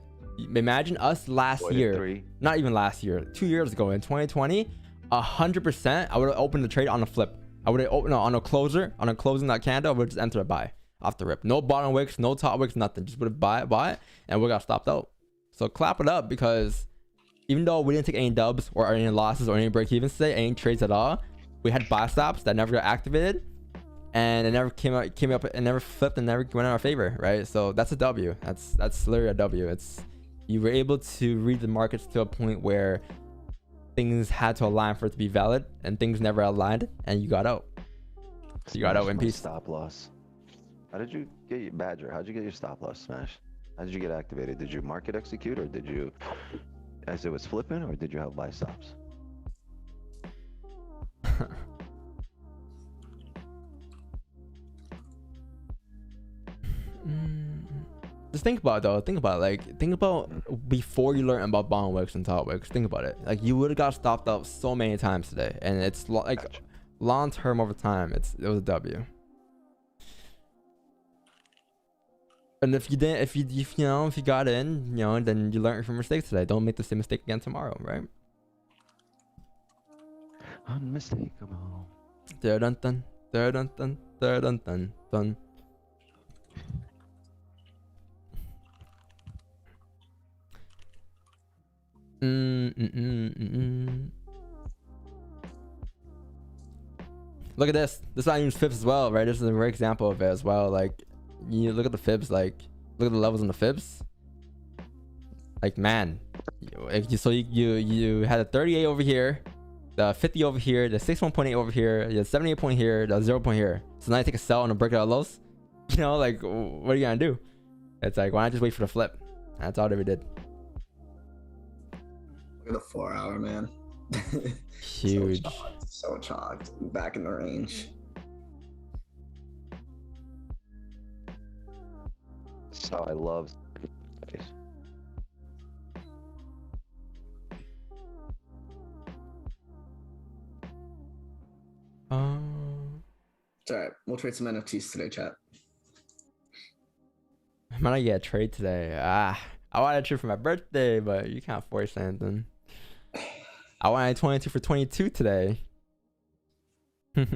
Imagine us last Avoided year, 3. not even last year, 2 years ago in 2020, 100%. I would have opened the trade on a flip. I would have opened on a closer, on a closing that candle. I would just enter a buy off the rip. No bottom wicks, no top wicks, nothing. Just would have buy it, and we got stopped out. So clap it up, because even though we didn't take any dubs or any losses or any break evens today, any trades at all, we had buy stops that never got activated, and it never came up, and never flipped, and never went in our favor, right? So that's a W. That's literally a W. It's, you were able to read the markets to a point where things had to align for it to be valid, and things never aligned, and you got out. So you got out in Smash my peace. Stop loss. How did you get your Badger? How'd you get your stop loss smash? How did you get activated? Did you market execute, or did you, as it was flipping, or did you have buy stops? Just think about it though. Think about it. Like, think about before you learn about bottom wicks and top wicks. Think about it. Like, you would have got stopped out so many times today, and it's like Gotcha. long term over time. It was a W. And if you didn't, if you got in, then you learned from mistakes today. Don't make the same mistake again tomorrow, right? Unmistakable. Dun dun dun dun dun dun dun dun. Look at this. This one use fibs as well, right? This is a great example of it as well. Like, you look at the fibs, like, look at the levels on the fibs. Like, man, you had a 38 over here, the 50 over here, the 61.8 over here, the 78 point here, the 0 point here. So now you take a sell and a break out lows. Like, what are you gonna do? It's like, why not just wait for the flip? That's all that we did. Look at the 4 hour, man. Huge. So chalked. Back in the range. So I love. It's alright. We'll trade some NFTs today, chat. I might not get a trade today. I wanted a trade for my birthday, but you can't force anything. I wanted 22 for 22 today. Hey,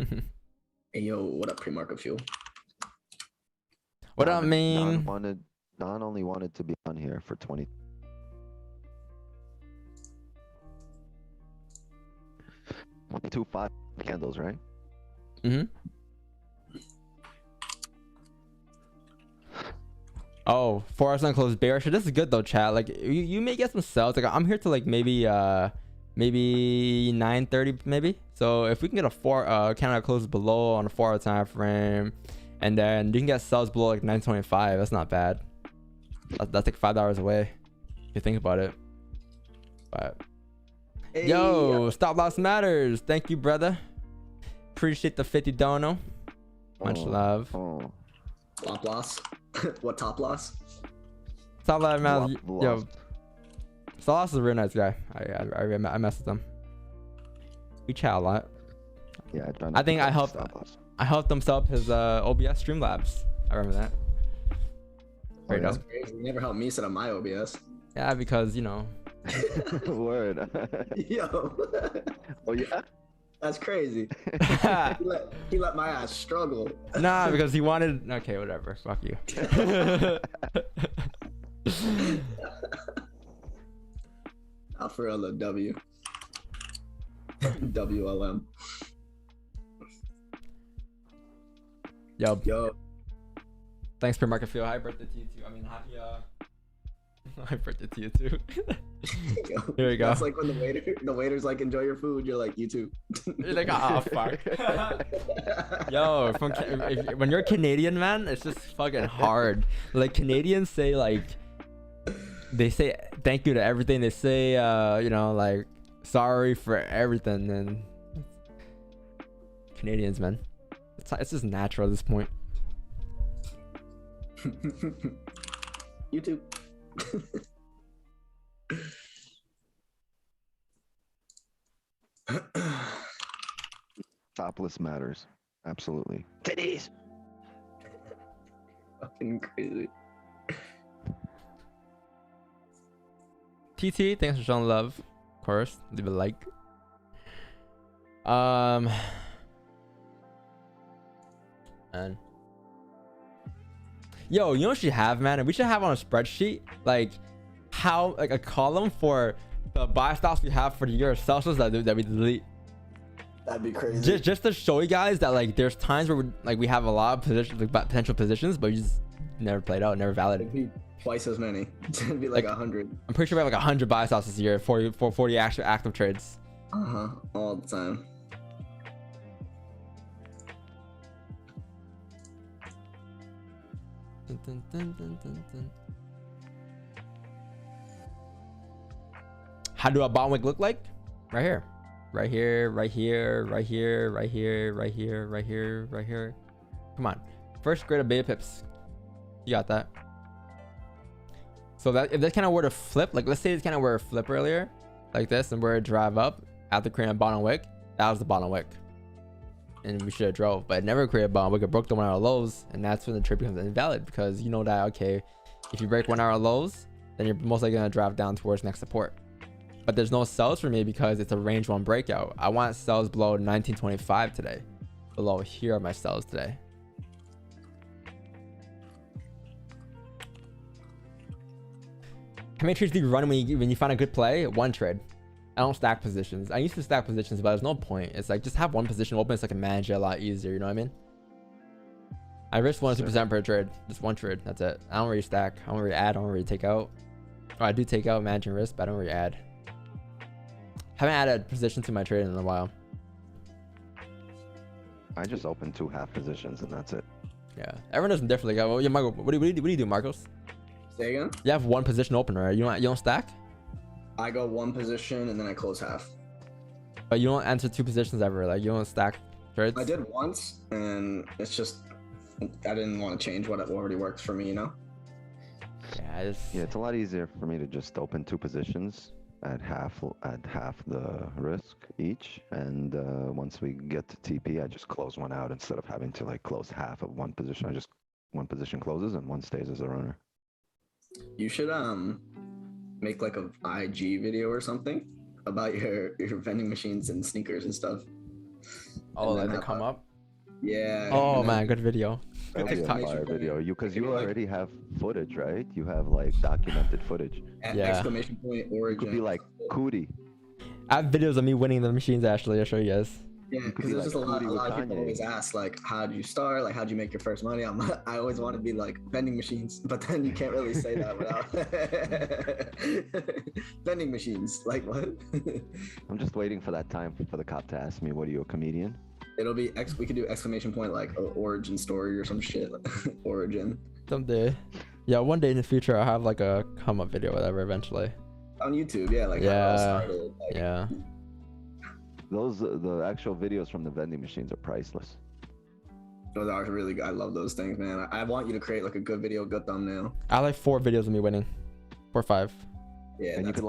yo, what up, pre-market fuel? What up, mean? Don only wanted to be on here for 20. Two 5 candles, right? Oh, 4 hours unclosed bearish. This is good though, chat. Like, you may get some sells. Like, I'm here to like maybe 9:30 maybe. So if we can get a 4 candle closes below on a 4 hour time frame, and then you can get sells below like 9:25. That's not bad. That's like $5 away if you think about it. But Hey, yo, stop loss matters. Thank you, brother. Appreciate the 50 dono. Much love. Oh. Top loss. What top loss? Stop loss matters. Lo- Yo, lost. Sauce is a real nice guy. I mess with him. We chat a lot. Yeah, I think I helped. I helped him set up his OBS Streamlabs. I remember that. There you That's go. crazy. You never helped me set up my OBS. Yeah, because Word. Yo, Oh yeah. that's crazy. He let my ass struggle. Nah, because he wanted. Okay, whatever. Fuck you. Out for a W. WLM. Yo, Yo, thanks for market feel. Happy birthday to you too. I mean, happy happy birthday to you too. yo. Here we go. That's like when the waiter's like, enjoy your food. You're like, you too. You're like, oh fuck. Yo, when you're Canadian, man, it's just fucking hard. Like, Canadians say like They say thank you to everything. They say, you know, like sorry for everything. And Canadians, man, it's just natural at this point. YouTube. Topless matters. Absolutely. Titties. Fucking crazy. TT, thanks for showing love. Of course, leave a like. And yo, you know what we should have, man? We should have on a spreadsheet like how, like a column for the buy stocks we have for the year of Celsius that we delete. That'd be crazy. Just to show you guys that like there's times where we have a lot of positions, like potential positions, but we just never played out, never validated. It'd be twice as many. It'd be like 100. I'm pretty sure we have like 100 buy stocks this year, 40 active trades. All the time. Dun, dun, dun, dun, dun, dun. How do a bottom wick look like? Right here. Right here, right here, right here, right here, right here, right here, right here. Come on. First grade of beta pips. You got that. So that if this kind of were to flip, like let's say this kind of were to flip earlier, like this, and were to drive up after creating a bottom wick, that was the bottom wick. And we should have drove, but it never created a bottom wick. It broke the 1 hour lows, and that's when the trade becomes invalid because you know that, okay, if you break 1 hour lows, then you're most likely going to drive down towards next support. But there's no sells for me because it's a range 1 breakout. I want sells below 1925 today. Below here are my sells today. How many trades do you run when you find a good play? 1 trade. I don't stack positions. I used to stack positions, but there's no point. It's like just have 1 position open so I can manage it a lot easier. You know what I mean? I risk 1 or 2% per trade. Just 1 trade. That's it. I don't really stack. I don't really add. I don't really take out. Or I do take out managing risk, but I don't really add. Haven't added a position to my trade in a while. I just open 2 half positions and that's it. Yeah, everyone does it differently. Well, yeah, Michael, what do you do, Marcos? Say again? You have 1 position open, right? You don't stack? I go 1 position and then I close half. But you don't enter 2 positions ever. Like you don't stack trades. I did once, and it's just I didn't want to change what already works for me, you know. Yeah, it's a lot easier for me to just open 2 positions at half the risk each, and once we get to TP, I just close 1 out instead of having to like close half of 1 position. I just 1 position closes and 1 stays as a runner. You should make like a IG video or something about your vending machines and sneakers and stuff. Oh, like they come up? Yeah. Oh man, good video. That'll be a fire video. Because you already have footage, right? You have like documented footage. Yeah. Exclamation point origin. You could be like Cootie. I have videos of me winning the machines. Actually, I'll show you guys. Yeah, because there's just a lot of people always ask like, how did you start? Like, how did you make your first money? I always want to be like vending machines, but then you can't really say that without vending machines. Like what? I'm just waiting for that time for the cop to ask me, "What are you, a comedian?" It'll be we could do exclamation point like origin story or some shit. Origin. Someday. Yeah, one day in the future I'll have like a come up video, whatever. Eventually. On YouTube, yeah. Like yeah. How it all started, like, yeah. The actual videos from the vending machines are priceless. Those are really good. I love those things, man. I want you to create like a good video, good thumbnail. I like 4 videos of me winning, 4 or 5. Yeah, and you could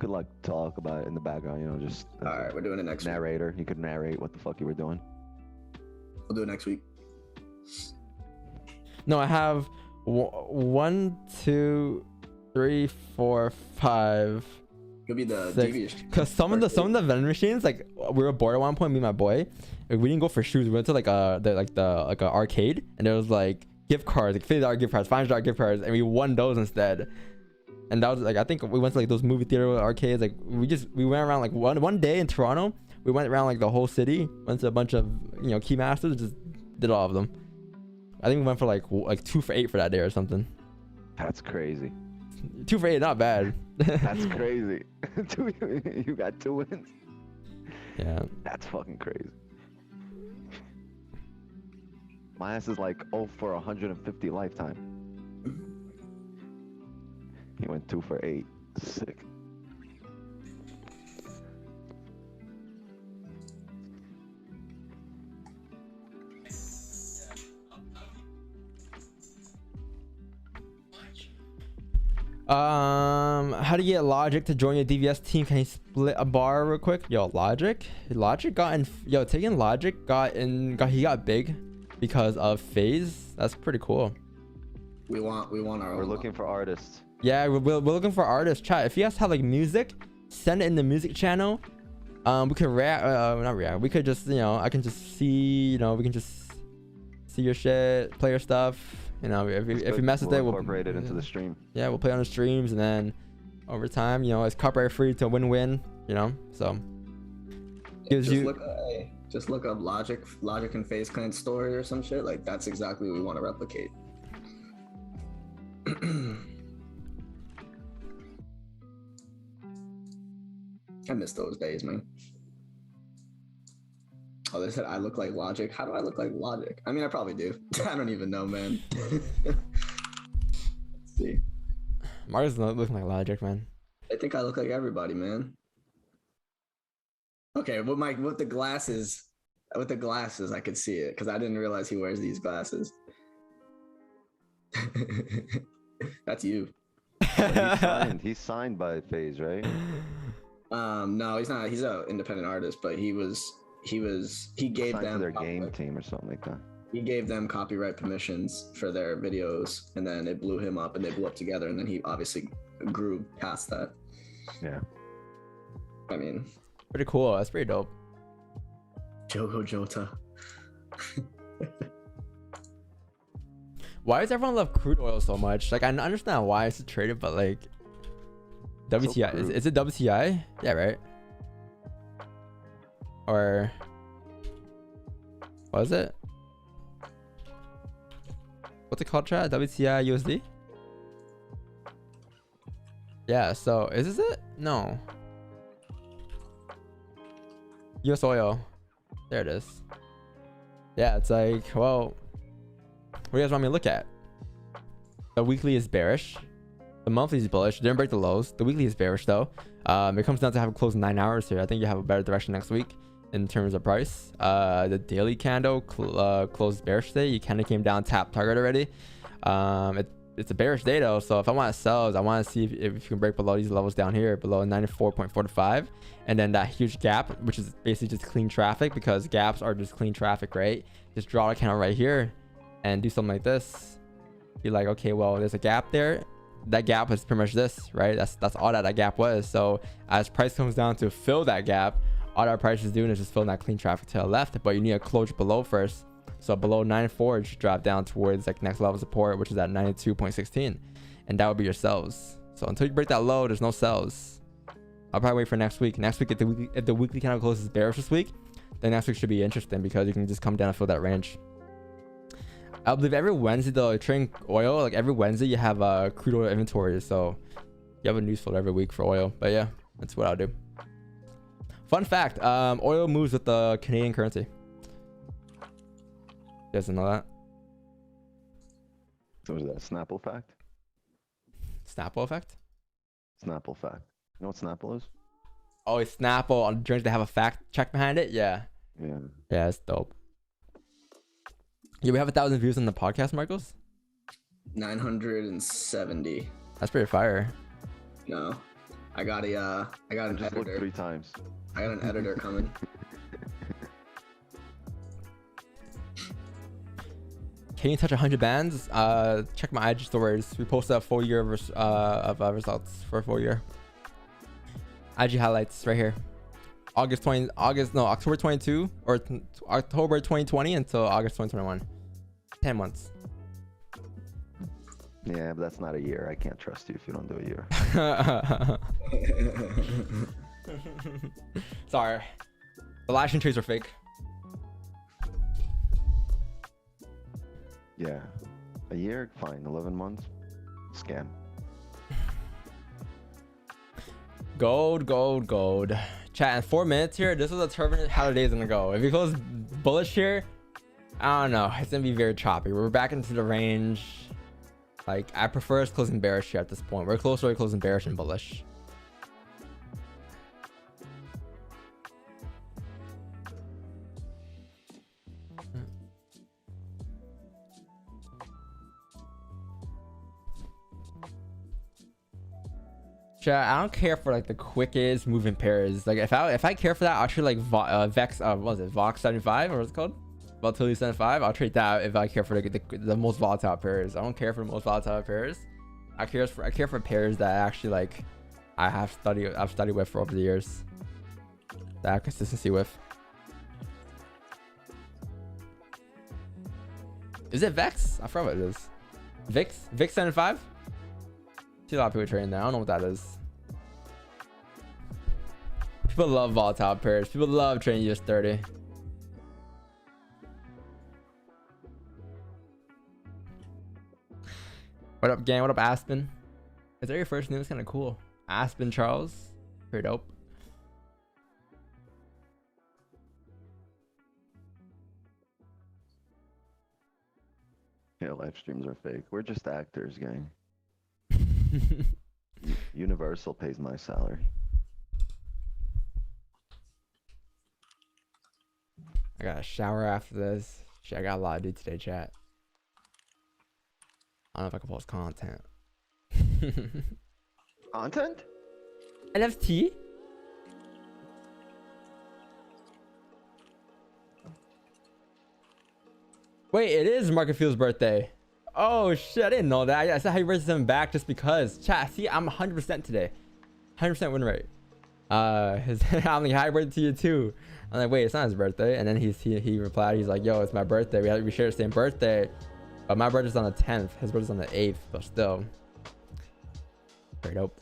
like talk about it in the background, you know, just. All right, we're doing it next narrator. You could narrate what the fuck you were doing. We'll do it next week. No, I have 1, 2, 3, 4, 5. Could be the devious. Because some of the vending machines, like we were bored at one point, me and my boy. Like, we didn't go for shoes. We went to like a arcade, and there was like gift cards, like $50 gift cards, $500 gift cards, and we won those instead. And that was like, I think we went to like those movie theater arcades. Like we went around like one day in Toronto. We went around like the whole city. Went to a bunch of key masters. Just did all of them. I think we went for like 2 for 8 for that day or something. That's crazy. 2 for 8, not bad. That's crazy. You got 2 wins. Yeah. That's fucking crazy. My ass is like 0 for 150 lifetime. He went 2 for 8. Sick. How to get Logic to join your DVS team? Can you split a bar real quick? Yo, Logic got in. Yo, taking Logic he got big because of FaZe. That's pretty cool. We want our own. We're looking for artists. Yeah, we're looking for artists. Chat, if you guys have like music, send it in the music channel. We could not react. We could just, I can just see, we can just see your shit, play your stuff. If you mess with it, we'll incorporate it into the stream. Yeah, we'll play on the streams, and then over time, it's copyright free to win-win. So gives you. Just look up Logic and FaZe Clan story or some shit. Like that's exactly what we want to replicate. I miss those days, man. Oh, they said I look like Logic. How do I look like Logic? I mean, I probably do. I don't even know, man. Let's see. Mario's not looking like Logic, man. I think I look like everybody, man. Okay, with the glasses, I could see it because I didn't realize he wears these glasses. That's you. He's signed by FaZe, right? No, he's not. He's an independent artist, but he gave signed them to their game team or something like that. He gave them copyright permissions for their videos, and then it blew him up, and they blew up together, and then he obviously grew past that. Yeah. I mean, pretty cool. That's pretty dope. Jogo Jota. Why does everyone love crude oil so much? Like, I understand why it's traded, but like, WTI is it WTI? Yeah, right. Or what is it? What's it called, chat? WTI USD? Yeah, so is this it? No. US oil. There it is. Yeah, it's like, well, what do you guys want me to look at? The weekly is bearish. The monthly is bullish. Didn't break the lows. The weekly is bearish though. It comes down to have a close 9 hours here. I think you have a better direction next week in terms of price. The daily candle closed bearish today. You kind of came down, tap target already. It's a bearish day though, so if I want to sell, I want to see if you can break below these levels down here, below 94.45, and then that huge gap, which is basically just clean traffic, because gaps are just clean traffic, right? Just draw a candle right here and do something like this. Be like, okay, well, there's a gap there. That gap is pretty much this, right? That's all that gap was. So as price comes down to fill that gap, all that price is doing is just filling that clean traffic to the left, but you need a closure below first. So below 94, it should drop down towards like next level support, which is at 92.16, and that would be your sells. So until you break that low, there's no sells. I'll probably wait for next week. Next week, if the weekly candle closes bearish this week, then next week should be interesting because you can just come down and fill that range. I believe every Wednesday though, trading oil, like every Wednesday you have crude oil inventory, so you have a news flow every week for oil. But yeah, that's what I'll do. Fun fact, oil moves with the Canadian currency. You guys know that? So was that Snapple fact? Snapple effect? Snapple fact. You know what Snapple is? Oh, it's Snapple on drinks that have a fact check behind it. Yeah. Yeah. Yeah, it's dope. Yeah, we have 1,000 views on the podcast, Marcos. 970. That's pretty fire. No, I got an Just editor. look 3 times. I got an editor coming. Can you touch 100 bands? Check my IG stories. We posted a full year of results for a full year. IG highlights right here. October 22 or October 2020 until August 2021. 10 months. Yeah, but that's not a year. I can't trust you if you don't do a year. Sorry. The live stream trades are fake. Yeah. A year? Fine. 11 months? Scam. Gold. Chat, in 4 minutes here, this is a turbulent how the day's gonna go. If it goes bullish here, I don't know. It's gonna be very choppy. We're back into the range. Like, I prefer us closing bearish here at this point. We're closer to closing bearish and bullish. I don't care for like the quickest moving pairs. Like if I care for that, I'll trade like Vex. What was it? Vox 75 or what's it called? Volatility 75. I'll trade that if I care for the most volatile pairs. I don't care for the most volatile pairs. I care for pairs that actually like I've studied with for over the years. That I have consistency with. Is it Vex? I forgot what it is. Vix 75. See a lot of people trading that. I don't know what that is. People love volatile pairs. People love trading US30. What up, gang? What up, Aspen? Is that your first name? It's kind of cool. Aspen Charles. Pretty dope. Yeah, live streams are fake. We're just actors, gang. Universal pays my salary. I got a shower after this. Shit, I got a lot to do today, chat. I don't know if I can post content. Content? NFT? Wait, it is Market Field's birthday. Oh shit, I didn't know that. I said happy birthday to him back just because. Chat, see, I'm 100% today. 100% win rate. I'm like, happy birthday to you too. I'm like, wait, it's not his birthday. And then he replied, he's like, yo, it's my birthday. We share the same birthday. But my birthday's on the 10th. His birthday's on the 8th, but still. Very dope.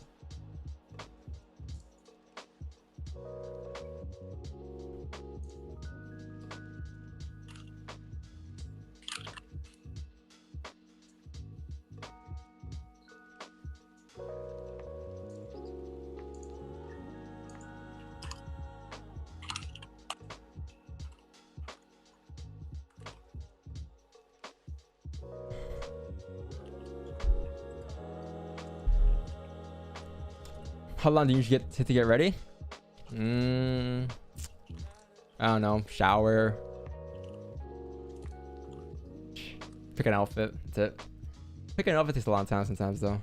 How long do you usually get to get ready? I don't know. Shower. Pick an outfit. That's it. Pick an outfit takes a long time sometimes though.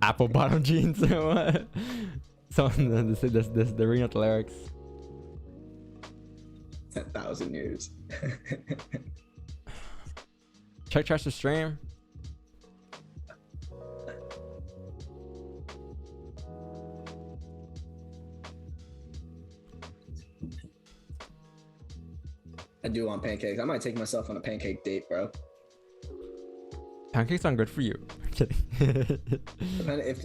Apple bottom jeans. What? Someone the ring of the lyrics. 10,000 years. Check the stream. I do want pancakes. I might take myself on a pancake date, bro. Pancakes aren't good for you.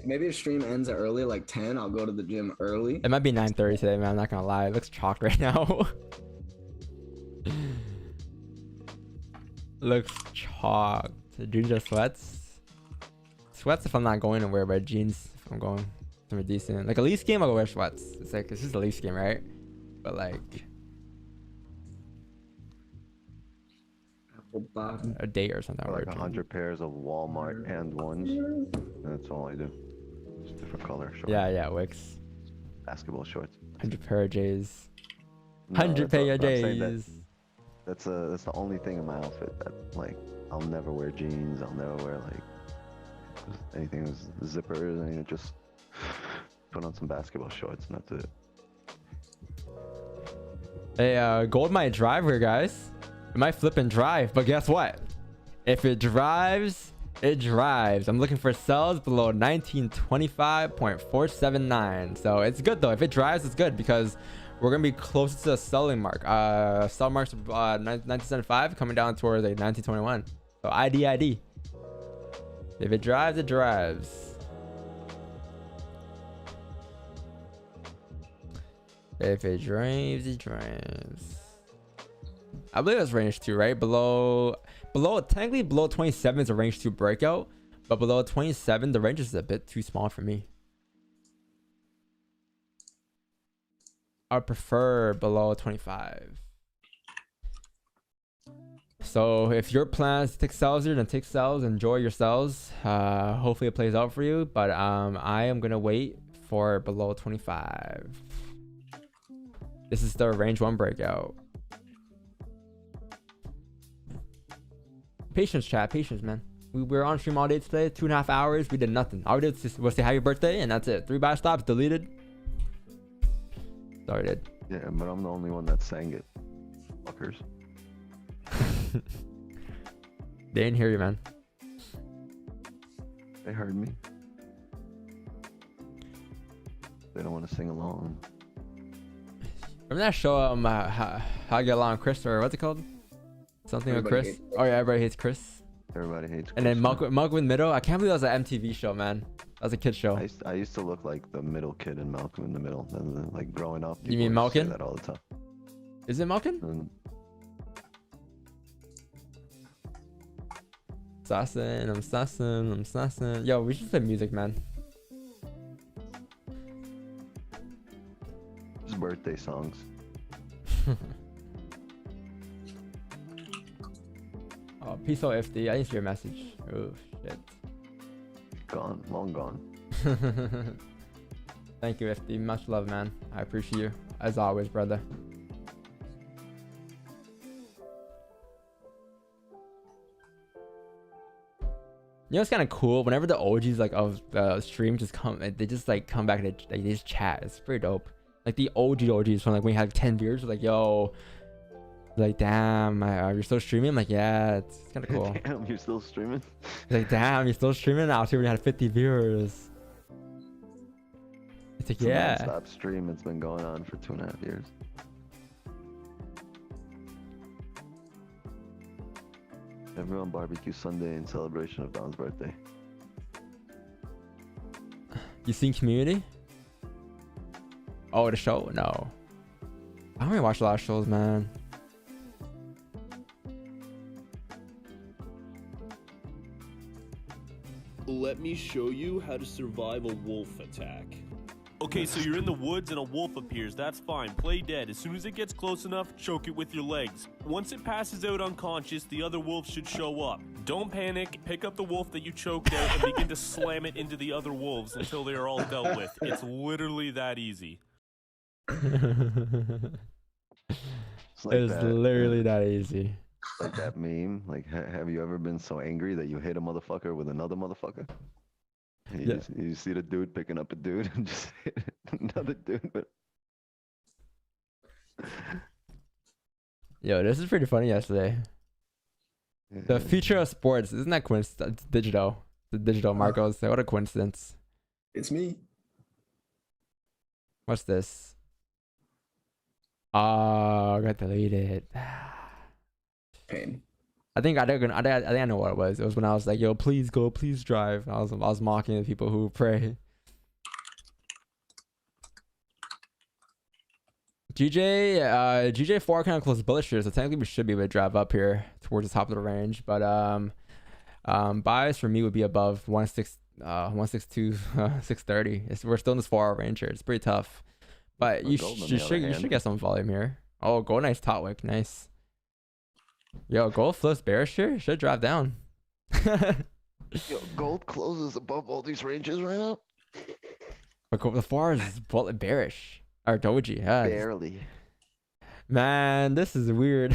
Maybe if stream ends early, like 10, I'll go to the gym early. It might be 9:30 today, man. I'm not gonna lie. It looks chalked right now. Looks chalked. Jeans or sweats? Sweats if I'm not going anywhere, but jeans if I'm going somewhere decent. Like a Leafs game, I'll go wear sweats. It's like, it's just a Leafs game, right? But like a date or something. Like 100 pairs of Walmart and ones. That's all I do. Just different color shorts. Yeah, Wix. Basketball shorts. 100 pair of J's. No, 100 pair of J's. That's the only thing in my outfit that like I'll never wear jeans. I'll never wear like anything with zippers. Anything. Just put on some basketball shorts and that's it. Hey, gold might drive here, guys. It might flip and drive, but guess what? If it drives, it drives. I'm looking for sells below 1925.479. So it's good though. If it drives, it's good because we're gonna be closer to the selling mark. Sell marks 1975 coming down towards like 1921. So ID. If it drives, it drives. If it drives, it drives. I believe it's range 2, right? Technically below 27 is a range 2 breakout, but below 27 the range is a bit too small for me. I prefer below 25. So if your plan is to take sells here, then take sells. Enjoy your sells. Hopefully it plays out for you. But I am gonna wait for below 25. This is the range 1 breakout. Patience, chat. Patience, man. We were on stream all day today. 2.5 hours. We did nothing. All we did was say happy birthday, and that's it. 3 buy stops deleted. Sorry, dude. Yeah, but I'm the only one that sang it. Fuckers. They didn't hear you, man. They heard me. They don't want to sing along. Remember that show, How I Get Along with Chris, or what's it called? Something Everybody with Chris. Oh yeah, everybody hates Chris. Everybody hates. And then Chris. Malcolm in the Middle. I can't believe that was an MTV show, man. That was a kid show. I used to look like the middle kid in Malcolm in the Middle. And then, like growing up. You mean people used to say Malkin? That all the time. Is it Malkin? And I'm sassing. Yo, we should play music, man. just birthday songs. Oh, peace out, FD. I didn't see your message. Oh shit. Gone, long gone. Thank you, FD. Much love, man. I appreciate you as always, brother. You know, it's kind of cool. Whenever the OGs like of the stream just come, they just like come back and they just chat. It's pretty dope. Like the OGs from like when you had 10 viewers, like yo, like damn, you're still streaming. I'm like yeah, it's kind of cool. Damn, you're still streaming? It's like damn, you're still streaming. I was here when you had 50 viewers. It's like yeah. Stop stream. It's been going on for 2.5 years. Everyone barbecue Sunday in celebration of Don's birthday. You seen Community? Oh, the show? No. I don't really watch a lot of shows, man. Let me show you how to survive a wolf attack. Okay, so you're in the woods and a wolf appears. That's fine. Play dead. As soon as it gets close enough, choke it with your legs. Once it passes out unconscious, the other wolves should show up. Don't panic. Pick up the wolf that you choked out and begin to slam it into the other wolves until they are all dealt with. It's literally that easy. It's like It's literally that easy. Like that meme. Like, have you ever been so angry that you hit a motherfucker with another motherfucker? You see the dude picking up a dude and just hit another dude. But Yo, this is pretty funny yesterday. The future of sports, isn't that coincidence? Digital. The digital Marcos. What a coincidence. It's me. What's this? Oh, I got deleted. Pain. I think I know what it was. It was when I was like, "Yo, please go, please drive." I was mocking the people who pray. GJ4 kind of close bullish here, so technically we should be able to drive up here towards the top of the range. But bias for me would be above 162, 630. We're still in this 4-hour range here. It's pretty tough, but you should get some volume here. Oh, go nice Totwick, nice. Yo, gold flips bearish here. Should drive down. Yo, gold closes above all these ranges right now. But the 4 hours is bearish. Or doji, yeah. Barely. Man, this is weird.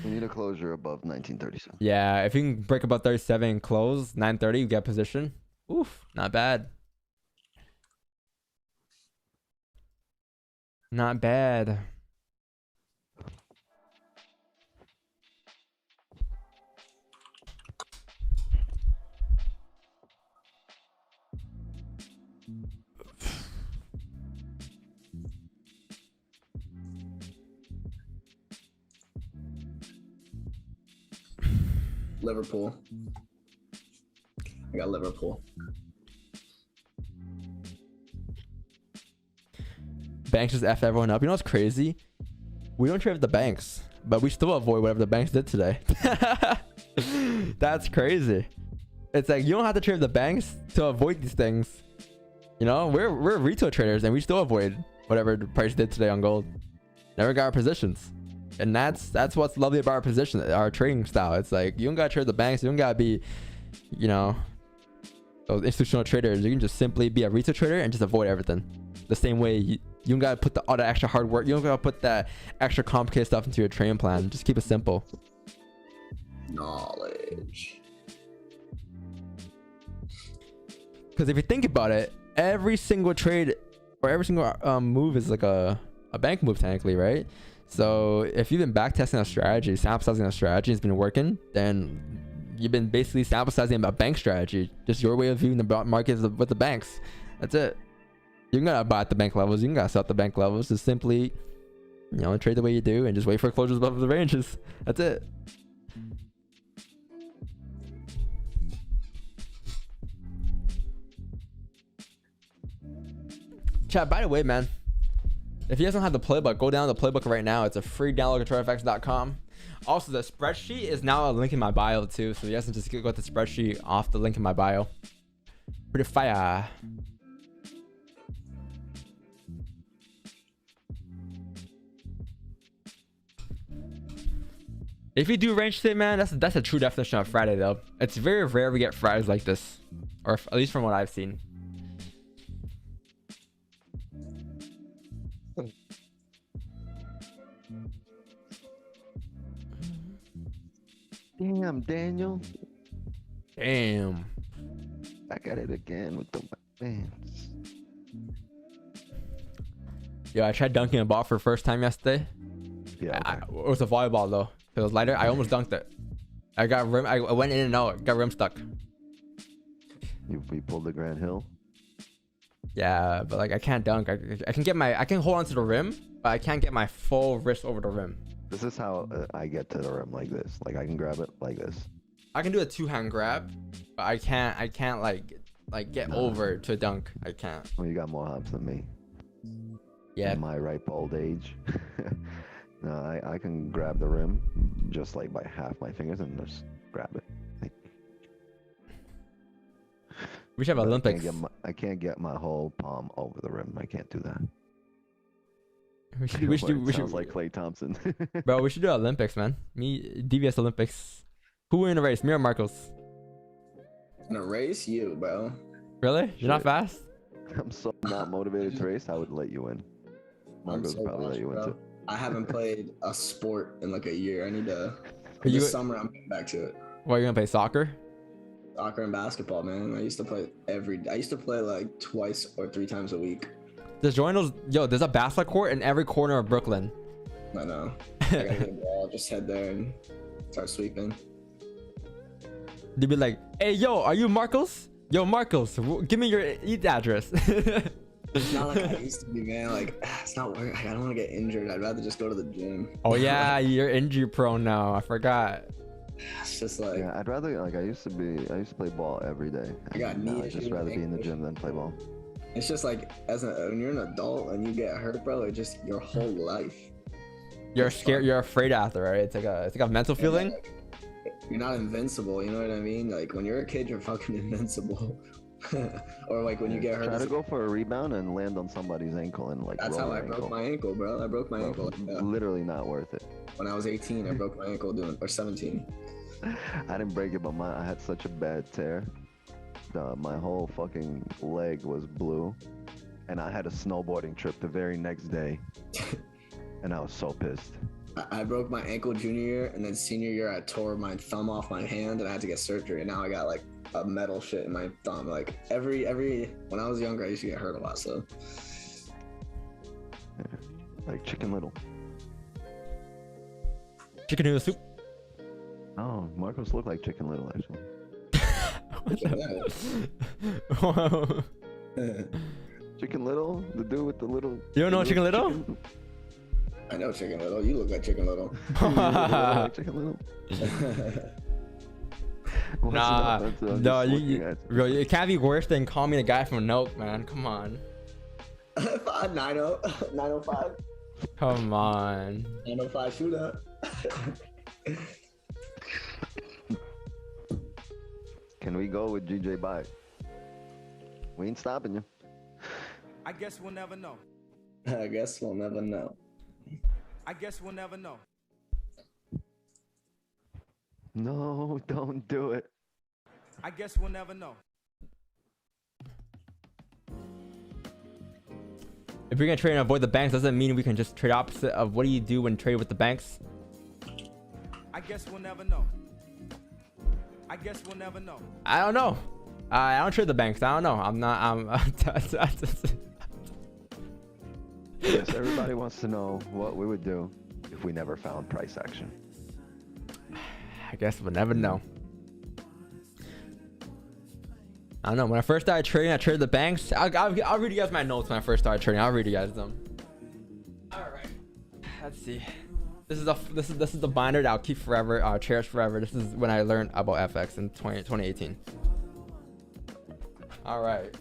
We need a closure above 1937. Yeah, if you can break above 37 and close 930, you get position. Oof, not bad. Not bad. Liverpool. I got Liverpool. Banks just F everyone up. You know what's crazy? We don't trade with the banks, but we still avoid whatever the banks did today. That's crazy. It's like you don't have to trade with the banks to avoid these things. You know, we're retail traders and we still avoid. whatever the price did today on gold. Never got our positions. And that's what's lovely about our position, our trading style. It's like you don't gotta trade the banks, you don't gotta be, you know, those institutional traders. You can just simply be a retail trader and just avoid everything. The same way you don't gotta put all the extra hard work, you don't gotta put that extra complicated stuff into your trading plan. Just keep it simple. Knowledge. Because if you think about it, every single trade or every single move is like a bank move technically, right? So if you've been backtesting a strategy, sample sizing a strategy has been working, then you've been basically sample sizing a bank strategy. Just your way of viewing the markets with the banks. That's it. You can gotta buy at the bank levels, you can gotta sell at the bank levels. Just simply, you know, trade the way you do and just wait for closures above the ranges. That's it. Chat, by the way, man, if you guys don't have the playbook, go down to the playbook right now. It's a free download at TradingFX.com. Also, the spreadsheet is now a link in my bio too, so you guys can just go to the spreadsheet off the link in my bio. Pretty fire. If you do range today, man, that's a true definition of Friday though. It's very rare we get Fridays like this, or at least from what I've seen. Damn, Daniel. Damn. Back at it again with the fans. Yo, I tried dunking a ball for the first time yesterday. Yeah. Okay. It was a volleyball though. It was lighter. I almost dunked it. I got rim. I went in and out. Got rim stuck. You pulled the Grand Hill. Yeah, but like I can't dunk. I can hold on to the rim, but I can't get my full wrist over the rim. This is how I get to the rim, like this. Like I can grab it like this. I can do a two-hand grab, but I can't like get over to a dunk. I can't. Well, you got more hops than me. Yeah. In my ripe old age. No, I can grab the rim just like by half my fingers and just grab it. Like, we should have Olympics. I can't get my whole palm over the rim. I can't do that. We should Sounds like Klay Thompson. Bro, we should do Olympics, man. Me, DVS Olympics. Who win in a race? Me or Marcos? In a race, you, bro. Really? You're not fast? I'm so not motivated to race. I would let you win. Marcos so probably let you win bro. too. I haven't played a sport in like a year. I need to. You- This summer, I'm getting back to it. What, are you gonna play soccer? Soccer and basketball, man. I used to play like twice or 3 times a week. There's there's a basketball court in every corner of Brooklyn. I know. I gotta get a ball, just head there and start sweeping. They'd be like, hey, yo, are you Marcos? Yo, Marcos, give me your address. It's not like I used to be, man. Like, it's not work. I don't want to get injured. I'd rather just go to the gym. Oh yeah, you're injury prone now. I forgot. It's just like, Yeah, I'd rather I used to play ball every day. I got Now knee I'd just issues, rather be in the ankle gym than play ball. it's just like when you're an adult and you get hurt, bro. It's just your whole life. You're scared. You're afraid after, right? It's like a mental feeling. Like, you're not invincible. You know what I mean? Like when you're a kid, you're fucking invincible. Or like when you get hurt. Try to go for a rebound and land on somebody's ankle and like. That's roll how I your broke ankle. my ankle, bro. I broke my ankle like that. Literally not worth it. When I was 18, I broke my ankle or 17. I didn't break it, but I had such a bad tear. My whole fucking leg was blue, and I had a snowboarding trip the very next day, and I was so pissed. I broke my ankle junior year, and then senior year I tore my thumb off my hand, and I had to get surgery. And now I got like a metal shit in my thumb. Like every when I was younger, I used to get hurt a lot. So Like Chicken Little. Chicken noodle soup. Oh, Marcos looked like Chicken Little actually. Chicken Little, the dude with the little. You don't know Chicken Little? I know Chicken Little. You look like Chicken Little. You look like Chicken Little. Nah, I'm just no, looking at you. bro, it can't be worse than calling me the guy from Nope, man. Come on. 905. Come on. 905 shootout. Can we go with GJ Bye? We ain't stopping you. I guess we'll never know. I guess we'll never know. I guess we'll never know. No, don't do it. I guess we'll never know. If you're gonna trade and avoid the banks, doesn't mean we can just trade opposite of what do you do when trade with the banks? I guess we'll never know. I guess we'll never know. I don't know. I don't trade the banks. I don't know. I'm not. Yes, everybody wants to know what we would do if we never found price action. I guess we'll never know. I don't know. When I first started trading, I traded the banks. I'll read you guys my notes when I first started trading. I'll read you guys them. All right. Let's see. This is the binder that I'll keep forever. Cherish forever. This is when I learned about FX in 2018. All right.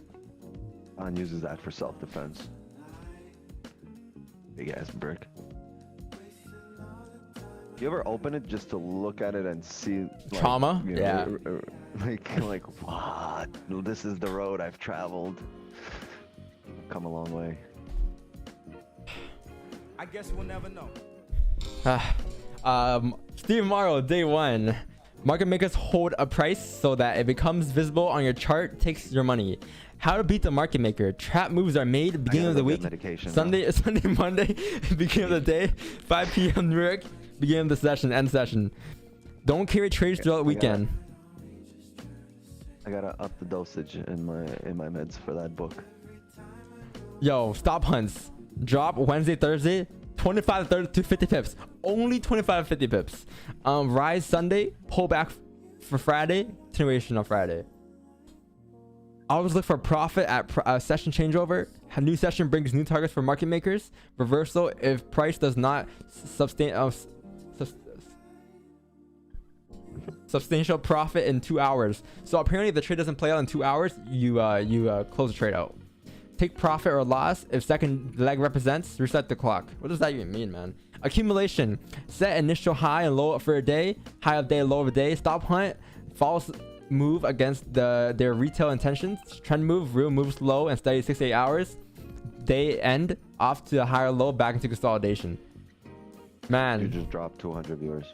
On uses that for self-defense. Big ass brick. You ever open it just to look at it and see like, trauma? You know, Yeah. like what? This is the road I've traveled. Come a long way. I guess we'll never know. Steve Morrow, day one. Market makers hold a price so that it becomes visible on your chart, takes your money. How to beat the market maker. Trap moves are made beginning of the week. Sunday, Monday, beginning of the day, 5 p.m. New York, beginning of the session, end session. Don't carry trades throughout the weekend. I gotta up the dosage in my meds for that book. Yo, stop hunts. Drop Wednesday, Thursday, 25 to 50 pips. Only 25 to 50 pips. Rise Sunday, pull back for Friday, continuation on Friday. Always look for profit at session changeover. A new session brings new targets for market makers. Reversal if price does not substantial profit in 2 hours. So apparently, if the trade doesn't play out in 2 hours, you close the trade out. Take profit or loss if second leg represents. Reset the clock. What does that even mean, man? Accumulation. Set initial high and low for a day. High of day, low of a day. Stop hunt. False move against their retail intentions. Trend move. Real moves low and steady 6 to 8 hours. Day end off to a higher low back into consolidation. Man, You just dropped 200 viewers.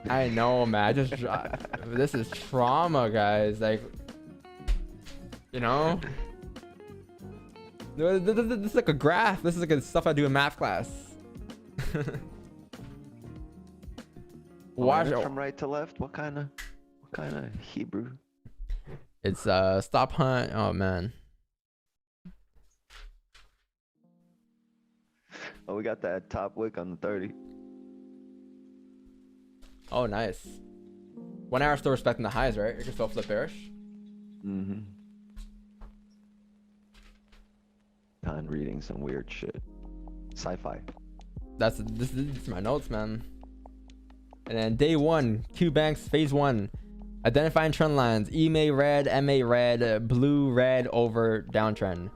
I know, man. I just this is trauma, guys. Like, you know, this is like a graph. This is like stuff I do in math class. Watch From right to left. What kind of Hebrew? It's stop hunt. Oh man. Oh, we got that top wick on the 30. Oh, nice. 1 hour still respecting the highs, right? You can still flip bearish. Mm-hmm. Time reading some weird shit. Sci-fi. This is my notes, man. And then day one, Q Banks phase 1. Identifying trend lines. EMA red, MA red, blue red over downtrend.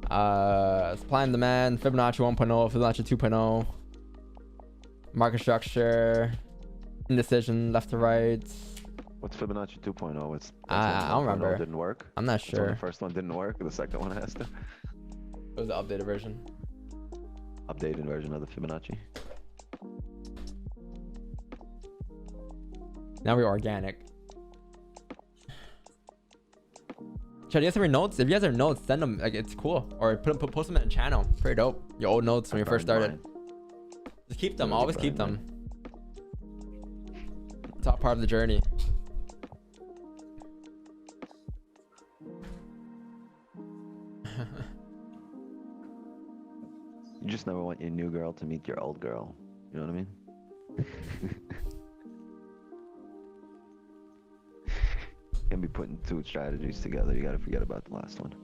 Supply and demand, Fibonacci 1.0, Fibonacci 2.0. Market structure, indecision, left to right. What's Fibonacci 2.0? I don't remember. Didn't work. I'm not So sure. the first one didn't work. The second one has to. It was the updated version. Updated version of the Fibonacci. Now we're organic. Chad, you guys have your notes? If you guys have notes, send them. Like, it's cool. Or post them in the channel. Pretty dope. Your old notes when you first started. Just keep them. Always keep them. Top part of the journey. You just never want your new girl to meet your old girl. You know what I mean? Can't be putting two strategies together. You gotta forget about the last one.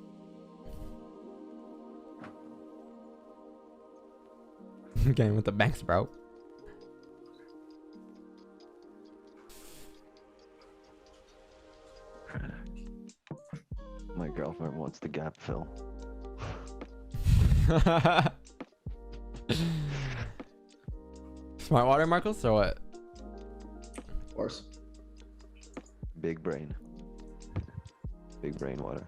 Getting with the banks, bro. My girlfriend wants the gap fill. Smart water, Marcos, or what? Of course. Big brain. Big brain water.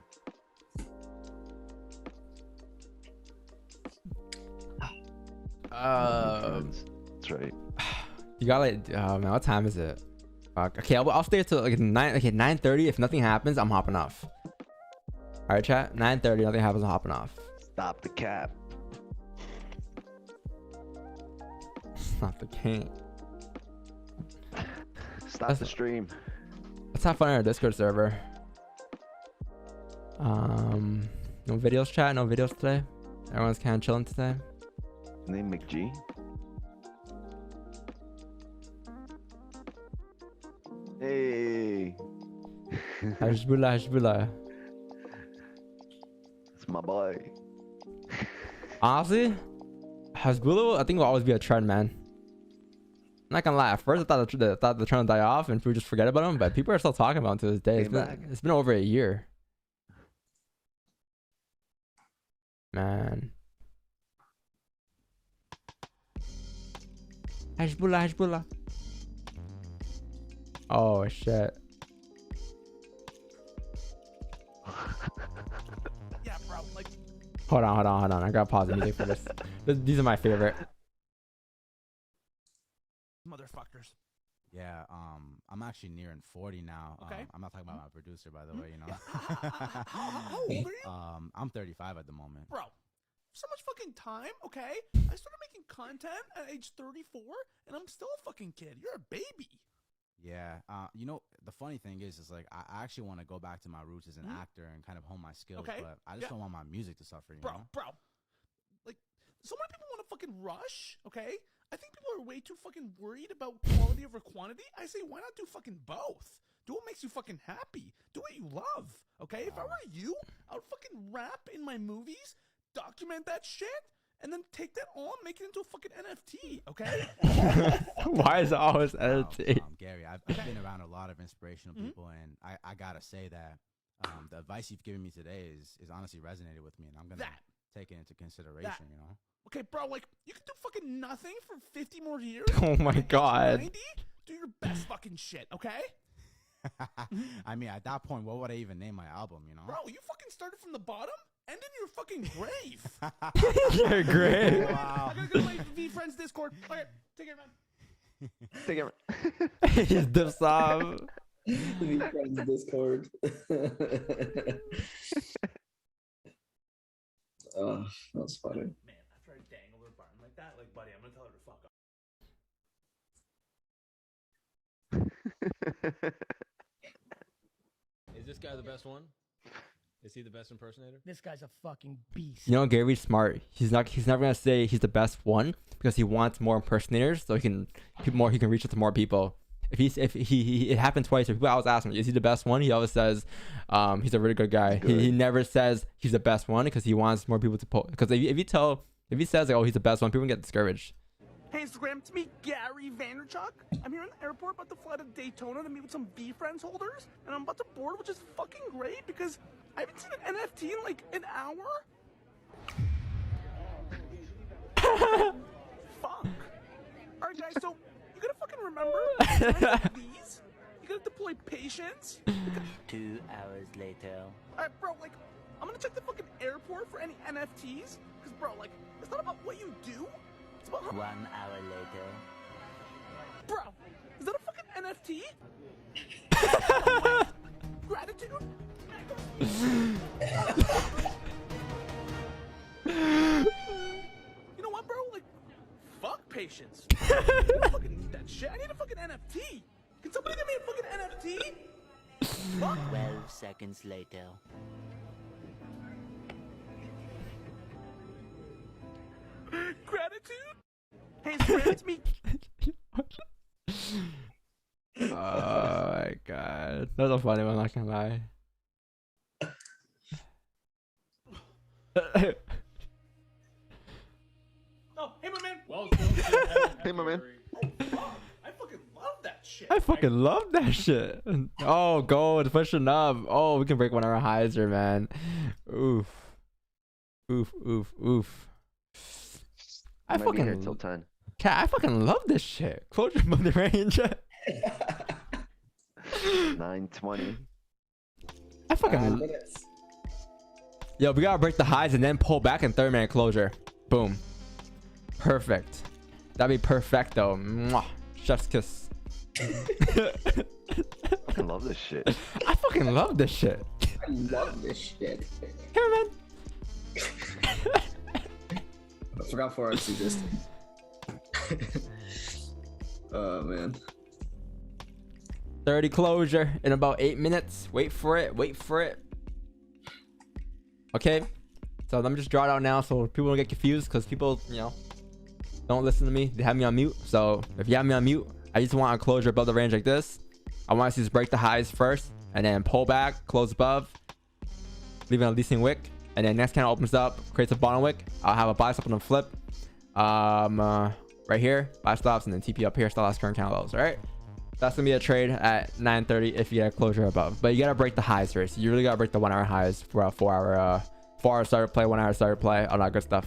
That's right. You got like, oh man, what time is it? Fuck. Okay, I'll stay till like 9:30. If nothing happens, I'm hopping off. All right, chat. 9:30. Nothing happens, I'm hopping off. Stop the cap. Stop the king. Stop the stream. Let's have fun on our Discord server. No videos, chat. No videos today. Everyone's kind of chilling today. Name McG. Hey. Hashbullah, Hashbullah. It's my boy. Honestly, Hashbullah, I think will always be a trend, man. I'm not gonna lie. At first, I thought the trend would die off and people just forget about him, but people are still talking about him to this day. It's been over a year. Man. Hashbullah, Hashbullah. Oh shit. Yeah, bro. Like. Hold on. I gotta pause the music for this. These are my favorite. Motherfuckers. Yeah, I'm actually nearing 40 now. Okay. I'm not talking about my producer, by the way, you know. How old are you? I'm 35 at the moment. Bro, so much fucking time, okay? I started making content at age 34, and I'm still a fucking kid. You're a baby. Yeah, you know, the funny thing is like I actually want to go back to my roots as an actor and kind of hone my skills, Okay. but I just don't want my music to suffer, you know? Bro. Like, so many people want to fucking rush, okay? I think people are way too fucking worried about quality over quantity. I say, why not do fucking both? Do what makes you fucking happy. Do what you love, okay? If I were you, I would fucking rap in my movies, document that shit, and then take that on, make it into a fucking NFT, okay? Why is it always NFT? Gary, I've been around a lot of inspirational people, and I gotta say that the advice you've given me today is honestly resonated with me, and I'm gonna take it into consideration, you know? Okay, bro, like, you can do fucking nothing for 50 more years. Oh my god. 90? Do your best fucking shit, okay? I mean, at that point, what would I even name my album, you know? Bro, you fucking started from the bottom, end in your fucking grave. You're great. Wow. I gotta go to my V-Friends Discord. Okay, take care, man. Take care. He's dips off. V-Friends Discord. Oh, that's funny. Man, after I dangle her button like that, like, buddy, I'm gonna tell her to fuck up. Is this guy the best one? Is he the best impersonator? This guy's a fucking beast. You know, Gary's smart. He's never gonna say he's the best one because he wants more impersonators so he can reach out to more people. If it happened twice, if people always ask him, is he the best one? He always says he's a really good guy. He never says he's the best one because he wants more people to post. Because if he says like, oh, he's the best one, people get discouraged. Hey, Instagram, it's me, Gary Vaynerchuk. I'm here in the airport about to fly to Daytona to meet with some V-Friends holders, and I'm about to board, which is fucking great because I haven't seen an NFT in like an hour. Fuck. All right, guys, so you gotta fucking remember these. You gotta deploy patience. 2 hours later. All right, bro, like, I'm gonna check the fucking airport for any NFTs, because, bro, like, it's not about what you do. It's about 1 hour later. Bro, is that a fucking NFT? Gratitude? You know what, bro? Like, fuck patience. I don't fucking need that shit. I need a fucking NFT. Can somebody give me a fucking NFT? Fuck. 12 seconds later. Gratitude? Hey, Instagram, it's me. Oh my god. That's a funny one, I'm not gonna lie. Oh, hey, my man. Hey, my man. Oh, fuck. I fucking love that shit. I fucking love that shit. Oh, gold, pushing up. Oh, we can break one of our highs here, man. Oof. Oof. I Might be here fucking till 10. Cat, I fucking love this shit. Closure above the range. 9:20. I fucking. Yo, we gotta break the highs and then pull back in third man closure. Boom. Perfect. That'd be perfecto. Mwah. Chef's kiss. I fucking love this shit. I fucking love this shit. I love this shit. Come on, man. I forgot 4x existed. Oh man. 30 closure in about 8 minutes. Wait for it. Wait for it. Okay. So let me just draw it out now so people don't get confused, because people, you know, don't listen to me. They have me on mute. So if you have me on mute, I just want a closure above the range like this. I want to see us break the highs first and then pull back, close above, leaving a leasing wick. And then next candle opens up, creates a bottom wick. I'll have a buy stop and a flip. Right here, buy stops, and then TP up here, stop loss current candle lows. All right. That's gonna be a trade at 9:30 if you get a closure above. But you gotta break the highs first. You really gotta break the 1 hour highs for a 4 hour starter play, 1 hour starter play, all that good stuff.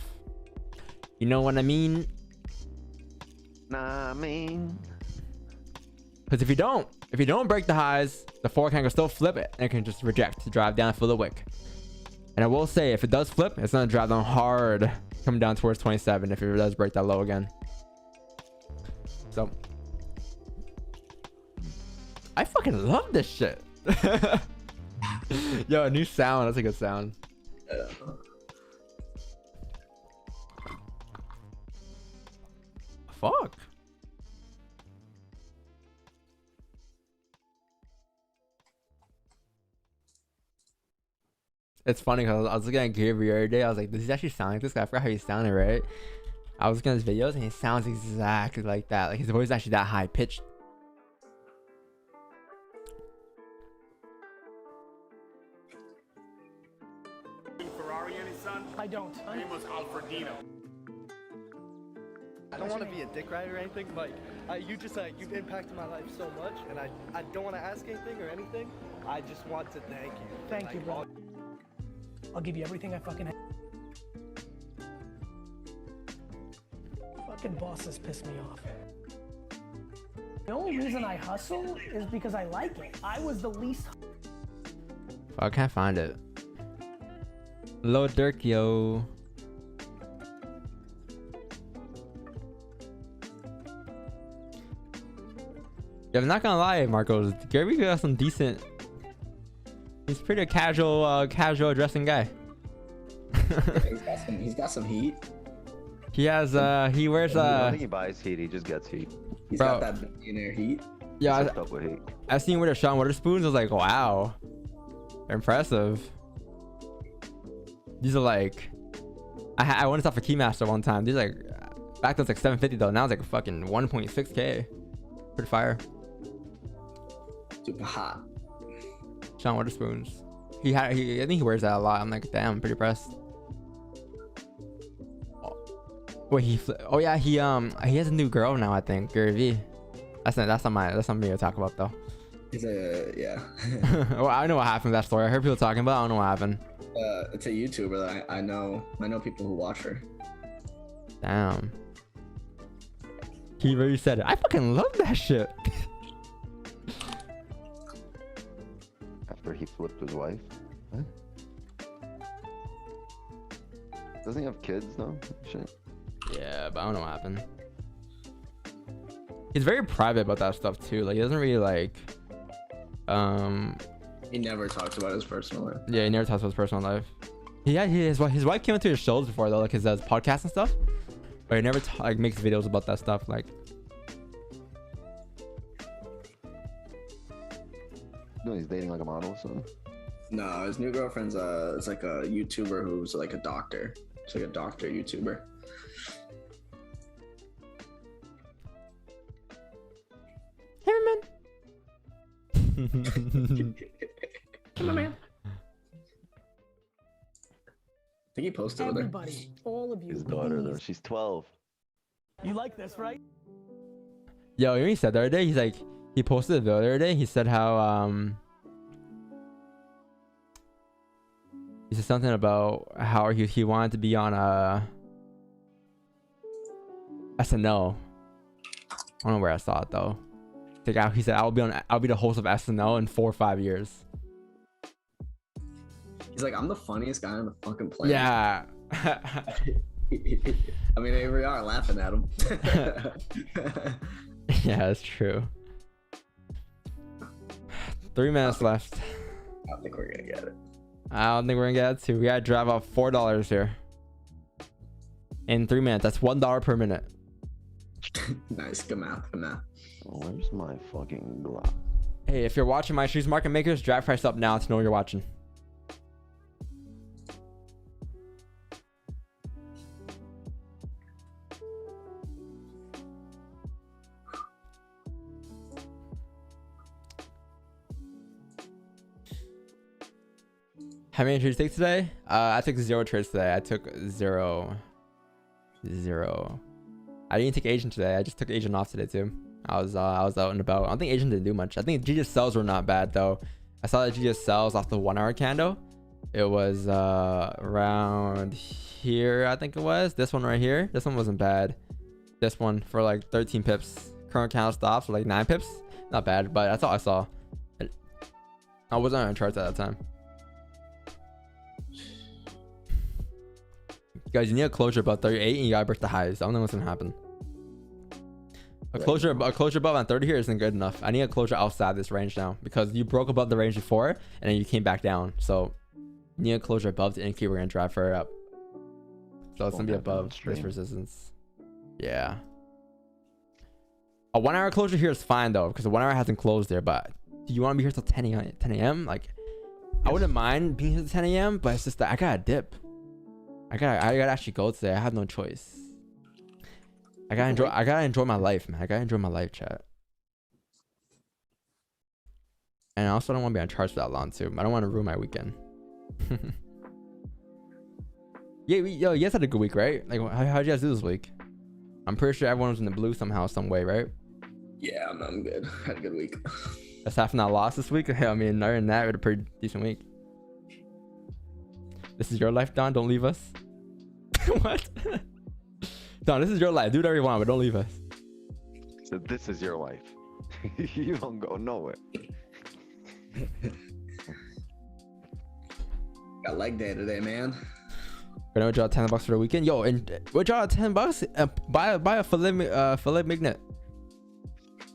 You know what I mean? Nah, I mean. Because if you don't break the highs, the 4 can still flip it and it can just reject to drive down for the wick. And I will say, if it does flip, it's gonna drive down hard, coming down towards 27 if it does break that low again. So I fucking love this shit. Yo, a new sound. That's a good sound. Fuck. It's funny because I was looking at Gabriel the other day. I was like, does he actually sound like this guy? I forgot how he sounded, right? I was looking at his videos and he sounds exactly like that. Like his voice is actually that high pitched. Ferrari, any son? I don't. My name was Alfredino. I don't want to be a dick rider or anything, but you just you've impacted my life so much, and I don't want to ask anything or anything. I just want to thank you. Thank you, bro. I'll give you everything I fucking have. Fucking bosses piss me off. The only reason I hustle is because I like it. I was the least. I can't find it. Low Dirk, yo. Yeah, I'm not gonna lie, Marcos. Gary got some decent. He's pretty casual dressing guy. He's got some heat. He has he wears I don't think he buys heat. He just gets heat. He's got that billionaire heat. Yeah, heat. I seen with the Sean Waterspoons. I was like, wow, impressive. These are like, I won stuff for Keymaster one time. These are like, back then it's like 750 though. Now it's like fucking 1.6k. Pretty fire. Super hot. Sean Waterspoons. I think he wears that a lot. I'm like, damn, I'm pretty impressed. Wait, oh yeah, he has a new girl now, I think. Gary V. That's not me to talk about though. Yeah. Well, I know what happened with that story. I heard people talking about it. I don't know what happened. It's a YouTuber that I know people who watch her. Damn. He really said it. I fucking love that shit. After he flipped his wife. Huh? Doesn't he have kids though? Shit. Yeah, but I don't know what happened. He's very private about that stuff too. Like he doesn't really like. He never talks about his personal life. Yeah, he never talks about his personal life. His wife came into his shows before though, like his podcasts and stuff. But he never like makes videos about that stuff. Like. No, he's dating like a model, so. No, his new girlfriend's it's like a YouTuber who's like a doctor. It's like a doctor YouTuber. Hey, man. Come on, man. I think he posted with her. Everybody, all of you. His daughter though, she's 12. You like this, right? Yo, you know what he said the other day? He's like, he posted the other day. He said how he said something about how he wanted to be on SNL. I don't know where I saw it though. Like he said, I'll be the host of SNL in 4 or 5 years. He's like, I'm the funniest guy on the fucking planet. Yeah. I mean, here we are laughing at him. Yeah, that's true. 3 minutes left. I don't think we're gonna get it. I don't think we're gonna get it too. We gotta drive off $4 here. In 3 minutes. That's $1 per minute. Nice. Good math. Good math. Where's my fucking Glock? Hey, if you're watching my shoes market makers, drive price up now to know you're watching. How many trades take today? I took 0 trades today. I took 0. I didn't take Asian today. I just took Asian off today too. I was out and about. I don't think Asian didn't do much. I think GGS sells were not bad though. I saw that GGS sells off the 1 hour candle. It was around here, I think it was. This one right here. This one wasn't bad. This one for like 13 pips. Current candle stops for like 9 pips. Not bad, but that's all I saw. I wasn't on charts at that time. Guys, you need a closure above 38 and you gotta break the highs. I don't know what's gonna happen. A closure above on 30 here isn't good enough. I need a closure outside this range now because you broke above the range before and then you came back down. So you need a closure above to indicate we're gonna drive further up. So it's gonna be above this resistance. Yeah. A 1 hour closure here is fine though because the 1 hour hasn't closed there. But do you want to be here till 10 a.m.? Like, I wouldn't mind being here till 10 a.m. But it's just that I gotta dip. I gotta actually go today. I have no choice. I gotta enjoy my life, man. I gotta enjoy my life, chat. And I also don't want to be on charge for that long too. I don't want to ruin my weekend. Yeah, yo, you guys had a good week, right? Like, how'd you guys do this week? I'm pretty sure everyone was in the blue somehow, some way, right? Yeah, I'm good. Had a good week. Aside from that loss this week, I mean, other than that, we had a pretty decent week. This is your life, Don. Don't leave us. What? Don, this is your life. Do whatever you want, but don't leave us. So this is your life. You don't go nowhere. Got leg day today, man. Gonna draw $10 for the weekend. Yo, and we draw $10. Buy a filet mignon.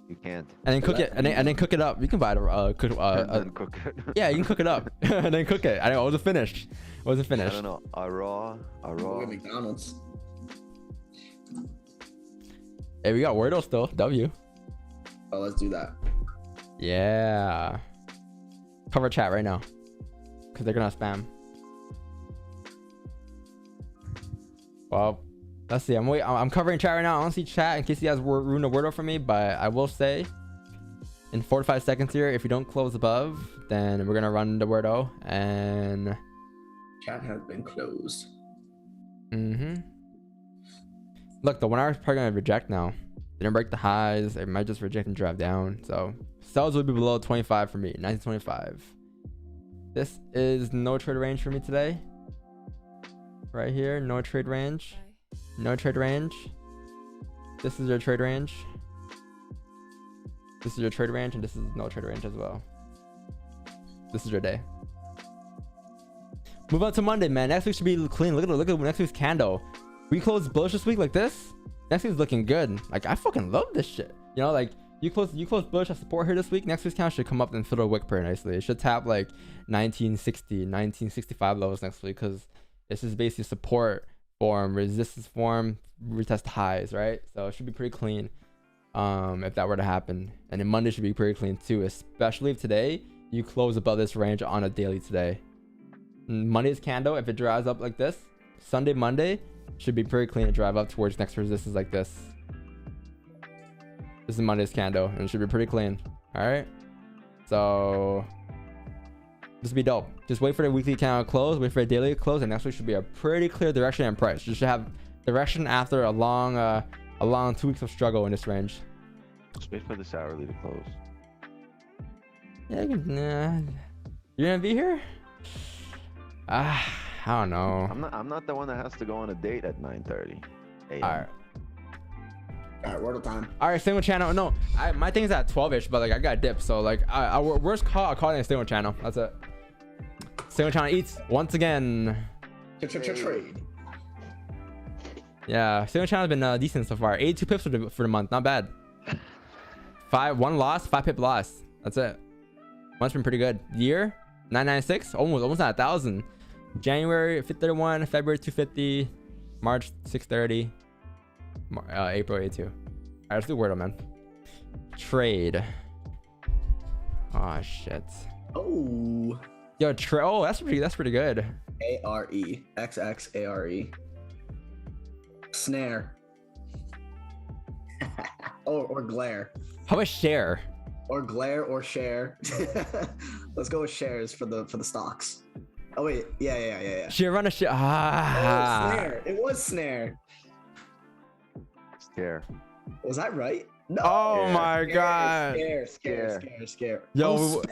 You can't. And then cook it, and then cook it up. You can buy it. Cook it. Yeah, you can cook it up and then cook it. I know it wasn't finished. It wasn't finished. I don't know. A raw. McDonald's. Hey, we got Wordle still. W. Oh, let's do that. Yeah. Cover chat right now, cause they're gonna spam. Well, let's see. I'm covering chat right now. I don't see chat in case you guys ruined a Wordle for me, but I will say in 4 to 5 seconds here, if you don't close above, then we're gonna run the Wordle and chat has been closed. Look, the 1 hour is probably gonna reject now. Didn't break the highs. It might just reject and drive down. So sells will be below 25 for me. 1925. This is no trade range for me today. Right here, no trade range. No trade range. This is your trade range. This is your trade range, and this is no trade range as well. This is your day. Move on to Monday, man. Next week should be clean. Look at next week's candle. We closed bullish this week like this. Next week's looking good. Like, I fucking love this shit. You know, like you close bullish at support here this week. Next week's candle should come up and fill a wick pretty nicely. It should tap like 1960, 1965 levels next week because this is basically support form, resistance form, retest highs, right? So it should be pretty clean if that were to happen. And then Monday should be pretty clean too, especially if today you close above this range on a daily today. Monday's candle, if it drives up like this, Sunday, Monday should be pretty clean to drive up towards next resistance like this. This is Monday's candle and it should be pretty clean. All right, so this would be dope. Just wait for the weekly candle close, wait for a daily close, and next week should be a pretty clear direction and price. You should have direction after a long 2 weeks of struggle in this range. Just wait for this hourly to close. Yeah, you're gonna be here? I don't know. I'm not the one that has to go on a date at 9:30 a.m. All right, Wordle time. All right, single channel. No, my thing's at 12ish, but like I got dip, so like worst call, I call it a single channel. That's it. Single channel eats once again. Trade. Yeah, single channel has been decent so far. 82 pips for the month, not bad. 1 loss, 5 pip loss. That's it. Month's been pretty good. Year 996, almost at 1,000. January 531, February 250, March 630, April 82. Alright, let's do Wordle, man. Trade. Oh shit. Oh. Yo, oh, that's pretty good. A-R-E. X-X-A-R-E. Snare. or glare. How about share? Or glare or share. Let's go with shares for the stocks. Oh wait, yeah. Share run a share. Ah. Oh, snare. It was snare. Scare. Was that right? No. Oh my god. Scare. Yo, oh,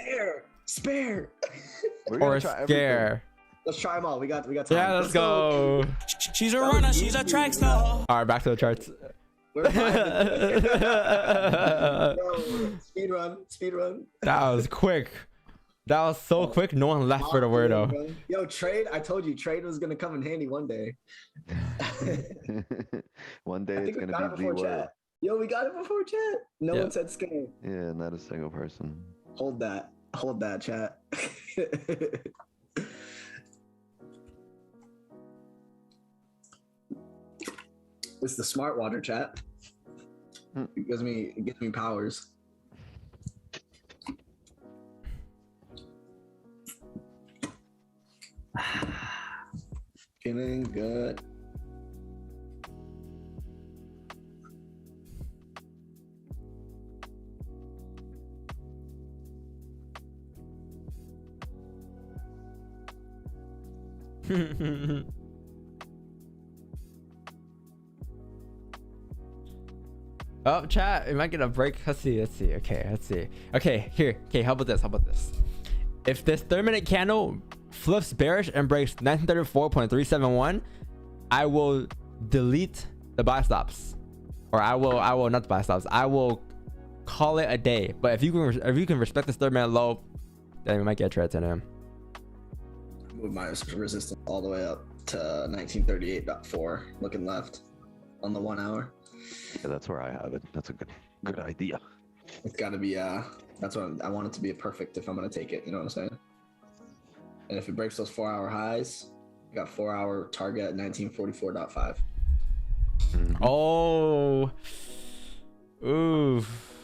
spare. Or scare. Let's try them all. We got time. Yeah, let's go. She's a runner, she's a track star. All right, back to the charts. Speed run. That was quick. That was so quick. No one left for the Wordle. Yo, trade. I told you, trade was gonna come in handy one day. One day it's gonna be the Wordle. Yo, we got it before chat. No one said scare. Yeah, not a single person. Hold that, chat. It's the smart water, chat. It gives me powers. Feeling good. Oh, chat, it might get a break. Let's see. Okay, here. Okay, how about this? If this 30-minute candle flips bearish and breaks 1934.371, I will delete the buy stops. Or I will not the buy stops. I will call it a day. But if you can respect this 30-minute low, then we might get a trade 10 a.m. Move my resistance all the way up to 1938.4, looking left on the 1 hour. Yeah, that's where I have it. That's a good idea. It's got to be that's what I want it to be a perfect if I'm gonna take it. You know what I'm saying? And if it breaks those 4 hour highs, I got 4 hour target at 1944.5. Oh, oof.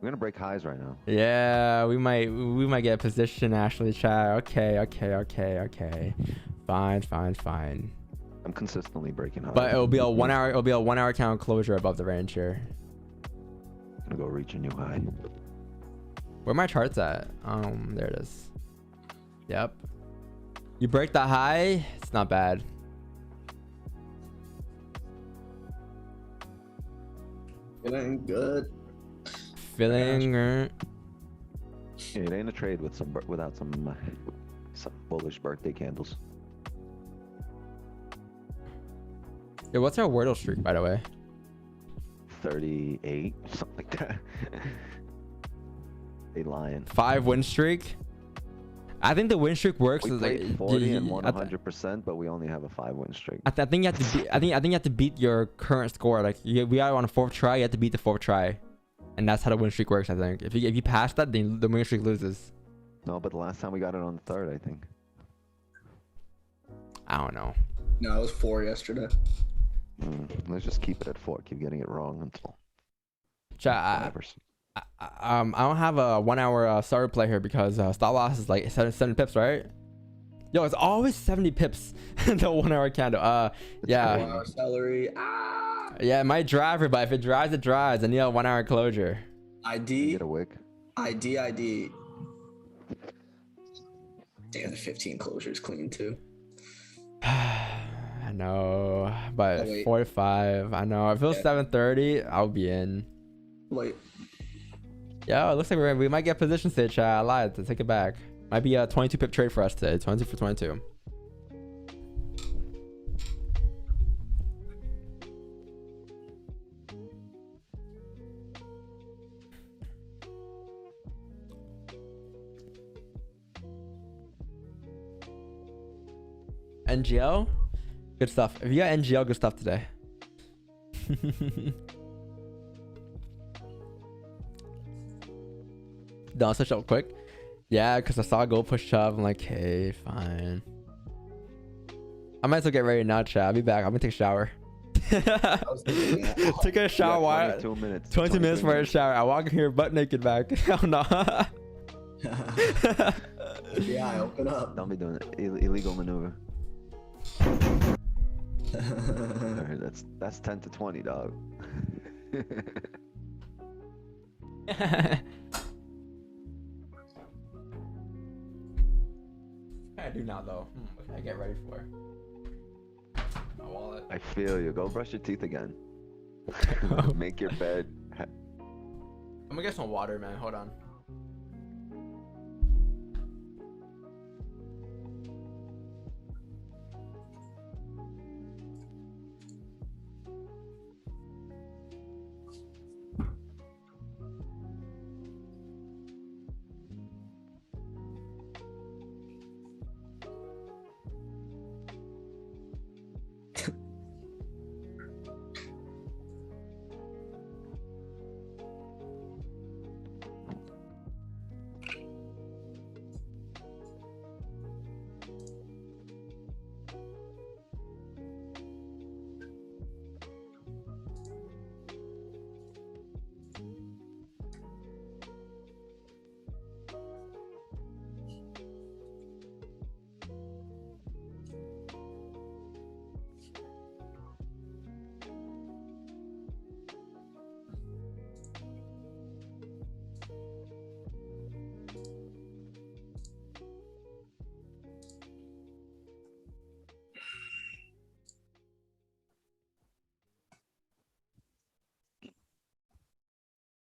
We're gonna break highs right now. Yeah, we might get a position, Ashley chat. Okay. Fine. I'm consistently breaking highs. But it'll be a 1 hour. It'll be a 1 hour count closure above the range here. Gonna go reach a new high. Where my charts at? There it is. Yep. You break that high, it's not bad. Feeling good. Feeling. Yeah, it ain't a trade without some bullish birthday candles. Yeah, what's our Wordle streak, by the way? 38, something like that. They lying. 5 win streak. I think the win streak works. We is played like 40 and won 100%, but we only have a 5 win streak. I think you have to beat. I think you have to beat your current score. Like we are on a 4th try. You have to beat the 4th try, and that's how the win streak works. I think if you pass that, then the win streak loses. No, but the last time we got it on the 3rd, I think. I don't know. No, it was 4 yesterday. Let's just keep it at 4. Keep getting it wrong until. I don't have a 1 hour starter play here because stop loss is like 70 pips, right? Yo, it's always 70 pips in the 1 hour candle. Yeah. 1 hour celery. Yeah, it might drive her, but if it drives, it drives. I need a 1 hour closure. ID. Get a wick. ID. Damn, the 15 closure is clean too. I know, but 45. I know. If it was 7:30, I'll be in. Wait. Yo, it looks like we might get position state, chat. I lied. To take it back. Might be a 22 pip trade for us today. 20 for 22. NGL? Good stuff. If you got NGL, good stuff today. Don't switch up quick. Yeah, because I saw a gold push up. I'm like, hey, fine. I might as well get ready now, chat. I'll be back. I'm gonna take a shower. Take a shower. Why? 22 minutes. 20 minutes for a shower. I walk in here butt naked back. Hell no. Yeah, open up. Don't be doing it. Illegal maneuver. Alright, that's 10 to 20, dog. I do now though. What can I get ready for? My wallet. I feel you. Go brush your teeth again. Make your bed. I'm gonna get some water, man. Hold on.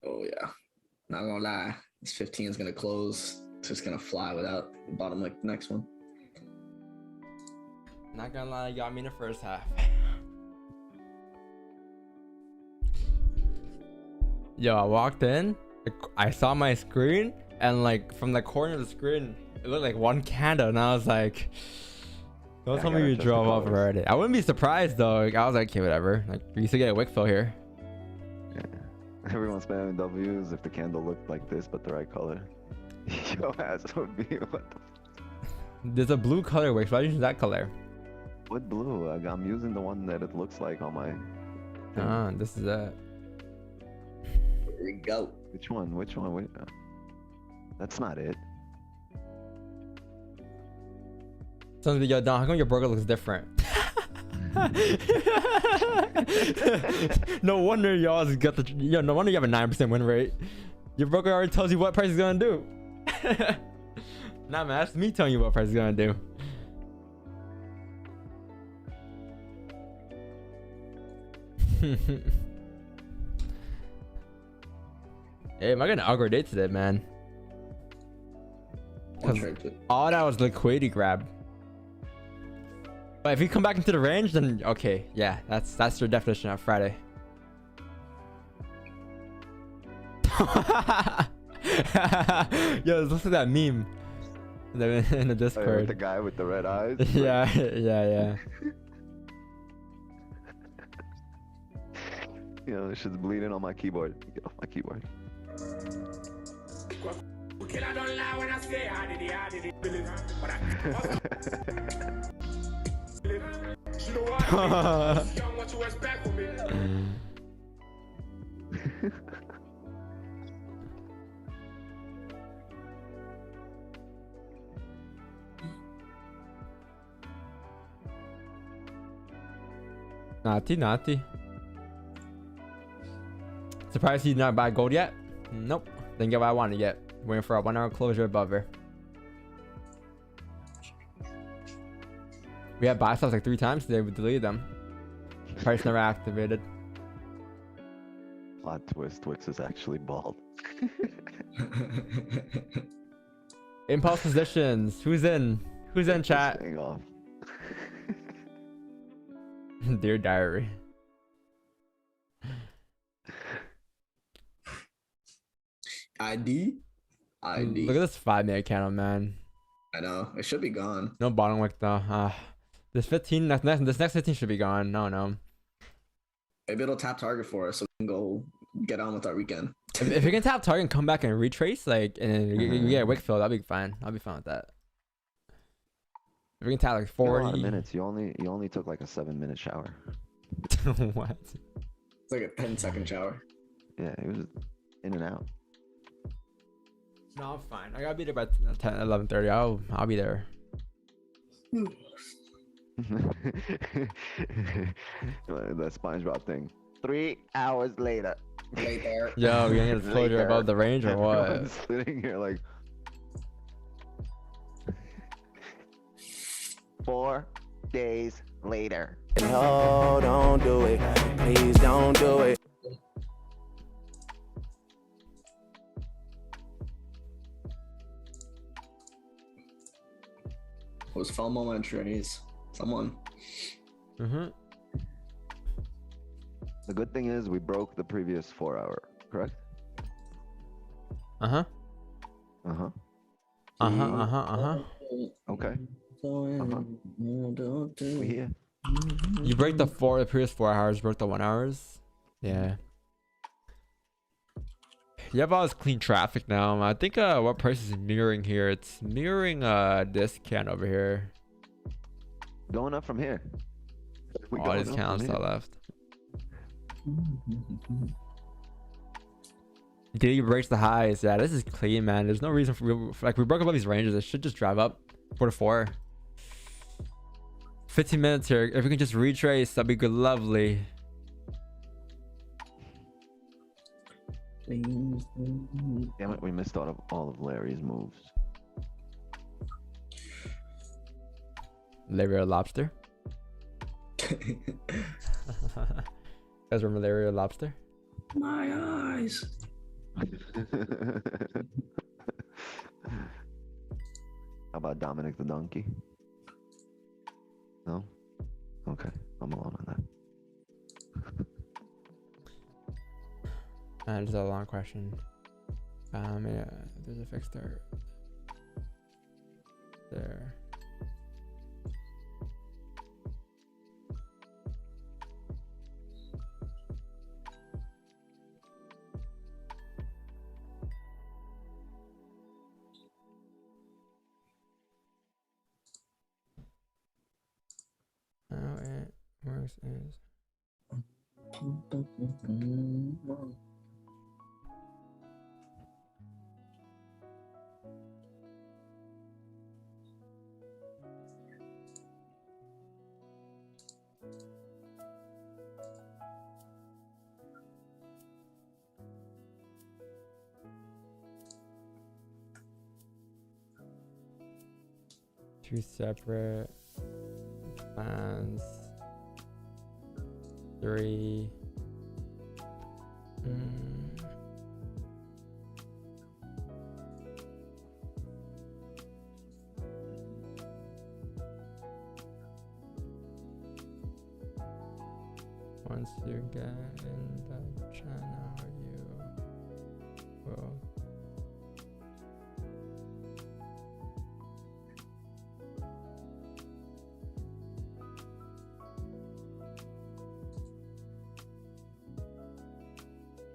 Oh yeah, not gonna lie, this 15 is gonna close. It's just gonna fly without the bottom like the next one. Not gonna lie, you got me in the first half. Yo, I walked in, I saw my screen, and like from the corner of the screen, it looked like one candle, and I was like, don't tell me you drove off already. I wouldn't be surprised though. Like, I was like, okay, whatever. Like, we used to get a wick fill here. Yeah. Everyone's spamming W's if the candle looked like this, but the right color. Yo, ass would be what the There's a blue color wick, so I use that color. What blue? I'm using the one that it looks like on my thing. Ah, this is it. Here we go. Which one? Which one? Wait, that's not it. Something, yo, Don, how come your burger looks different? No wonder y'all got the. Yo, no wonder you have a 9% win rate. Your broker already tells you what price is gonna do. Nah, man, that's me telling you what price is gonna do. Hey, am I gonna upgrade date today, man? All that was liquidity grab. But if you come back into the range, then okay, yeah, that's your definition of Friday. Yo, look at that meme in the Discord. With the guy with the red eyes. Yeah, yeah. Yo, this shit's bleeding on my keyboard. Get off my keyboard. Naughty. Surprised he's not buy gold yet? Nope. Didn't get what I wanted yet. Waiting for a 1 hour closure above her. We had buy stops like 3 times today. We deleted them. Price never activated. Plot twist. Twix is actually bald. Impulse positions. Who's in? Who's in chat? Off. Dear diary. ID. Look at this 5-minute candle, man. I know. It should be gone. No bottom wick though. This 15, this next 15 should be gone. No. Maybe it'll tap target for us so we can go get on with our weekend. If you can tap target and come back and retrace, like, and you get Wickfield, that'll be fine. I'll be fine with that. If we can tap like 40 a lot of minutes. You only took like a 7-minute shower. What? It's like a 10-second shower. Yeah, it was in and out. No, I'm fine. I gotta be there by 11:30. I'll be there. That SpongeBob thing. 3 hours later. Yo, we gonna get a closure above the range or what? Everyone's sitting here like 4 days later. No, don't do it. Please don't do it. Was FOMO on trays? Someone. Mm-hmm. The good thing is we broke the previous 4-hour, correct? Uh-huh. Uh-huh. Okay. We here. You break the previous 4 hours, broke the 1 hours. Yeah. You have all this clean traffic now. I think what price is mirroring here? It's mirroring this can over here. Going up from here. All these cans to the left. Daily breaks the highs. Yeah, this is clean, man. There's no reason for like we broke up all these ranges. It should just drive up 4 to 4. 15 minutes here. If we can just retrace, that'd be good. Lovely. Damn it, we missed out of all of Larry's moves. Larry Lobster. You guys remember Larry Lobster? My eyes. How about Dominic the Donkey? No? Okay, I'm alone on that. This is a long question. Yeah, there's a fixed start there. How it works is two separate plans. 3. Once you get in the channel, you will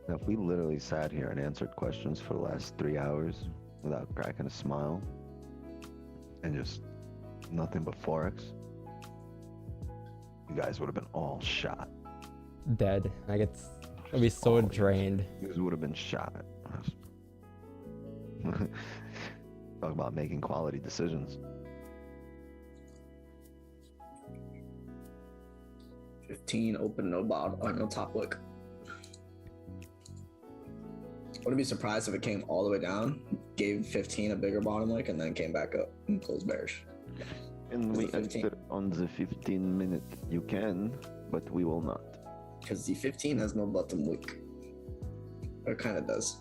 Now, if we literally sat here and answered questions for the last 3 hours without cracking a smile and just nothing but Forex, you guys would have been all shot. dead. Like it'll be so drained. You guys would have been shot. Talk about making quality decisions. 15 open, no bottom, no top look. Wouldn't be surprised if it came all the way down, gave 15 a bigger bottom lick, and then came back up and closed bearish. And we enter on the 15 minute. You can, but we will not. Because the 15 has no bottom wick. Or it kind of does.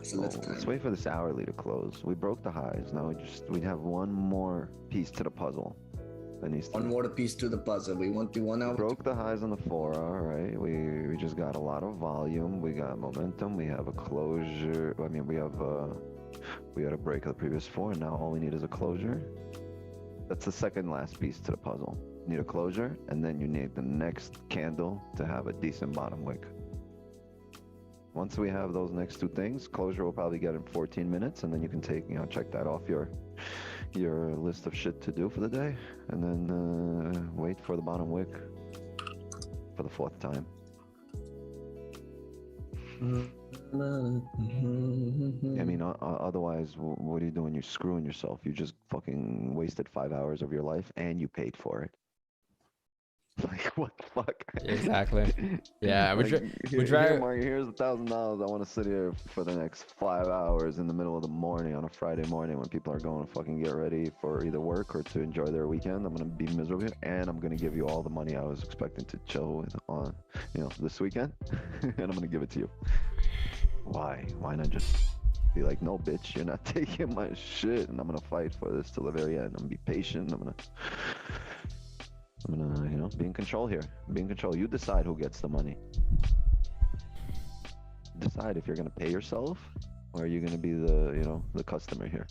So let's wait for this hourly to close. We broke the highs. Now we have one more piece to the puzzle. That needs to one more piece to the puzzle. We want to do 1 hour. Broke the highs on the 4 hour, right? We just got a lot of volume. We got momentum. We have a closure. I mean, we had a break of the previous 4, and now all we need is a closure. That's the second last piece to the puzzle. need a closure, and then you need the next candle to have a decent bottom wick. Once we have those next two things, closure will probably get in 14 minutes, and then you can take, check that off your list of shit to do for the day, and then wait for the bottom wick for the 4th time. I mean, otherwise, what are you doing? You're screwing yourself. You just fucking wasted 5 hours of your life, and you paid for it. Like, what the fuck? Exactly. Yeah, Mark, here's $1,000. I want to sit here for the next 5 hours in the middle of the morning on a Friday morning when people are going to fucking get ready for either work or to enjoy their weekend. I'm gonna be miserable, and I'm gonna give you all the money I was expecting to chill with on, this weekend, and I'm gonna give it to you. Why? Why not just be like, no, bitch, you're not taking my shit, and I'm gonna fight for this till the very end. I'm gonna be patient. I'm gonna, be in control here. Be in control. You decide who gets the money. Decide if you're gonna pay yourself or are you gonna be the, the customer here.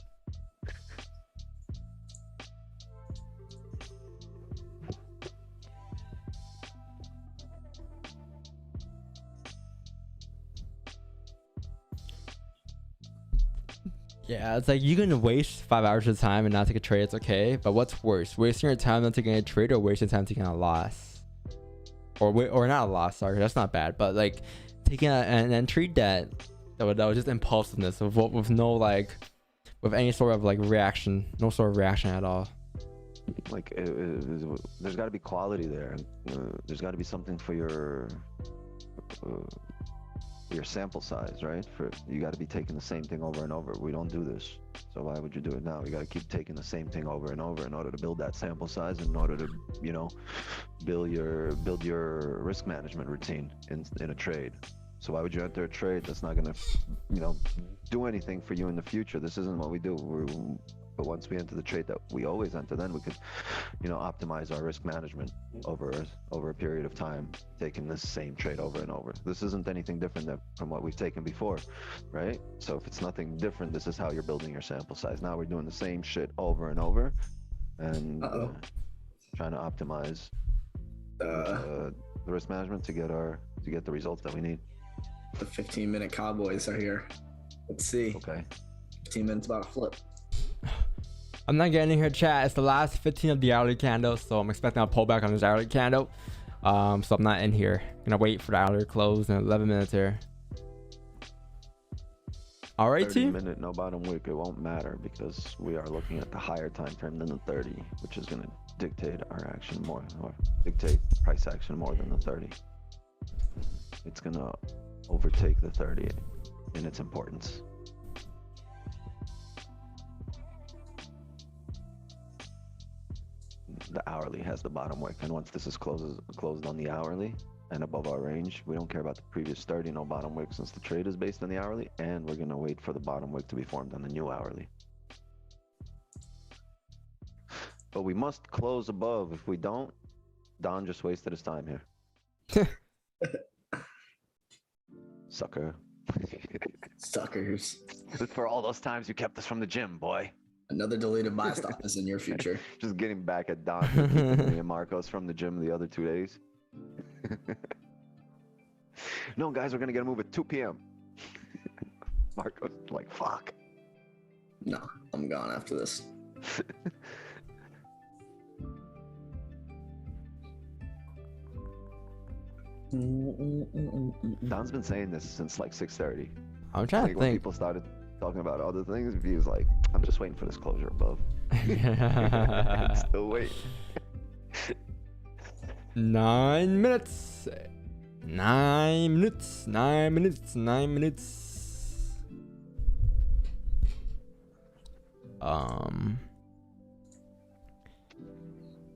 Yeah, it's like you can waste 5 hours of time and not take a trade. It's okay, but what's worse, wasting your time not taking a trade or wasting time taking a loss, or not a loss? Sorry, that's not bad, but like taking an entry that was just impulsiveness with no with any sort of reaction, no sort of reaction at all. Like there's got to be quality there. There's got to be something for your sample size, right? You got to be taking the same thing over and over. We don't do this, so why would you do it now? You got to keep taking the same thing over and over in order to build that sample size, in order to build your risk management routine in a trade. So why would you enter a trade that's not gonna do anything for you in the future? This isn't what we do. But once we enter the trade that we always enter, then we could optimize our risk management over a period of time, taking this same trade over and over. This isn't anything different from what we've taken before, right? So if it's nothing different, this is how you're building your sample size. Now we're doing the same shit over and over, and trying to optimize the risk management to get the results that we need. The 15-minute Cowboys are here. Let's see. Okay. 15 minutes about a flip. I'm not getting in here, chat. It's the last 15 of the hourly candle, so I'm expecting a pullback on this hourly candle. So I'm not in here. Gonna wait for the hourly close in 11 minutes here. All right, 30 team. Minute no bottom wick. It won't matter because we are looking at the higher time frame than the 30, which is gonna dictate our action more, or dictate price action more than the 30. It's gonna overtake the 30 in its importance. The hourly has the bottom wick, and once this is closed on the hourly and above our range, we don't care about the previous 30 no bottom wick, since the trade is based on the hourly, and we're gonna wait for the bottom wick to be formed on the new hourly. But we must close above. If we don't, Don just wasted his time here. Sucker. Suckers. For all those times you kept us from the gym, boy. Another deleted buy stop is in your future. Just getting back at Don me and Marcos from the gym the other 2 days. No, guys, we're gonna get a move at 2 p.m. Marcos like, fuck. No, I'm gone after this. Don's been saying this since like 6:30. I'm trying to think. When people started talking about other things, he was like, I'm just waiting for this closure above. Still waiting. 9 minutes. 9 minutes. 9 minutes. 9 minutes.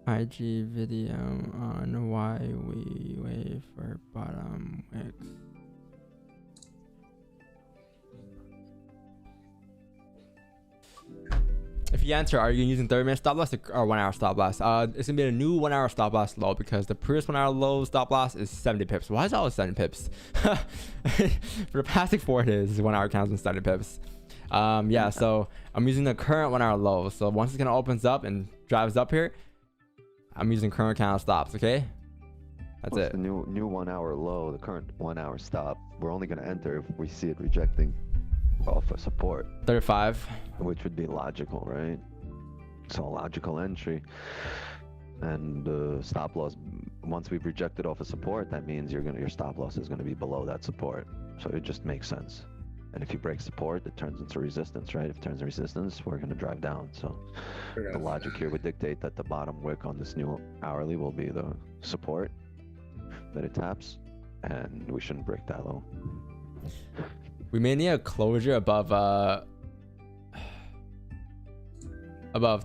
IG video on why we wait for bottom wicks. If you answer, are you using 30-minute stop loss or 1 hour stop loss? It's gonna be a new 1 hour stop loss low because the previous 1 hour low stop loss is 70 pips. Why is it always 70 pips? For the past 4 days, 1 hour counts in 70 pips. Yeah, so I'm using the current 1 hour low. So once it kind of opens up and drives up here, I'm using current count stops. Okay. That's What's it. the new 1 hour low, the current 1 hour stop? We're only going to enter if we see it rejecting off of support. 35. Which would be logical, right? So a logical entry. And stop loss, once we've rejected off of support, that means your stop loss is gonna be below that support. So it just makes sense. And if you break support, it turns into resistance, right? If it turns into resistance, we're gonna drive down. So the logic here would dictate that the bottom wick on this new hourly will be the support that it taps, and we shouldn't break that low. We may need a closure above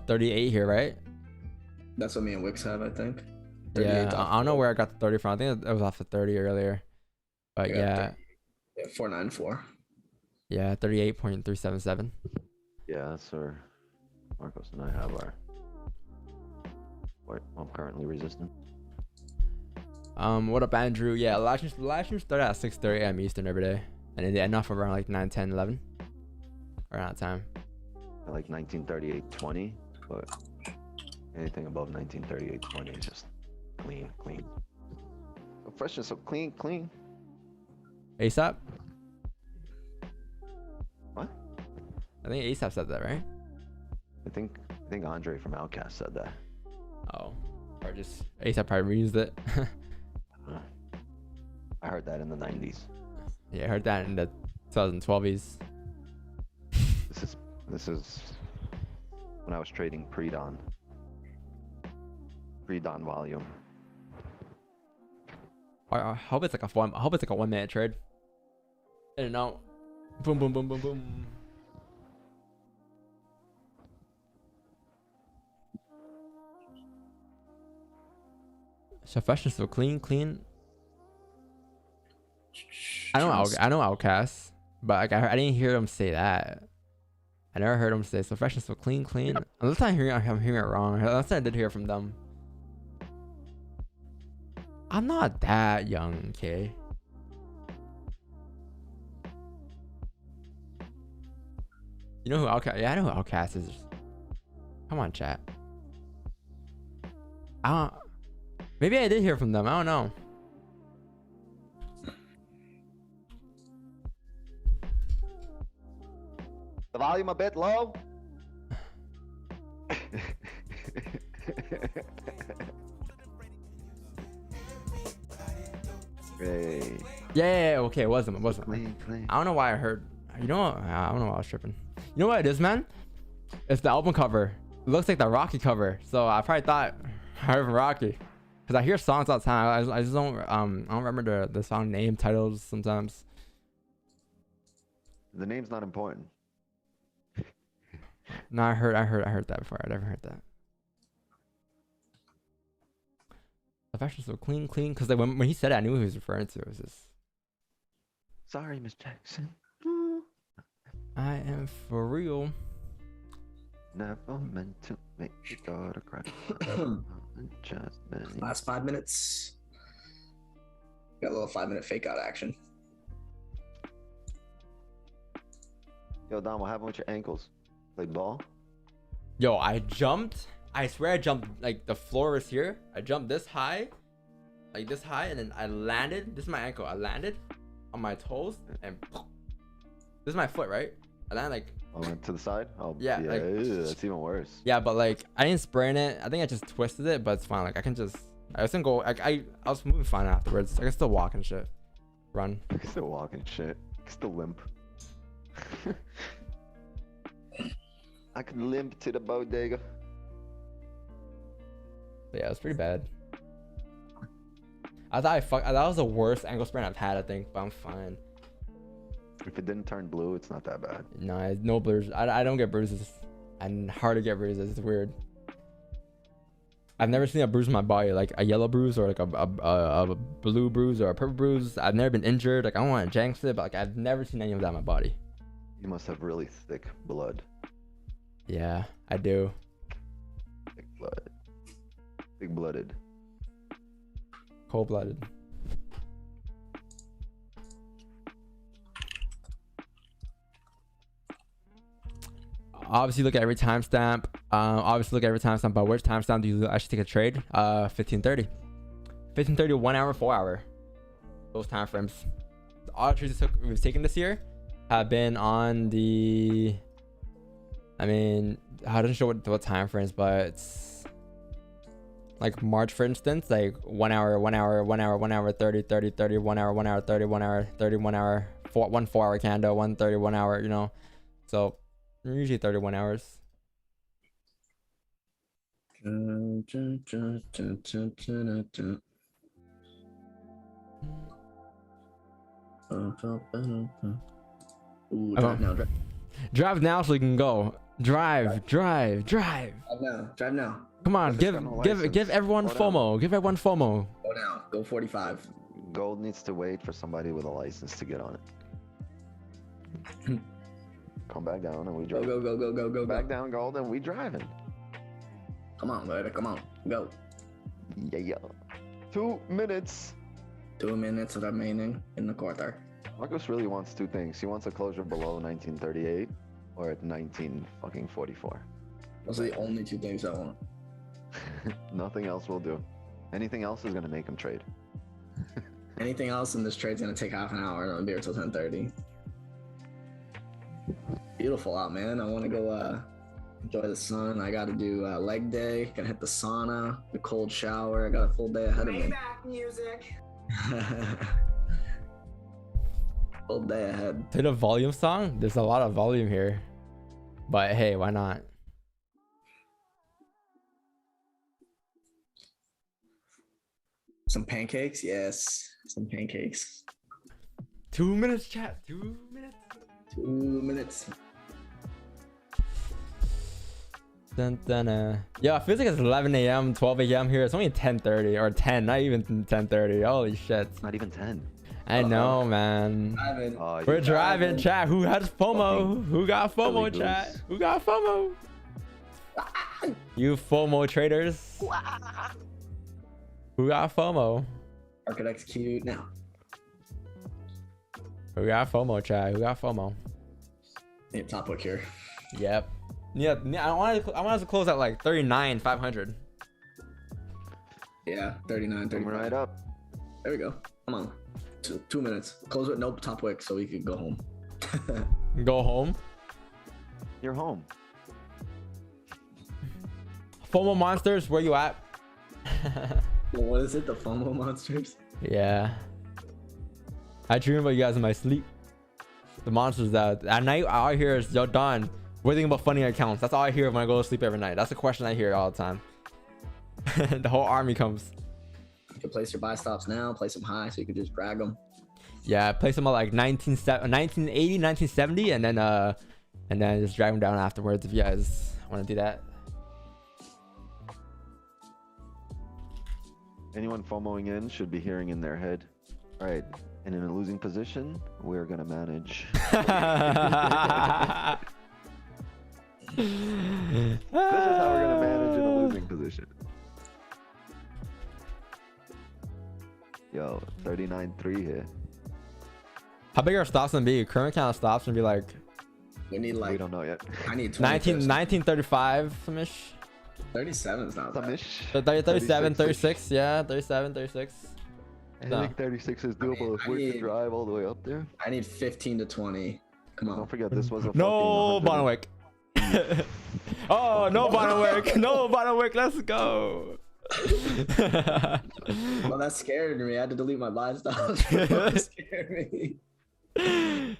38 here, right? That's what me and Wix have, I think. Yeah, I don't know where I got the 30 from. I think it was off the 30 earlier. But yeah. Yeah, 494. Yeah, 38.377. Yeah, that's where Marcos and I have our. Wait, I'm currently resistant. What up, Andrew? Yeah, live streams start at 6:30 a.m. Eastern every day, and they end off around like 9, 10, 11 around that time. I like 1938-20, but anything above 1938-20 is just clean. So fresh and so clean. ASAP? What? I think ASAP said that, right? I think Andre from Outkast said that. Oh, or just ASAP probably reused it. I heard that in the 90s. Yeah, I heard that in the 2012s. This is when I was trading pre-dawn volume. I hope it's like a 1 minute trade. In and out. Boom, boom, boom, boom, boom. So fashion so clean. I know Outkast, but like I didn't hear him say that. I never heard him say so fresh and so clean. Unless I'm hearing it wrong. Unless I did hear from them. I'm not that young, okay? You know who Outkast? Yeah, I know who Outkast is. Come on, chat. Maybe I did hear from them. I don't know. The volume a bit low. Hey. Yeah, okay, it wasn't. Clean. I don't know why I heard. You know what? I don't know why I was tripping. You know what it is, man? It's the album cover. It looks like the Rocky cover. So I probably thought I heard from Rocky. Because I hear songs all the time. I just don't I don't remember the song name titles sometimes. The name's not important. No, I heard that before. I never heard that. The fashion's so clean. Because like, when he said it, I knew who he was referring to. It was just. Sorry, Miss Jackson. I am for real. Never meant to make your daughter cry. Last 5 minutes. Got a little 5-minute fake out action. Yo, Don, what happened with your ankles? Like ball? Yo, I jumped. I swear I jumped, like the floor is here. I jumped this high, and then I landed. This is my ankle. I landed on my toes, and this is my foot, right? I landed like. I went to the side? Oh, yeah. Like, that's even worse. Yeah, but like, I didn't sprain it. I think I just twisted it, but it's fine. Like, I was gonna go, like, I was moving fine afterwards. I can still walk and shit. Run. I can still walk and shit. I can still limp. I could limp to the bodega. But yeah, it was pretty bad. I thought that was the worst ankle sprain I've had, I think, but I'm fine. If it didn't turn blue, it's not that bad. No bruises. I don't get bruises. I'm hard to get bruises. It's weird. I've never seen a bruise on my body, like a yellow bruise or like a blue bruise or a purple bruise. I've never been injured. Like, I don't want to jinx it, but like, I've never seen any of that on my body. You must have really thick blood. Yeah, I do. Thick blood. Big blooded. Cold blooded. Obviously look at every timestamp. Obviously look at every timestamp. But which timestamp do you actually take a trade? 1530. 1530, 1 hour, 4 hour. Those time frames. All the trades we've taken this year have been on the, I mean, I don't show what time frames, but it's like March, for instance, like 1 hour, 1 hour, 1 hour, 1 hour, 30, 30, 30, 1 hour, 1 hour, 30, 1 hour, 30, 1 hour, 1 4 hour candle, 1 30, 1 hour, you know. So usually 31 hours. Ooh, drive now, drive. Drive now so you can go. Drive. Drive now. Come on, give everyone FOMO. Give everyone FOMO. Go now. Go 45. Gold needs to wait for somebody with a license to get on it. Come back down and we drive. Go. Back down, Gold, and we driving. Come on, baby. Come on. Go. Yeah. 2 minutes. 2 minutes remaining in the quarter. Marcos really wants two things. He wants a closure below 1938 or at 1944. Those are the only two things I want. Nothing else will do. Anything else is gonna make him trade. Anything else in this trade's gonna take half an hour. It'll be here till 10:30. Beautiful out, man. I want to go enjoy the sun. I got to do leg day. Gonna hit the sauna, the cold shower. I got a full day ahead of me. Back music. Full day ahead. To the volume song, there's a lot of volume here, but hey, why not? Some pancakes, yes. Some pancakes. 2 minutes, chat. 2 minutes. 2 minutes. Dun, dun, Yo, it feels like it's 11 a.m., 12 a.m. here. It's only 10:30 or 10, not even 10:30. Holy shit. Not even 10. I know, man. We're driving, chat. Who has FOMO? Who got FOMO, chat? Who got FOMO? You FOMO traders. Who got FOMO? Market execute now. Who got FOMO, chat? Who got FOMO? Yeah, top hook here. Yep. Yeah, I wanted to close at like 39,500. Yeah, 39, 35. Right up. There we go. Come on. 2 minutes. Close with no top wick so we can go home. Go home? You're home. FOMO monsters, where you at? Well, what is it? The FOMO monsters? Yeah. I dream about you guys in my sleep. The monsters that at night all I hear is, yo, Don, what do you think about funding accounts? That's all I hear when I go to sleep every night. That's the question I hear all the time. The whole army comes. You can place your buy stops now, place them high so you can just drag them. Yeah, place them at like 1980, 1970, and then just drag them down afterwards if you guys want to do that. Anyone FOMOing in should be hearing in their head, all right, and in a losing position, we're gonna manage. This is how we're gonna manage in a losing position. Yo, 39.3 here. How big are stops gonna be? Current count of stops gonna be like. We need like. We don't know yet. I need 1935 some ish. 37 is not bad. 37, 36, yeah, 37, 36. I think 36 is doable if we can drive all the way up there. I need 15 to 20. Come on. Don't forget this was a no Bonnewick. Oh, no Bonnewick. No Bonnewick. Let's go. Well, that scared me. I had to delete my buy stops. That scared me.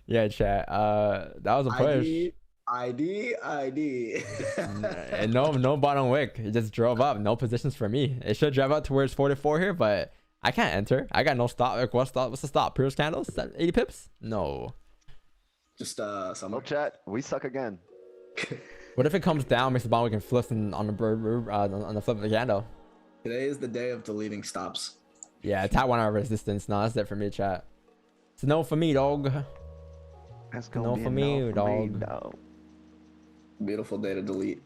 Yeah, chat. That was a push. ID. And no bottom wick. It just drove up. No positions for me. It should drive out towards 44 here, but I can't enter. I got no stop. Like, what's the stop? Pierce candles? 80 pips? No. Just some. No chat. We suck again. What if it comes down, makes the bottom wick and flips on the flip of the candle? Today is the day of deleting stops. Yeah, tap 1 hour resistance. No, that's it for me, chat. It's no for me, dog. No for me, dog. Beautiful day to delete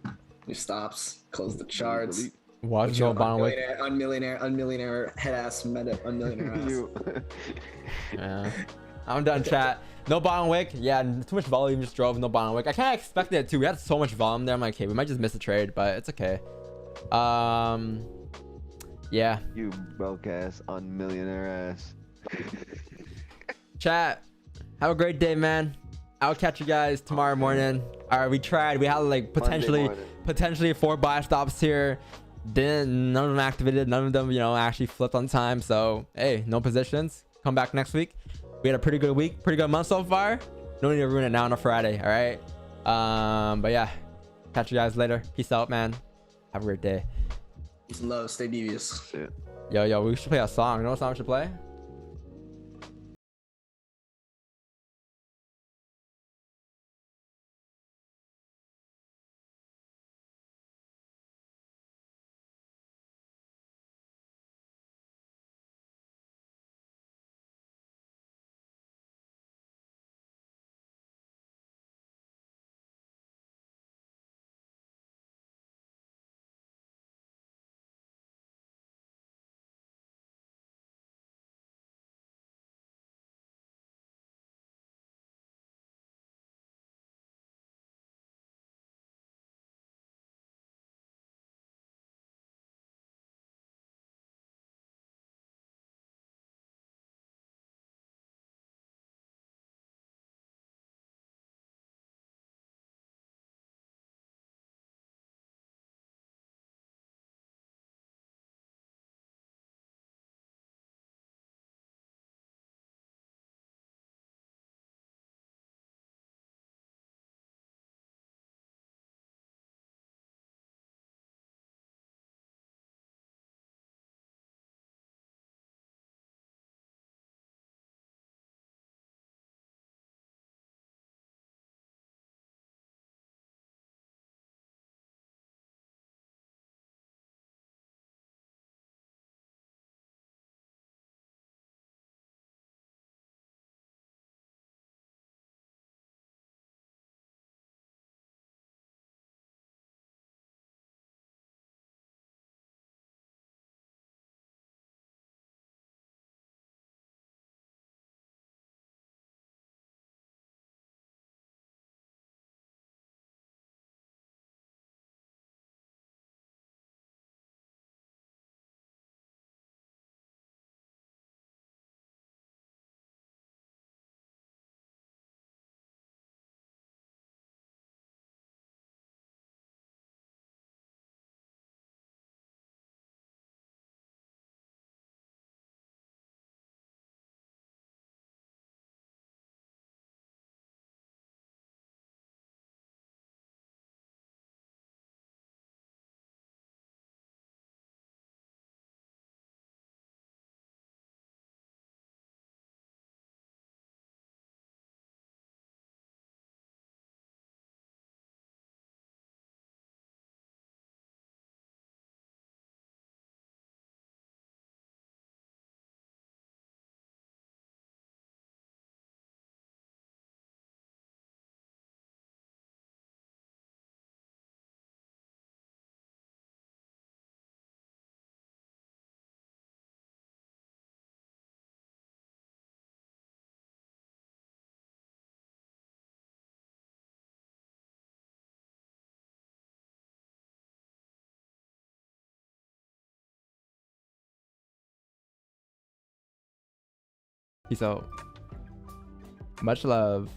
your stops, close the charts. Watch no bottom wick. Unmillionaire, head ass meta, unmillionaire ass. Yeah. I'm done, chat. No bottom wick. Yeah, too much volume just drove. No bottom wick. I kind of expected it too. We had so much volume there. I'm like, okay, we might just miss a trade, but it's okay. Yeah. You broke ass, unmillionaire ass. Chat. Have a great day, man. I'll catch you guys tomorrow morning. All right, we tried. We had like potentially 4 buy stops here. None of them activated. None of them, you know, actually flipped on time. So hey, no positions. Come back next week. We had a pretty good week, pretty good month so far. No need to ruin it now on a Friday. All right. But yeah, catch you guys later. Peace out, man. Have a great day. Peace and love. Stay devious. Yo, we should play a song. You know what song we should play? Peace out. Much love.